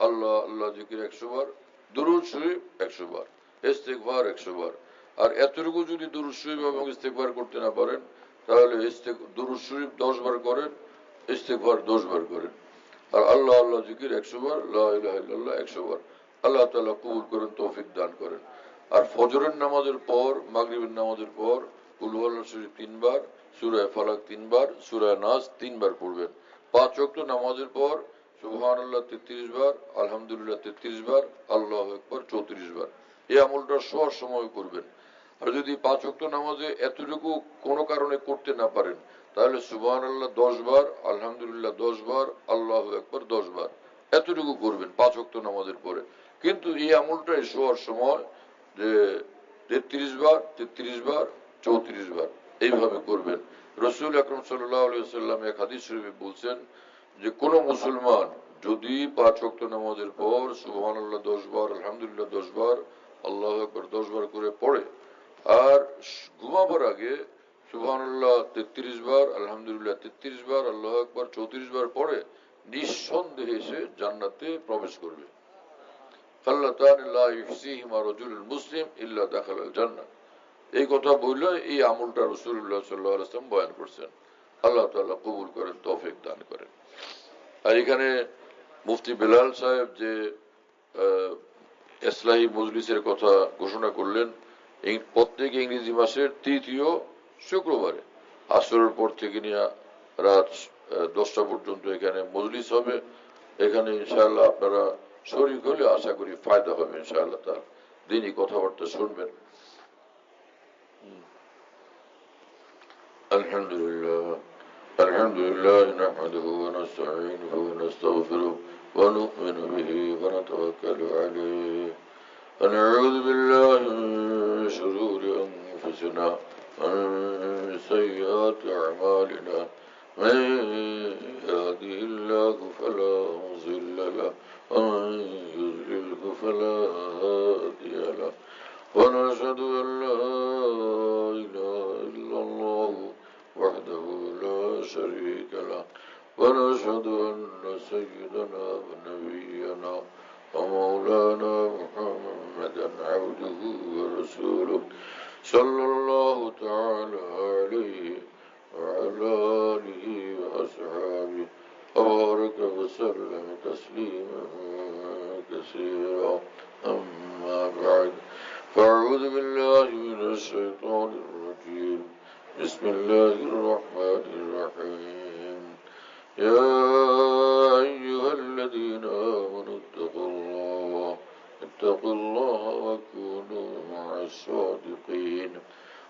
আল্লাহ আল্লাহ জিকির 100 বার, দুরূদ শরীফ 100 বার, ইস্তেগফার 100 বার। আর এতটুকু যদি দুরূদ শরীফ এবং ইস্তেগফার করতে না পারেন তাহলে দুরূদ শরীফ 10 বার করেন, ইস্তেগফার 10 বার করেন, আর আল্লাহ আল্লাহ জিকির 100 বার, লা ইলাহা ইল্লাল্লাহ 100 বার। আল্লাহ তাআলা কবুল করেন, তৌফিক দান করেন। আর ফজরের নামাজের পর, মাগরিবের নামাজের পর কুল হুয়াল্লাহু শরীফ 3 বার, সূরা ফালাক 3 বার, সূরা নাস 3 বার পড়বেন। 5 ওয়াক্ত নামাজের পর সুবহানাল্লাহ 33 বার, আলহামদুলিল্লাহ 33 বার, আল্লাহু আকবার 34 বার। এই আমলটা শোয়ার সময় করবেন। আর যদি 5 ওয়াক্ত নামাজে এতটুকু কোনো কারণে করতে না পারেন তাহলে সুবহানাল্লাহ 10 বার, আলহামদুলিল্লাহ 10 বার, আল্লাহু আকবার 10 বার, এতটুকু করবেন 5 ওয়াক্ত নামাজের পরে। কিন্তু এই আমলটাই শোয়ার সময় যে 33 বার, 34 বার এইভাবে করবেন। রাসূল আকরাম সাল্লাল্লাহু আলাইহি ওয়াসাল্লাম এক হাদিস শরীফে বলছেন যে কোন মুসলমান যদি 5 ওয়াক্ত নামাজের পর সুবহানাল্লাহ 10 বার, আলহামদুলিল্লাহ 10 বার, আল্লাহু আকবার 10 বার করে পড়ে আর ঘুমাবার আগে সুবহানাল্লাহ 33 বার, আলহামদুলিল্লাহ 33 বার, আল্লাহু আকবার 34 বার পড়ে, নিঃসন্দেহে সে জান্নাতে প্রবেশ করবে। এই কথা বললে এই আমলটা রাসূলুল্লাহ সাল্লাল্লাহু আলাইহি ওয়াসাল্লাম বয়ান করছেন। আল্লাহ তাআলা কবুল করেন, তৌফিক দান করেন। আর এখানে মুফতি বেলাল সাহেব যে ইসলাহি মজলিসের কথা ঘোষণা করলেন, প্রত্যেক ইংরেজি মাসের 3য় শুক্রবারে আসরের পর থেকে নিয়ে রাত 10টা পর্যন্ত এখানে মজলিস হবে। এখানে ইনশাআল্লাহ আপনারা শরীক হলে আশা করি ফায়দা হবে ইনশাআল্লাহ। তার দিনই কথাবার্তা শুনবেন। আলহামদুলিল্লাহ আলহামদুলিল্লাহ নাহমাদুহু ওয়া নাস্তাঈনুহু ওয়া নাস্তাগফিরুহু ওয়া নু'মিনু বিহি ওয়া নাতাওয়াক্কালু আলাইহি ওয়া না'উযু বিল্লাহি মিন শুরুরি আনফুসিনা ওয়া মিন সাইয়্যাতি আ'মালিনা من يهده الله فلا مضل له ومن يضلله فلا هادي له ونشهد أن لا إله إلا الله وحده لا شريك له ونشهد أن سيدنا ونبينا ومولانا محمدا عبده ورسوله صلى الله تعالى عليه وعلى آله وأصحابه وبارك وسلم تسليما بسم الله الرحمن الرحيم يا أيها الذين آمنوا اتقوا الله وكونوا مع الصادقين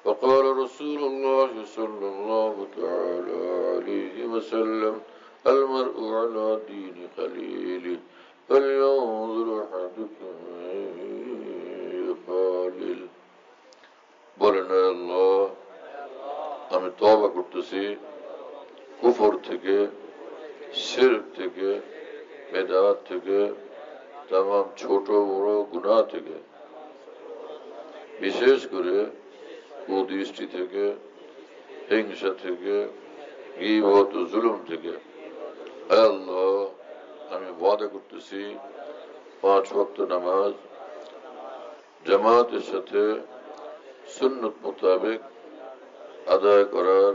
وقال رسول الله صلى الله تعالى عليه وسلم المرء على دين خليله فلينظر أحدكم من يخالل বলেন আল্লাহ আমি তওবা করতেছি কুফর থেকে শিরক থেকে বেদাত থেকে तमाम ছোট বড় গুনাহ থেকে বিশেষ করে কুদৃষ্টি থেকে হিংসা থেকে গীবত ও জুলুম থেকে হে আল্লাহ আমি ওয়াদা করতেছি 5 ওয়াক্ত নামাজ জামাতের সাথে সুন্নত মোতাবেক আদায় করার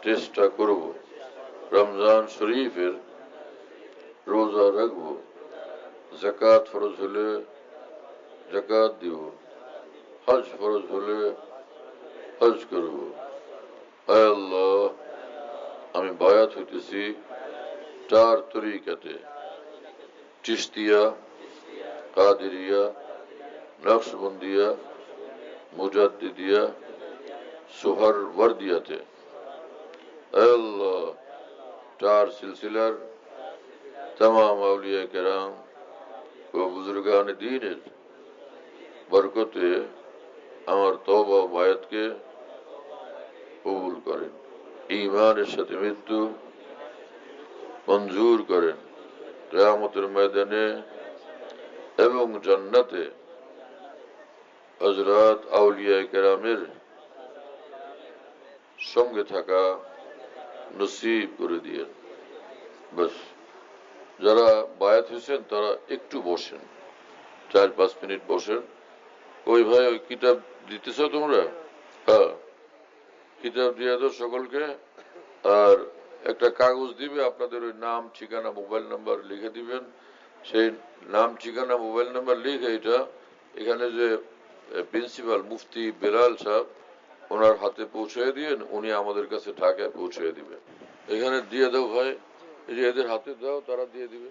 চেষ্টা করব রমজান শরীফের রোজা রাখব যাকাত ফরজ হলে যাকাত দিব হজ ফরজ হলে হজ করব হে আল্লাহ আমি বায়াত হইতেছি 4 তরিকাতে চিশতিয়া কাদেরিয়া নকশবন্দিয়া মুজাদ্দিদিয়া সোহরওয়ার্দিয়াতে হে আল্লাহ 4 সিলসিলার तमाम औलिया किराम व बुजुर्गान दीनेर बरकते আমার তওবা ও বায়াতকে কবুল করেন ঈমানের সাথে মৃত্যু মঞ্জুর করেন কিয়ামতের ময়দানে এবং জান্নাতে হযরত আউলিয়া কেরামের সঙ্গে থাকা নসিব করে দিয়েন বাস যারা বায়াত হয়েছেন তারা একটু বসেন 4-5 মিনিট বসেন ওই ভাই ওই কিতাব দিতেছ তোমরা হ্যাঁ কিতাব দিয়ে দাও সকলকে আর একটা কাগজ দিবে আপনাদের ওই নাম ঠিকানা মোবাইল নাম্বার লিখে দিবেন সেই নাম ঠিকানা মোবাইল নাম্বার লিখে এটা এখানে যে প্রিন্সিপাল মুফতি বেলাল সাহেব ওনার হাতে পৌঁছে দিয়েন উনি আমাদের কাছে ঢাকায় পৌঁছে দিবেন এখানে দিয়ে দাও ভাই এই যে এদের হাতে দাও তারা দিয়ে দিবে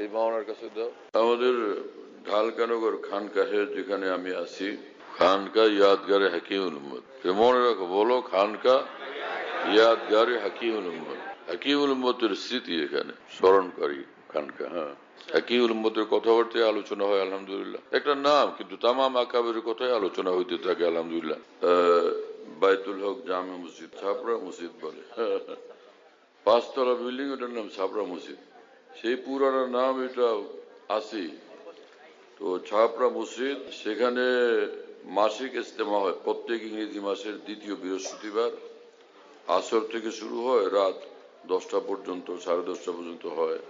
এই মাওনার কাছে দাও আমাদের ঢালকানগর খানকাহে যেখানে আমি আছি খানকা ইয়াদগারে হাকিমুল উম্মত মনে রাখো বলো খানকা ইয়াদগারে হাকিমুল উম্মত হাকিমুল উম্মতের স্মৃতি এখানে স্মরণকারী খানকা হ্যাঁ হাকিমুল উম্মতের কথাবার্তায় আলোচনা হয় আলহামদুলিল্লাহ একটা নাম কিন্তু তামাম আকাবের কথাই আলোচনা হইতে থাকে আলহামদুলিল্লাহ বাইতুল হক জামে মসজিদ ছাপড়া মসজিদ বলে 5 তলা বিল্ডিং ওটার নাম ছাপড়া মসজিদ সেই পুরানো নাম এটা আসি তো ছাপড়া মসজিদ সেখানে মাসিক ইজতেমা হয় প্রত্যেক ইংরেজি মাসের দ্বিতীয় বৃহস্পতিবার আসর থেকে শুরু হয় রাত 10টা পর্যন্ত 10:30 পর্যন্ত হয়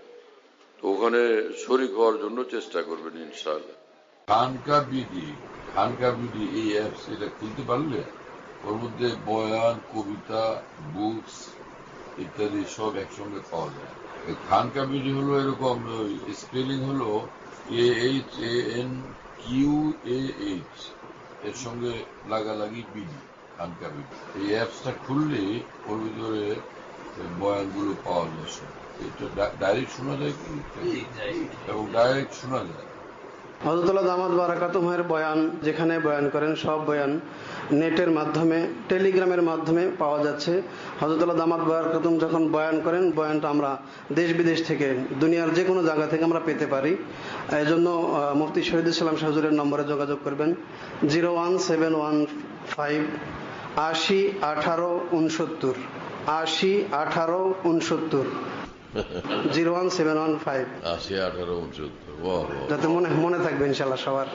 তো ওখানে শরীক হওয়ার জন্য চেষ্টা করবেন ইনশাআল্লাহ খানকা বিডি এই অ্যাপস এটা খুলতে পারলে ওর মধ্যে বয়ান কবিতা বুকস ইত্যাদি সব একসঙ্গে পাওয়া যায় খানকা বিডি হলো এরকম স্পেলিং হলো AHANQAH এর সঙ্গে লাগালাগি বিডি খানকা বিডি এই অ্যাপসটা খুললে ওর ভিতরে বয়ানগুলো পাওয়া যায় এটা ডাইরেক্ট শোনা যায় কি এবং ডাইরেক্ট শোনা যায় হযরতুল্লাহ দামাত বারাকাতুহুর বয়ান যেখানে বয়ান করেন সব বয়ান নেটের মাধ্যমে টেলিগ্রামের মাধ্যমে পাওয়া যাচ্ছে হযরতুল্লাহ দামাত বারাকাতুহু যখন বয়ান করেন বয়ানটা আমরা দেশ বিদেশ থেকে দুনিয়ার যে কোনো জায়গা থেকে আমরা পেতে পারি এই জন্য মুফতি শহীদুল ইসলাম হুজুরের নম্বরে যোগাযোগ করবেন 01715 80 18 69 80 18 69 01715 80 18 69 যাতে মনে থাকবে ইনশাআল্লাহ সবার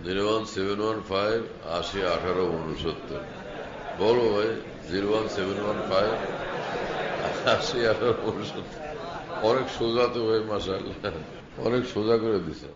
01715 80 18 69 বলো ভাই 01715 80 18 69 অনেক সোজা তো ভাই মাশাআল্লাহ অনেক সোজা করে দিছে